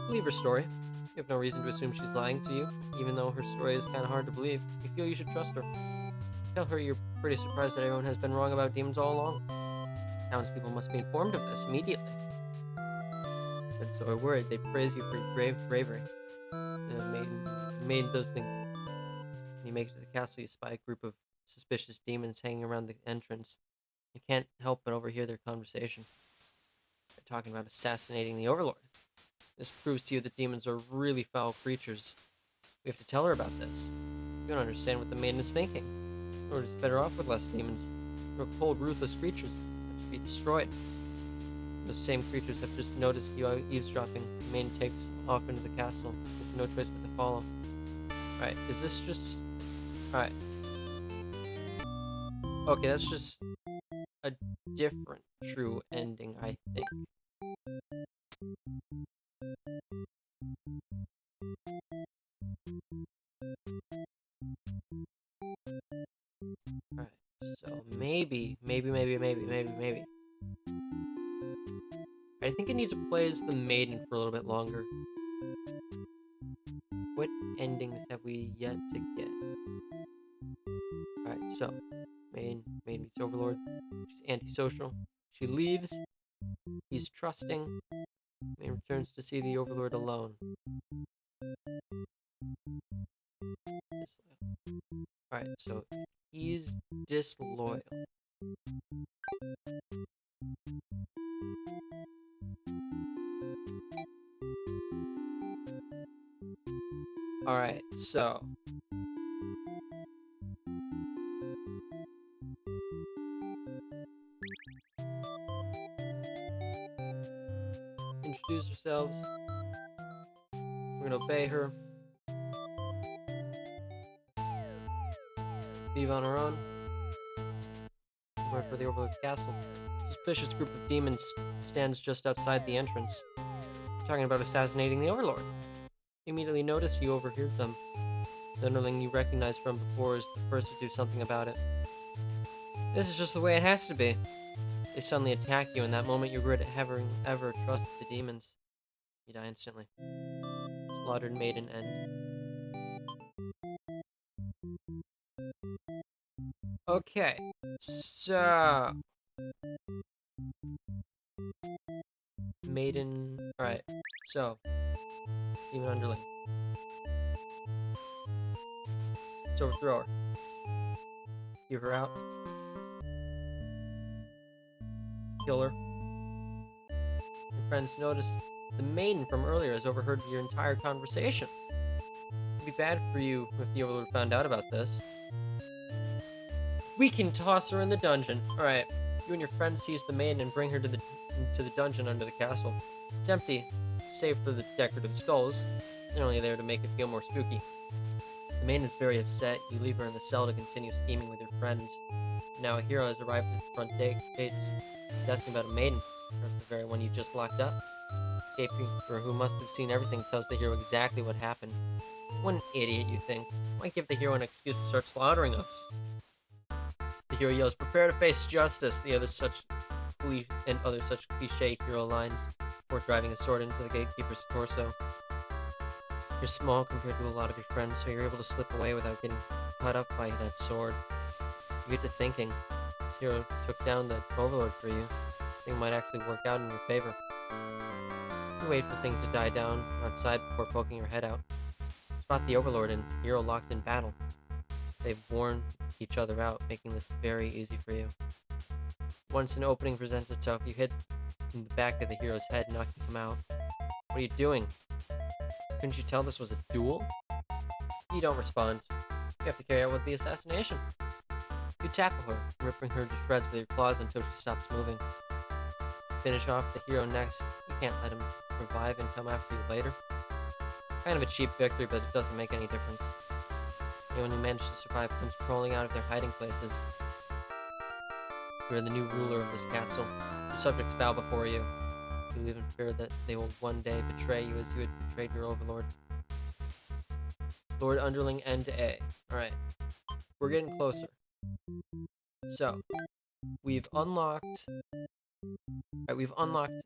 Believe her story. You have no reason to assume she's lying to you, even though her story is kind of hard to believe. You feel you should trust her. Tell her you're pretty surprised that everyone has been wrong about demons all along. Townspeople must be informed of this immediately. And so are worried. They praise you for your bravery. Maiden does things. When you make it to the castle, you spy a group of suspicious demons hanging around the entrance. You can't help but overhear their conversation. They're talking about assassinating the Overlord. This proves to you that demons are really foul creatures. We have to tell her about this. You don't understand what the maiden is thinking. The Lord is better off with less demons. They're cold, ruthless creatures that should be destroyed. Those same creatures have just noticed you eavesdropping. The maiden takes off into the castle with no choice but to follow. Alright, is this just... Alright. Okay, that's just a different true ending, I think. maybe. I think I need to play as the maiden for a little bit longer. What endings have we yet to get? Alright, so maiden meets Overlord. She's antisocial. She leaves. He's trusting. Maiden returns to see the Overlord alone. Alright, so he's disloyal. Alright, so introduce yourselves. We're gonna obey her. Leave on our own. Run for the Overlord's castle. A suspicious group of demons stands just outside the entrance, talking about assassinating the Overlord. You immediately notice you overheard them. The underling you recognize from before is the first to do something about it. This is just the way it has to be. They suddenly attack you, and that moment you regret having ever trusted the demons. You die instantly. Slaughtered maiden end. Okay, so maiden. Alright, so demon underling. Let's overthrow her. Hear her out. Kill her. Your friends notice the maiden from earlier has overheard your entire conversation. It'd be bad for you if the Overlord found out about this. We can toss her in the dungeon. Alright, you and your friend seize the maiden and bring her to the dungeon under the castle. It's empty, save for the decorative skulls. They're only there to make it feel more spooky. The maiden is very upset. You leave her in the cell to continue scheming with your friends. Now a hero has arrived at the front gates. He's asking about a maiden. That's the very one you just locked up. Gatekeeper, who must have seen everything, tells the hero exactly what happened. What an idiot, you think. Why give the hero an excuse to start slaughtering us? The hero yells, "Prepare to face justice!" The other such cliche hero lines before driving a sword into the gatekeeper's torso. You're small compared to a lot of your friends, so you're able to slip away without getting cut up by that sword. You get to thinking, this hero took down the Overlord for you. Things might actually work out in your favor. You wait for things to die down outside before poking your head out. Spot the Overlord and hero locked in battle. They've worn each other out, making this very easy for you. Once an opening presents itself, you hit in the back of the hero's head, knocking him out. What are you doing? Couldn't you tell this was a duel? You don't respond. You have to carry out with the assassination. You tackle her, ripping her to shreds with your claws until she stops moving. Finish off the hero next. You can't let him revive and come after you later. Kind of a cheap victory, but it doesn't make any difference. Anyone who managed to survive comes crawling out of their hiding places. You are the new ruler of this castle. Your subjects bow before you. You live in fear that they will one day betray you as you had betrayed your Overlord. Lord Underling End A. Alright. We're getting closer. So, we've unlocked... Alright, we've unlocked...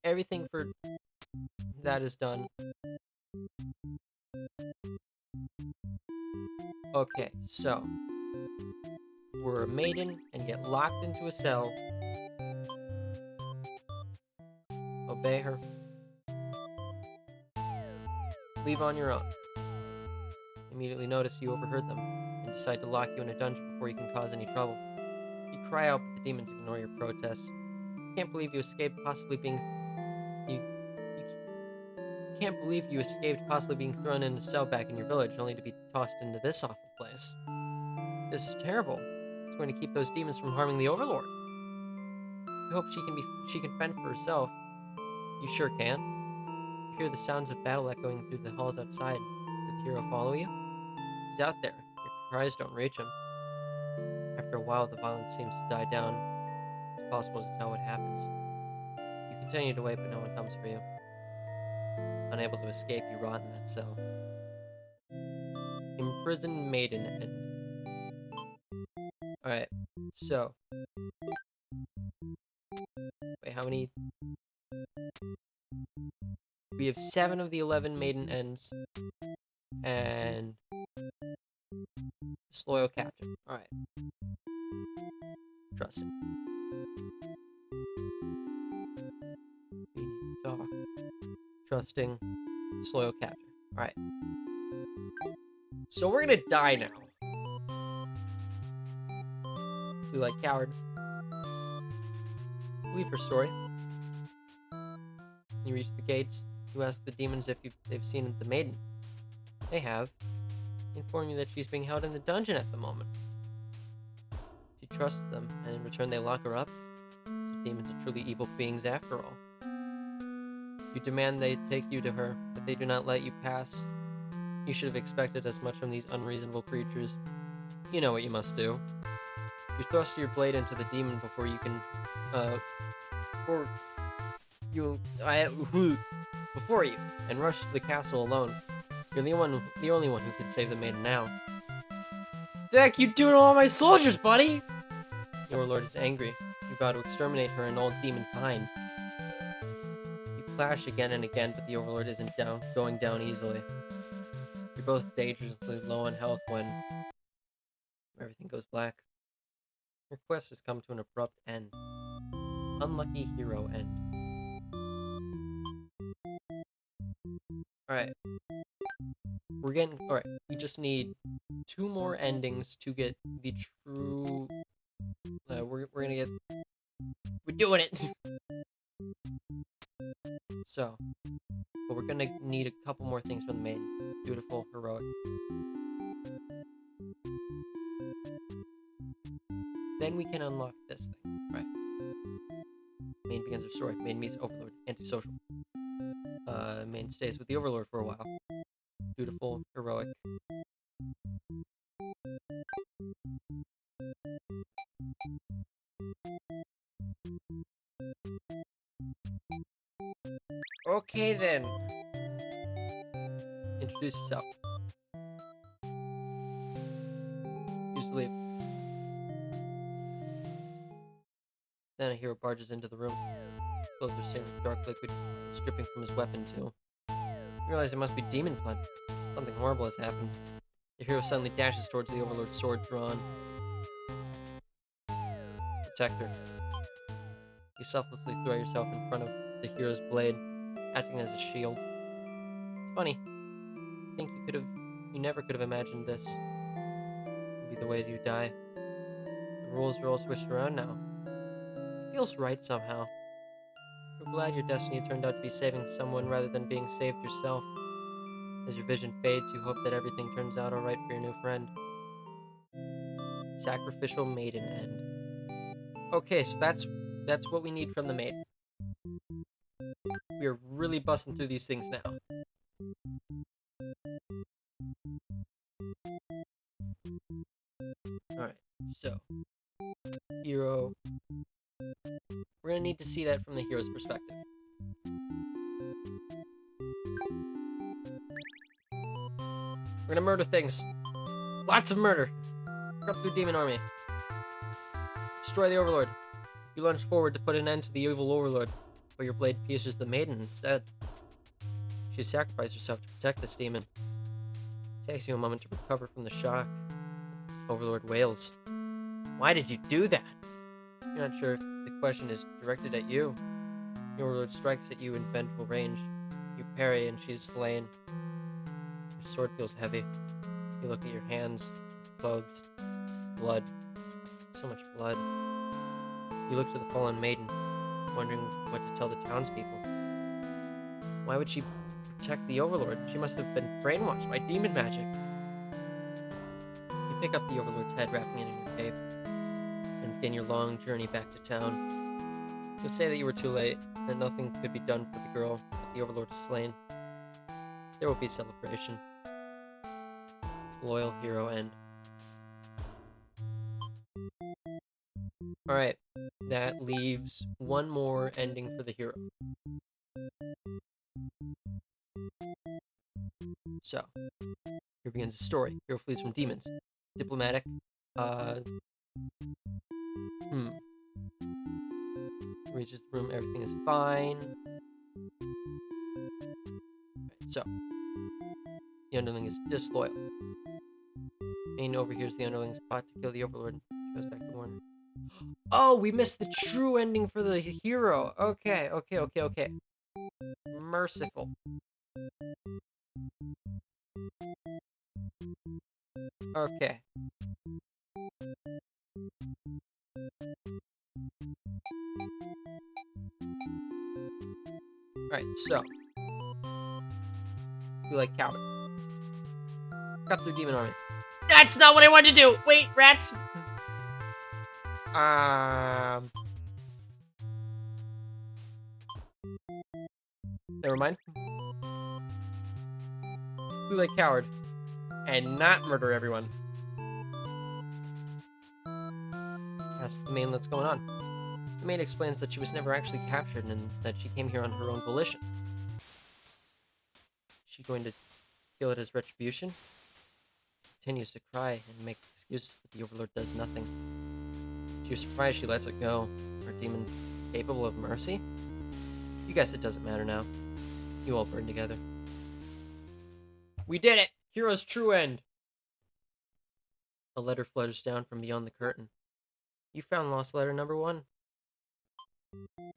everything for... that is done. Okay, so... we're a maiden and get locked into a cell. Obey her. Leave on your own. Immediately notice you overheard them and decide to lock you in a dungeon before you can cause any trouble. You cry out, but the demons ignore your protests. You can't believe you escaped possibly being... You can't believe you escaped possibly being thrown in a cell back in your village, only to be tossed into this awful place. This is terrible. It's going to keep those demons from harming the Overlord. You hope she can fend for herself. You sure can. You hear the sounds of battle echoing through the halls outside. Does the hero follow you? He's out there. Your cries don't reach him. After a while, the violence seems to die down. It's possible to tell what happens. You continue to wait, but no one comes for you. Unable to escape, you rot in that cell. Imprisoned Maiden End. Alright, so. Wait, how many? We have 7 of the 11 maiden ends. And. Disloyal captain. Alright. Trusting. Doc. Trusting. Disloyal captain. Alright. So we're gonna die now. You like coward. Leave her story. You reach the gates. You ask the demons if they've seen the maiden. They have. They inform you that she's being held in the dungeon at the moment. She trusts them, and in return they lock her up. So demons are truly evil beings after all. You demand they take you to her, but they do not let you pass. You should have expected as much from these unreasonable creatures. You know what you must do. You thrust your blade into the demon before you can, before you, and rush to the castle alone. You're the only one who can save the maiden now. Deck, you doing all my soldiers, buddy! The Overlord is angry. You vow to exterminate her and all demon kind. You clash again and again, but the Overlord isn't going down easily. You're both dangerously low on health when everything goes black. Your quest has come to an abrupt end. Unlucky hero end. Alright. Alright, we just need 2 more endings to get the true... we're gonna get... We're doing it! So, but we're gonna need a couple more things from the maiden. Beautiful, heroic. Then we can unlock this thing, right? Main begins her story. Main meets Overlord. Antisocial. Main stays with the Overlord for a while. Beautiful, heroic. Okay then. Introduce yourself. Used to leave. Then a hero barges into the room. Clothes are stained with dark liquid, stripping from his weapon too. You realize it must be demon blood. Something horrible has happened. The hero suddenly dashes towards the Overlord's sword drawn. Protect her. You selflessly throw yourself in front of the hero's blade, acting as a shield. It's funny. I think you never could have imagined this would be the way you die. The rules are all switched around now. It feels right somehow. You're glad your destiny turned out to be saving someone rather than being saved yourself. As your vision fades, you hope that everything turns out alright for your new friend. Sacrificial maiden end. Okay, so that's what we need from the maiden. We are really busting through these things now. Alright, so hero. We're gonna need to see that from the hero's perspective. We're gonna murder things. Lots of murder. Corrupt through demon army. Destroy the Overlord. You lunge forward to put an end to the evil Overlord, but your blade pierces the maiden instead. She sacrificed herself to protect this demon. It takes you a moment to recover from the shock. Overlord wails. Why did you do that? You're not sure if the question is directed at you. The Overlord strikes at you in vengeful range. You parry and she is slain. Your sword feels heavy. You look at your hands, clothes, blood. So much blood. You look to the fallen maiden, wondering what to tell the townspeople. Why would she protect the Overlord? She must have been brainwashed by demon magic. You pick up the Overlord's head, wrapping it in your cape, and begin your long journey back to town. You'll say that you were too late, that nothing could be done for the girl, that the Overlord is slain. There will be celebration. Loyal hero end. Alright, that leaves one more ending for the hero. So, here begins the story. Hero flees from demons. Diplomatic, reaches the room, everything is fine. Right, so, the underling is disloyal. Maiden overhears the underling's plot to kill the Overlord. She goes back to Warner. Oh, we missed the true ending for the hero. Okay. Merciful. Okay. Alright, so. We like coward. Cut through demon army. That's not what I wanted to do! Wait, rats! Never mind. We like coward. And not murder everyone. Ask the maid what's going on. The maid explains that she was never actually captured and that she came here on her own volition. Is she going to feel it as retribution? She continues to cry and make excuses that the Overlord does nothing. To your surprise, she lets it go. Are demons capable of mercy? You guess it doesn't matter now. You all burn together. We did it! Hero's true end! A letter flutters down from beyond the curtain. You found lost letter number 1.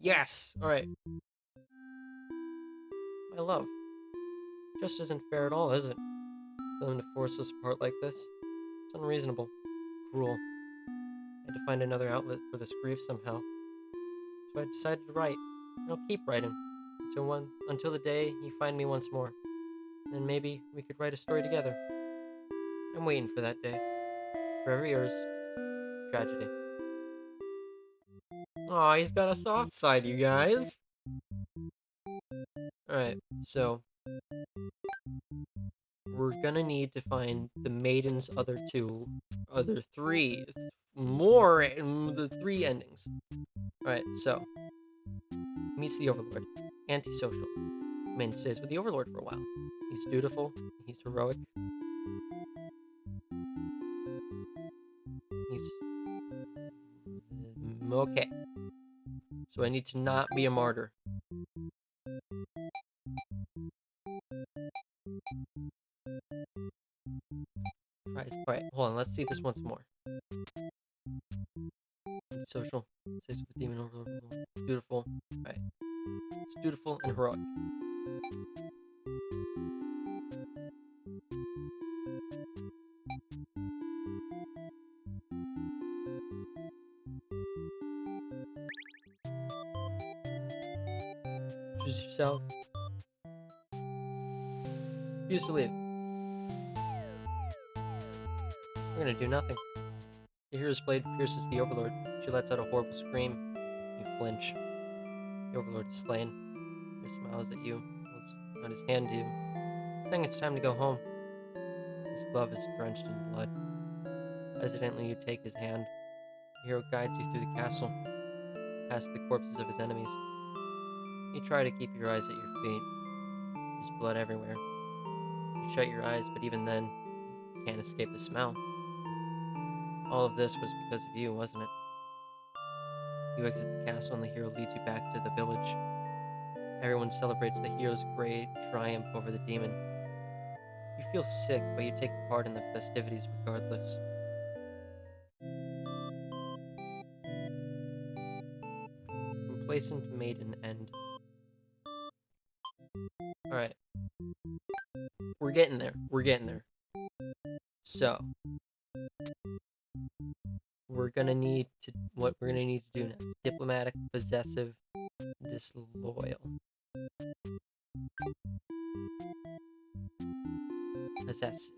Yes! Alright. My love. Just isn't fair at all, is it? For them to force us apart like this? It's unreasonable. Cruel. I had to find another outlet for this grief somehow. So I decided to write. And I'll keep writing. Until the day you find me once more. Then maybe we could write a story together. I'm waiting for that day. Forever yours, Tragedy. Aw, he's got a soft side, you guys. Alright, so we're gonna need to find the maiden's other 3 endings. Alright, so meets the Overlord. Antisocial. Maiden stays with the Overlord for a while. He's dutiful. He's heroic. He's okay. So I need to not be a martyr. Alright, hold on. Let's see this once more. Social. Stays with the demon Overlord. Dutiful. Alright. It's dutiful and heroic. Choose yourself. Refuse to leave. We're gonna do nothing. The hero's blade pierces the Overlord. She lets out a horrible scream. You flinch. The Overlord is slain. He smiles at you, holds out his hand to you, saying it's time to go home. His glove is drenched in blood. Hesitantly, you take his hand. The hero guides you through the castle, past the corpses of his enemies. You try to keep your eyes at your feet. There's blood everywhere. You shut your eyes, but even then, you can't escape the smell. All of this was because of you, wasn't it? You exit the castle and the hero leads you back to the village. Everyone celebrates the hero's great triumph over the demon. You feel sick, but you take part in the festivities regardless. Complacent maiden end. Alright. We're getting there. So, what we're gonna need to do now. Diplomatic, possessive, disloyal. Possessive.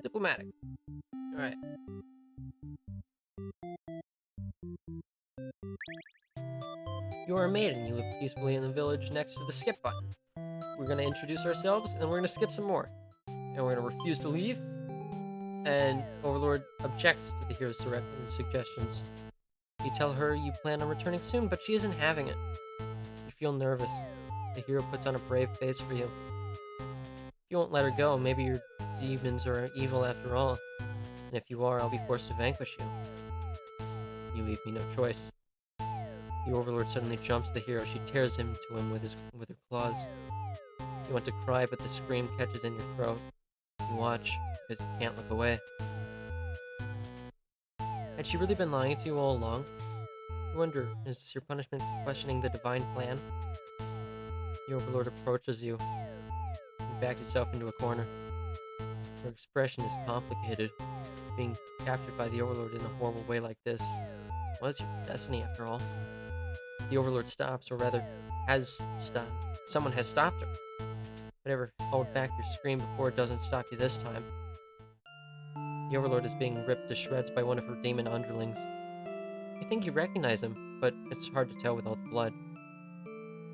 Diplomatic. Alright. You are a maiden. You live peacefully in the village next to the skip button. We're gonna introduce ourselves, and then we're gonna skip some more. And we're gonna refuse to leave. And Overlord objects to the hero's suggestions. You tell her you plan on returning soon, but she isn't having it. You feel nervous. The hero puts on a brave face for you. you won't let her go, maybe your demons are evil after all. And if you are, I'll be forced to vanquish you. You leave me no choice. The Overlord suddenly jumps the hero. She tears him to him with her claws. You want to cry, but the scream catches in your throat. You watch, because you can't look away. Had she really been lying to you all along? You wonder, is this your punishment for questioning the divine plan? The Overlord approaches you. You back yourself into a corner. Her expression is complicated. Being captured by the Overlord in a horrible way like this was your destiny after all. The Overlord stops, or rather, has stopped. Someone has stopped her. Whatever, hold back your scream before it doesn't stop you this time. The Overlord is being ripped to shreds by one of her demon underlings. You think you recognize him, but it's hard to tell with all the blood.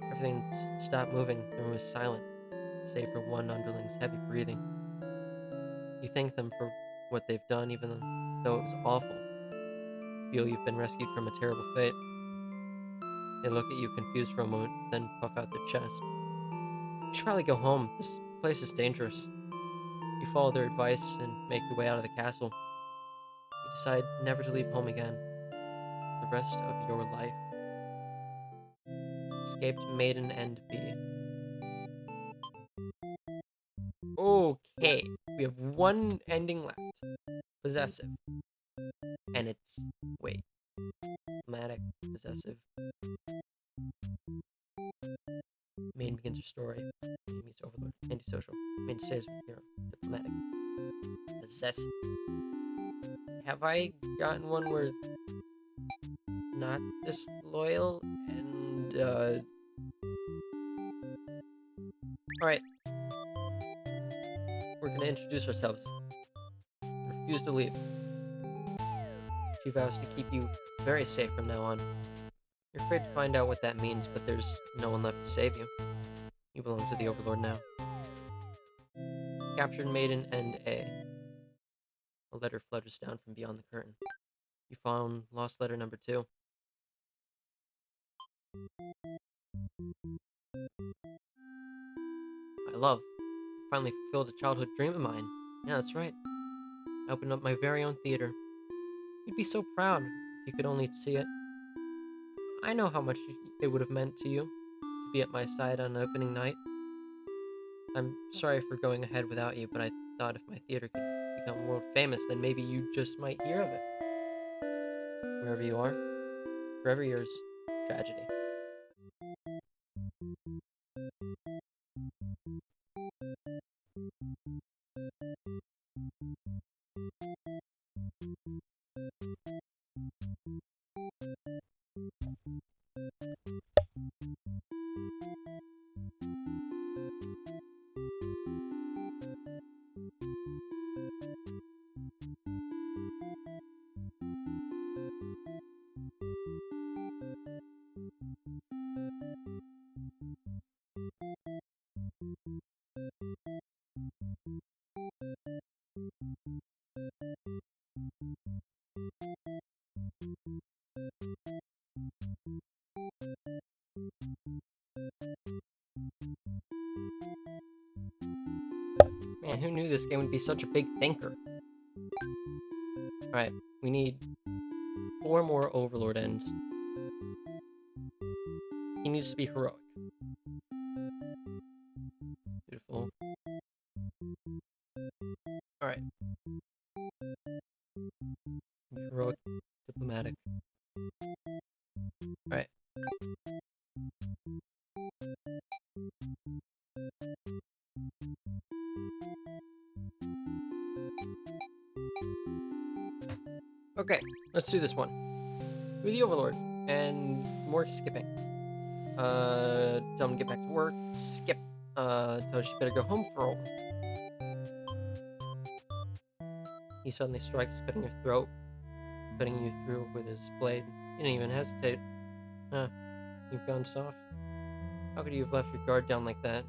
Everything stopped moving. The room is silent, save for one underling's heavy breathing. You thank them for what they've done, even though it was awful. You feel you've been rescued from a terrible fate. They look at you confused for a moment, then puff out their chest. You should probably go home. This place is dangerous. You follow their advice and make your way out of the castle. You decide never to leave home again for the rest of your life. Escaped Maiden and B. Okay, we have one ending left. Possessive. And it's... wait. Dramatic, possessive. Maiden begins her story. Maiden meets Overlord. Antisocial. Maiden stays with hero. Diplomatic. Possessive. Have I gotten one where not disloyal and alright. We're gonna introduce ourselves. Refuse to leave. She vows to keep you very safe from now on. You're afraid to find out what that means, but there's no one left to save you. You belong to the Overlord now. Captured Maiden and A. A letter flutters down from beyond the curtain. You found lost letter number 2. My love, finally fulfilled a childhood dream of mine. Yeah, that's right. I opened up my very own theater. You'd be so proud if you could only see it. I know how much it would have meant to you to be at my side on opening night. I'm sorry for going ahead without you, but I thought if my theater could become world famous, then maybe you just might hear of it. Wherever you are, forever yours, Tragedy. Man, who knew this game would be such a big thinker? Alright, we need 4 more Overlord ends. He needs to be heroic. Beautiful. Alright. Heroic, diplomatic. Alright. Okay, let's do this one. With the Overlord, and more skipping. Tell him to get back to work. Skip. Tell her she better go home for a while. He suddenly strikes, cutting your throat, cutting you through with his blade. You didn't even hesitate. Huh. You've gone soft. How could you have left your guard down like that?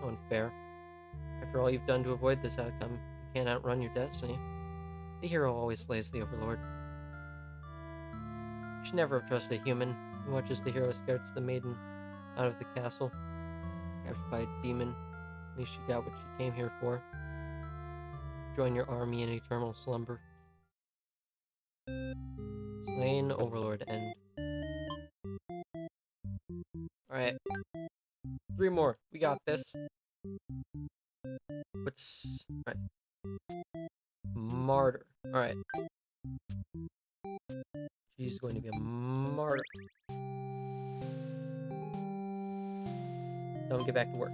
So unfair. After all you've done to avoid this outcome, you can't outrun your destiny. The hero always slays the Overlord. You should never have trusted a human. He watches the hero escorts the maiden out of the castle, captured by a demon At least she got what she came here for. Join your army in eternal slumber. Slain Overlord end. Alright. 3 more. We got this. What's... Alright. Martyr. Alright. She's going to be a martyr. Don't get back to work.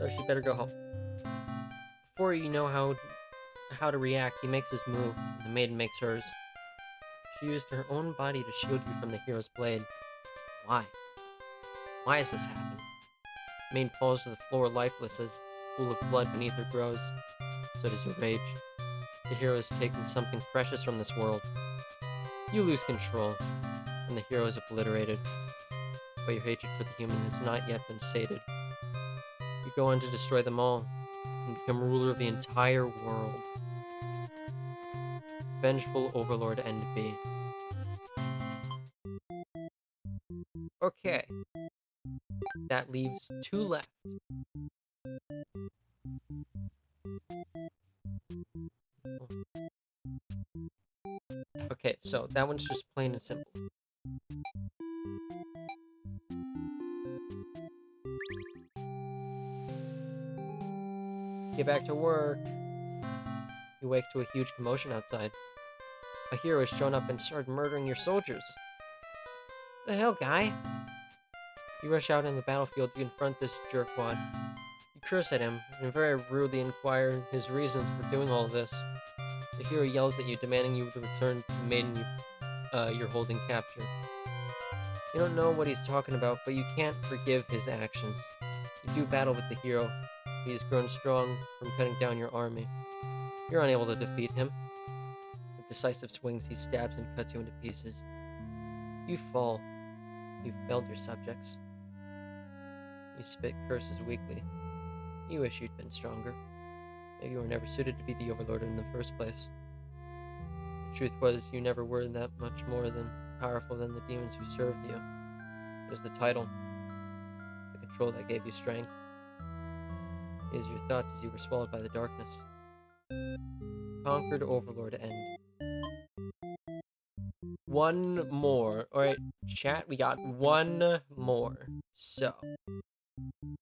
So she better go home. Before you know how to react, he makes his move, and the maiden makes hers. She used her own body to shield you from the hero's blade. Why? Why has this happened? The maiden falls to the floor lifeless as a pool of blood beneath her grows. So does her rage. The hero has taken something precious from this world. You lose control, and the hero is obliterated. But your hatred for the human has not yet been sated. You go on to destroy them all, and become ruler of the entire world. Vengeful Overlord End B. Okay. That leaves 2 left. Okay, so that one's just plain and simple. Get back to work. You wake to a huge commotion outside. A hero has shown up and started murdering your soldiers. The hell, guy? You rush out on the battlefield to confront this jerkwad. You curse at him and very rudely inquire his reasons for doing all this. The hero yells at you, demanding you to return the maiden you're holding capture. You don't know what he's talking about, but you can't forgive his actions. You do battle with the hero. He has grown strong from cutting down your army. You're unable to defeat him. With decisive swings, he stabs and cuts you into pieces. You fall. You've failed your subjects. You spit curses weakly. You wish you'd been stronger. Maybe you were never suited to be the Overlord in the first place. The truth was, you never were that much more than powerful than the demons who served you. It was the title, the control that gave you strength. It is your thoughts as you were swallowed by the darkness. Conquered Overlord End. 1 more. Alright, chat, we got 1 more. So,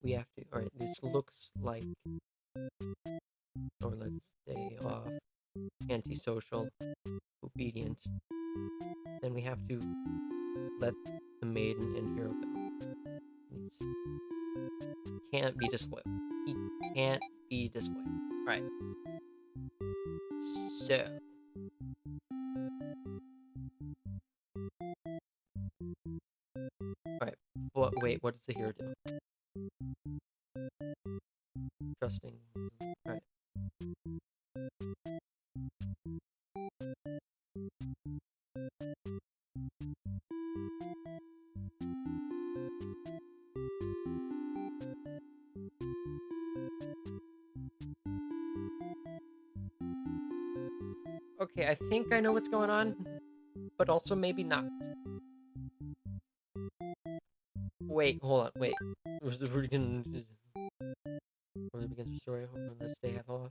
we have to... Alright, this looks like... Or let's stay off. Antisocial. Obedient. Then we have to let the maiden and hero go. He can't be disloyal. He can't be disloyal. Right. So. Alright. Wait, what does the hero do? Trusting. Alright. Okay, I think I know what's going on, but also maybe not. Wait, hold on, wait. We're gonna... Or begins the story. Let's stay half off.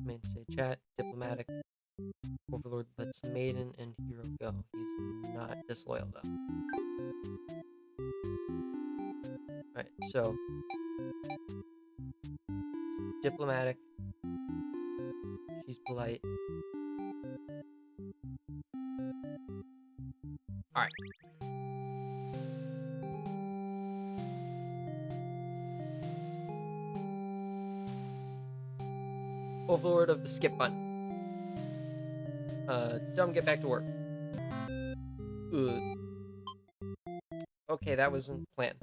Main say chat, diplomatic. Overlord lets maiden and hero go. He's not disloyal though. Alright, so diplomatic. She's polite. Alright. Overlord of the skip button. Dumb, get back to work. Okay, that wasn't planned.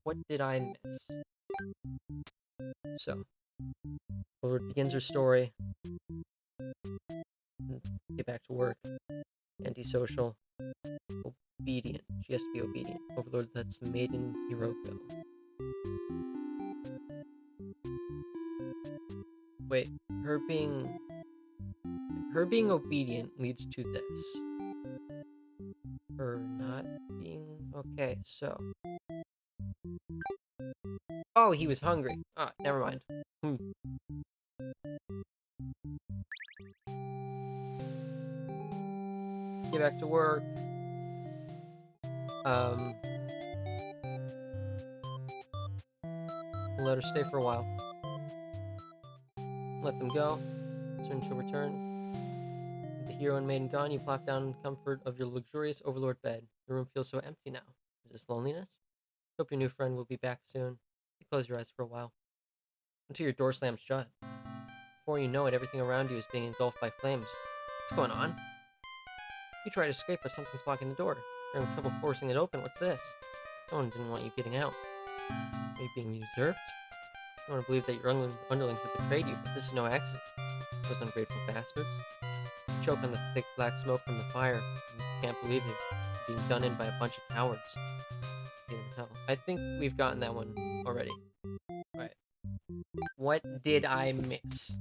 What did I miss? So, Overlord begins her story. Get back to work. Antisocial. Obedient. She has to be obedient. Overlord lets the maiden hero go. Wait, her being obedient leads to this. her not being okay. So, oh, he was hungry. Ah, never mind. Get back to work. Let her stay for a while. Let them go. Soon she'll return. With the hero and maiden gone, you plop down in the comfort of your luxurious overlord bed. The room feels so empty now. Is this loneliness? Hope your new friend will be back soon. You close your eyes for a while. Until your door slams shut. Before you know it, everything around you is being engulfed by flames. What's going on? You try to escape, but something's blocking the door. You're having trouble forcing it open. What's this? No one didn't want you getting out. Are you being usurped? I want to believe that your underlings have betrayed you, but this is no accident. Those ungrateful bastards. You choke on the thick black smoke from the fire. And you can't believe it. You're being done in by a bunch of cowards. Hell. I think we've gotten that one already. Alright. What did I miss?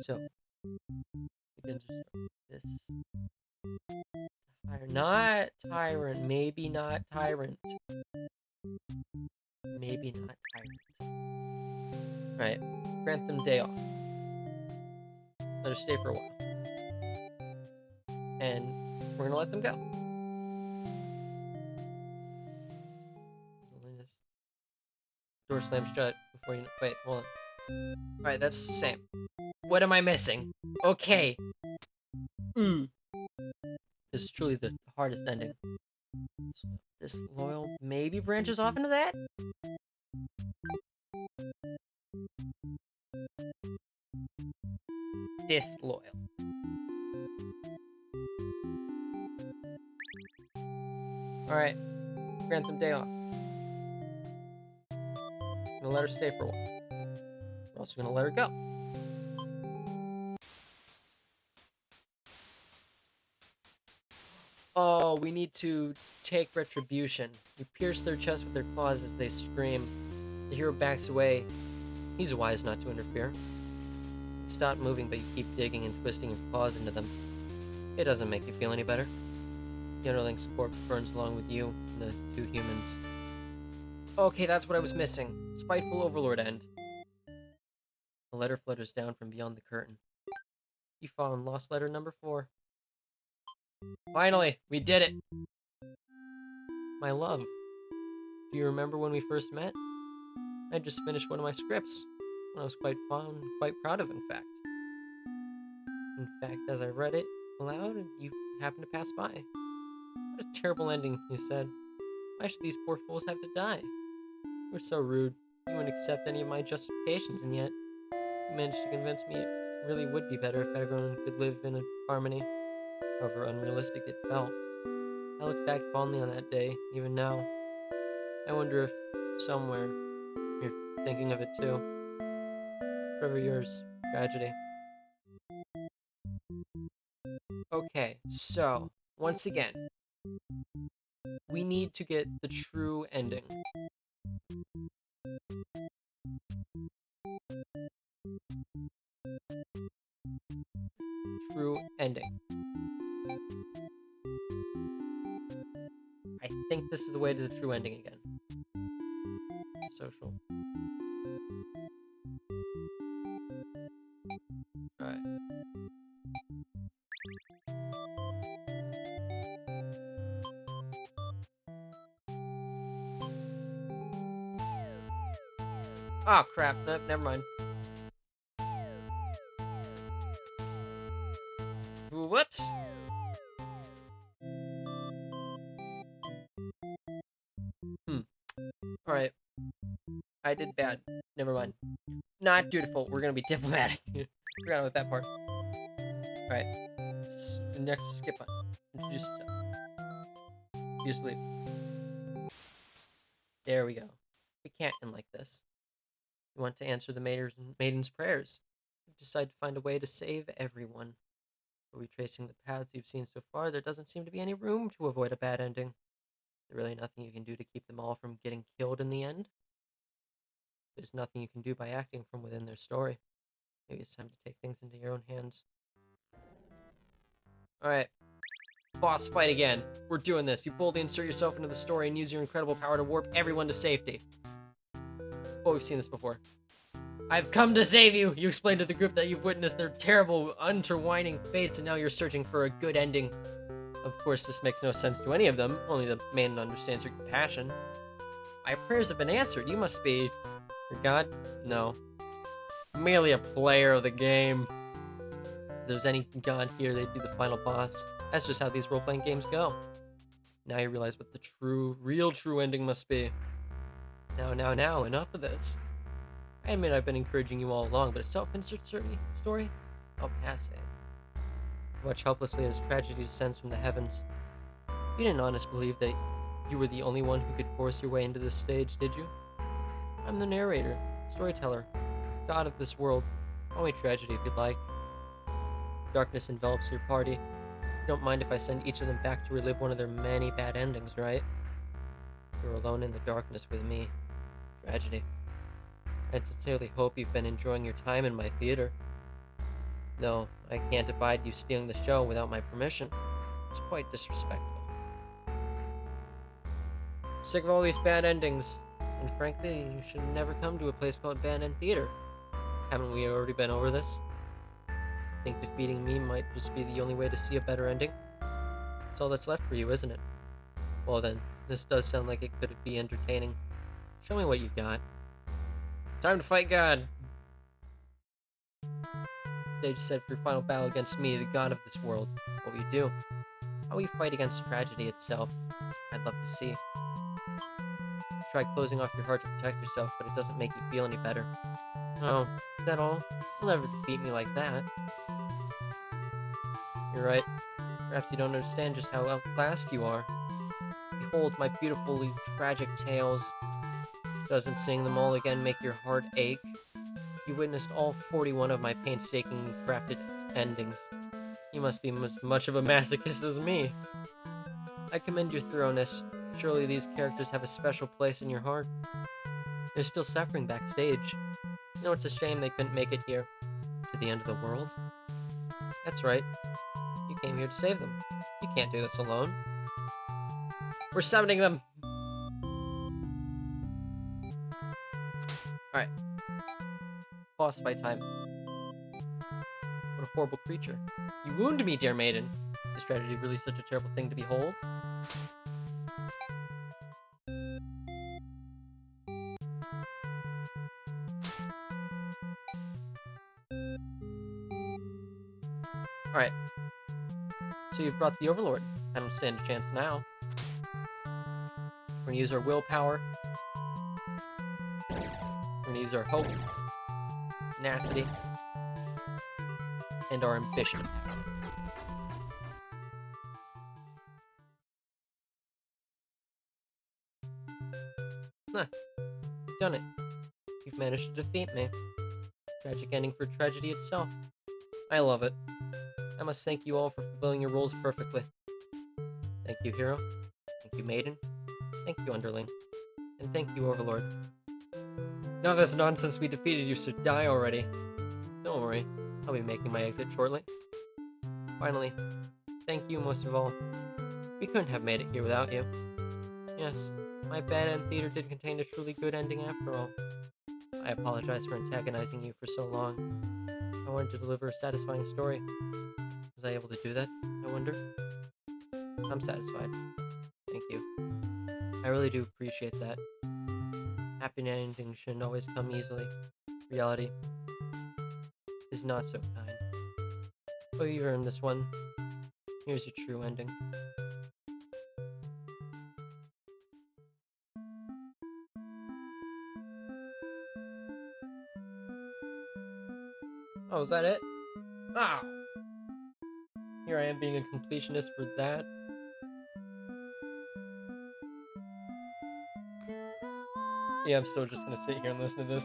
So, we can just this. Not tyrant. Maybe not tyrant. Maybe not tyrant. Alright. Grant them day off. Let her stay for a while. And we're gonna let them go. Door slams shut before you. Wait, hold on. Alright, that's the same. What am I missing? Okay. This is truly the hardest ending. So disloyal maybe branches off into that? Disloyal. Alright. Grant them day off. I'm gonna let her stay for a while. We're also gonna let her go. Oh, we need to take retribution. We pierce their chest with their claws as they scream. The hero backs away. He's wise not to interfere. You stop moving, but you keep digging and twisting your claws into them. It doesn't make you feel any better. The underling's corpse burns along with you and the two humans. Okay, that's what I was missing. Spiteful Overlord end. The letter flutters down from beyond the curtain. You found lost letter number 4. Finally, we did it! My love, do you remember when we first met? I just finished one of my scripts. One I was quite fond, quite proud of, in fact. In fact, as I read it aloud, you happened to pass by. What a terrible ending, you said. Why should these poor fools have to die? You were so rude. You wouldn't accept any of my justifications, and yet you managed to convince me it really would be better if everyone could live in a harmony, however unrealistic it felt. I look back fondly on that day, even now. I wonder if somewhere you're thinking of it too. Forever yours, Tragedy. Okay, so, once again, we need to get the true ending. True ending. I think this is the way to the true ending again. Social. Alright. Oh crap, no, never mind. Whoops! Alright. I did bad. Never mind. Not dutiful. We're gonna be diplomatic. Forgot about that part. Alright. Next, skip on. Introduce yourself. You sleep. There we go. We can't end like this. You want to answer the maiden's prayers. You decide to find a way to save everyone. But retracing the paths you've seen so far, there doesn't seem to be any room to avoid a bad ending. There's really nothing you can do to keep them all from getting killed in the end. There's nothing you can do by acting from within their story. Maybe it's time to take things into your own hands. Alright. boss fight again. We're doing this. You boldly insert yourself into the story and use your incredible power to warp everyone to safety. Oh, we've seen this before. I've come to save you! You explain to the group that you've witnessed their terrible, intertwining fates and now you're searching for a good ending. Of course, this makes no sense to any of them. Only the man understands your compassion. My prayers have been answered. You must be... your god? No. Merely a player of the game. If there's any god here, they'd be the final boss. That's just how these role-playing games go. Now you realize what the real true ending must be. Now, enough of this. I admit I've been encouraging you all along, but a self-insert story? I'll pass it. Watch helplessly as tragedy descends from the heavens. You didn't honestly believe that you were the only one who could force your way into this stage, did you? I'm the narrator, storyteller, god of this world. Call me tragedy if you'd like. Darkness envelops your party. You don't mind if I send each of them back to relive one of their many bad endings, right? You're alone in the darkness with me. Tragedy. I sincerely hope you've been enjoying your time in my theater. No, I can't abide you stealing the show without my permission. It's quite disrespectful. I'm sick of all these bad endings, and frankly, you should never come to a place called Bad End Theater. Haven't we already been over this? Think defeating me might just be the only way to see a better ending? That's all that's left for you, isn't it? Well then, this does sound like it could be entertaining. Show me what you've got. Time to fight God! Stage set for your final battle against me, the god of this world. What will you do? How will you fight against tragedy itself? I'd love to see. Try closing off your heart to protect yourself, but it doesn't make you feel any better. Oh, is that all? You'll never defeat me like that. You're right. Perhaps you don't understand just how outclassed you are. Behold my beautifully tragic tales. Doesn't seeing them all again make your heart ache? You witnessed all 41 of my painstakingly crafted endings. You must be as much of a masochist as me. I commend your thoroughness. Surely these characters have a special place in your heart. They're still suffering backstage. You know, it's a shame they couldn't make it here. To the end of the world? That's right. You came here to save them. You can't do this alone. We're summoning them! Alright. Boss fight time. What a horrible creature. You wound me, dear maiden. Is tragedy really such a terrible thing to behold? Alright. So you've brought the Overlord. I don't stand a chance now. We're gonna use our willpower. We're gonna use our hope, tenacity, and our ambition. Huh. You've done it. You've managed to defeat me. Tragic ending for tragedy itself. I love it. I must thank you all for fulfilling your roles perfectly. Thank you, hero. Thank you, maiden. Thank you, underling. And thank you, Overlord. Now this nonsense, we defeated you, so die already. Don't worry, I'll be making my exit shortly. Finally, thank you most of all. We couldn't have made it here without you. Yes, my Bad End Theater did contain a truly good ending after all. I apologize for antagonizing you for so long. I wanted to deliver a satisfying story. Was I able to do that, I wonder? I'm satisfied. Thank you. I really do appreciate that. Happy endings shouldn't always come easily. Reality is not so kind. But you've earned this one. Here's your true ending. Oh, is that it? Ah! Here I am being a completionist for that. Yeah, I'm still just gonna sit here and listen to this.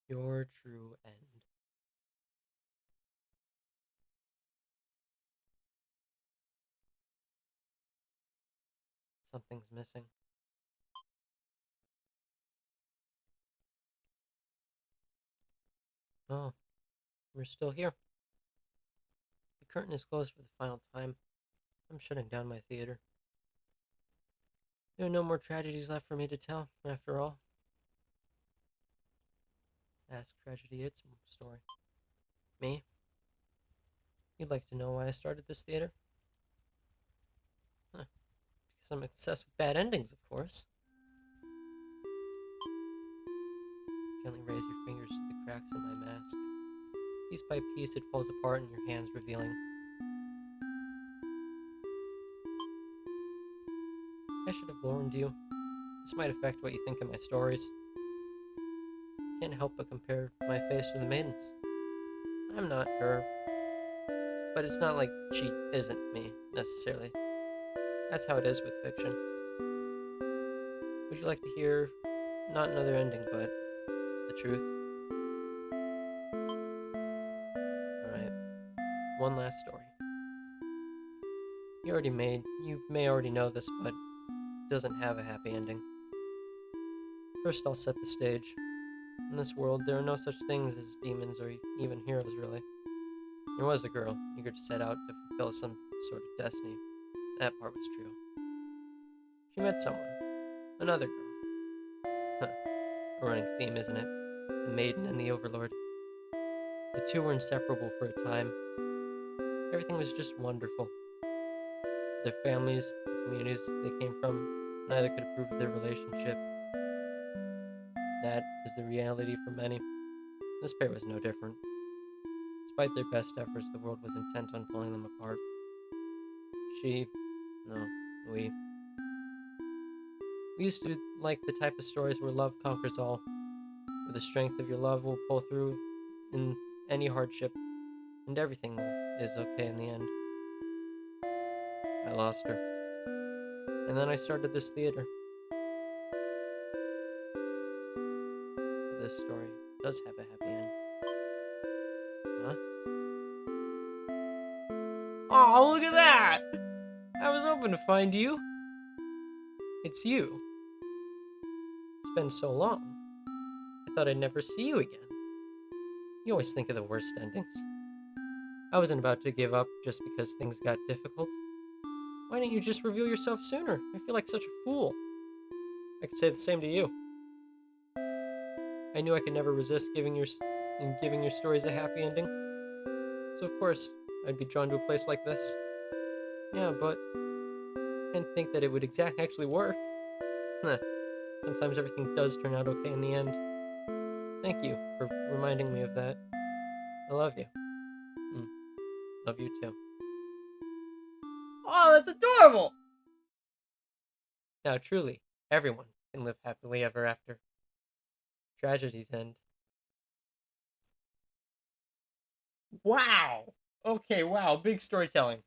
Your true end. Something's missing. Oh, we're still here. The curtain is closed for the final time. I'm shutting down my theater. There are no more tragedies left for me to tell, after all. Ask Tragedy its story. Me? You'd like to know why I started this theater? Huh. Because I'm obsessed with bad endings, of course. Gently raise your fingers to the cracks in my mask. Piece by piece, it falls apart in your hands, revealing. I should have warned you. This might affect what you think of my stories. Can't help but compare my face to the maiden's. I'm not her, but it's not like she isn't me, necessarily. That's how it is with fiction. Would you like to hear, not another ending, but the truth? Alright, one last story. You may already know this, but it doesn't have a happy ending. First, I'll set the stage. In this world, there are no such things as demons or even heroes, really. There was a girl, eager to set out to fulfill some sort of destiny. That part was true. She met someone. Another girl. Huh. A running theme, isn't it? The maiden and the overlord. The two were inseparable for a time. Everything was just wonderful. Their families, the communities they came from, neither could approve of their relationship. That is the reality for many. This pair was no different. Despite their best efforts, the world was intent on pulling them apart. We used to like the type of stories where love conquers all, where the strength of your love will pull through in any hardship, and everything is okay in the end. I lost her. And then I started this theater. This story does have a happy end. Huh? Oh, look at that! I was hoping to find you. It's you. It's been so long. I thought I'd never see you again. You always think of the worst endings. I wasn't about to give up just because things got difficult. Why didn't you just reveal yourself sooner? I feel like such a fool. I could say the same to you. I knew I could never resist giving your stories a happy ending. So of course, I'd be drawn to a place like this. Yeah, but I didn't think that it would actually work. Huh. Sometimes everything does turn out okay in the end. Thank you for reminding me of that. I love you. Love you too. Oh, that's adorable! Now, truly, everyone can live happily ever after. Tragedies end. Wow! Okay, wow, big storytelling.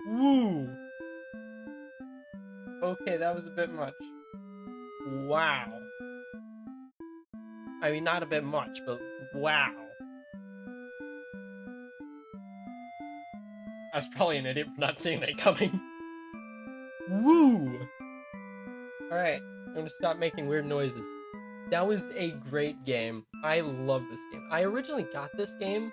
Woo! Okay, that was a bit much. Wow. I mean, not a bit much, but wow. I was probably an idiot for not seeing that coming. Woo! Alright, I'm gonna stop making weird noises. That was a great game. I love this game. I originally got this game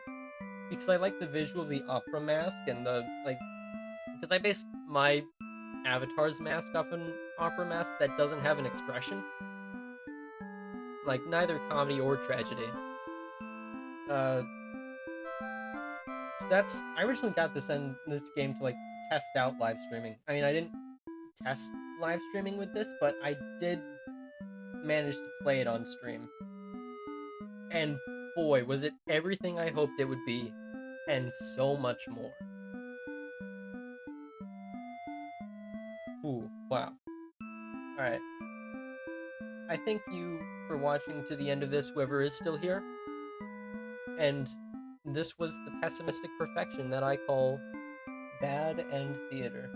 because I like the visual of the opera mask and because I based my avatar's mask off an opera mask that doesn't have an expression. Like, neither comedy or tragedy. Uh, so I originally got this game to, test out live streaming. I mean, I didn't test live streaming with this, but I did manage to play it on stream. And boy, was it everything I hoped it would be, and so much more. Ooh, wow. Alright. I thank you for watching to the end of this, whoever is still here. And this was the pessimistic perfection that I call Bad End Theater.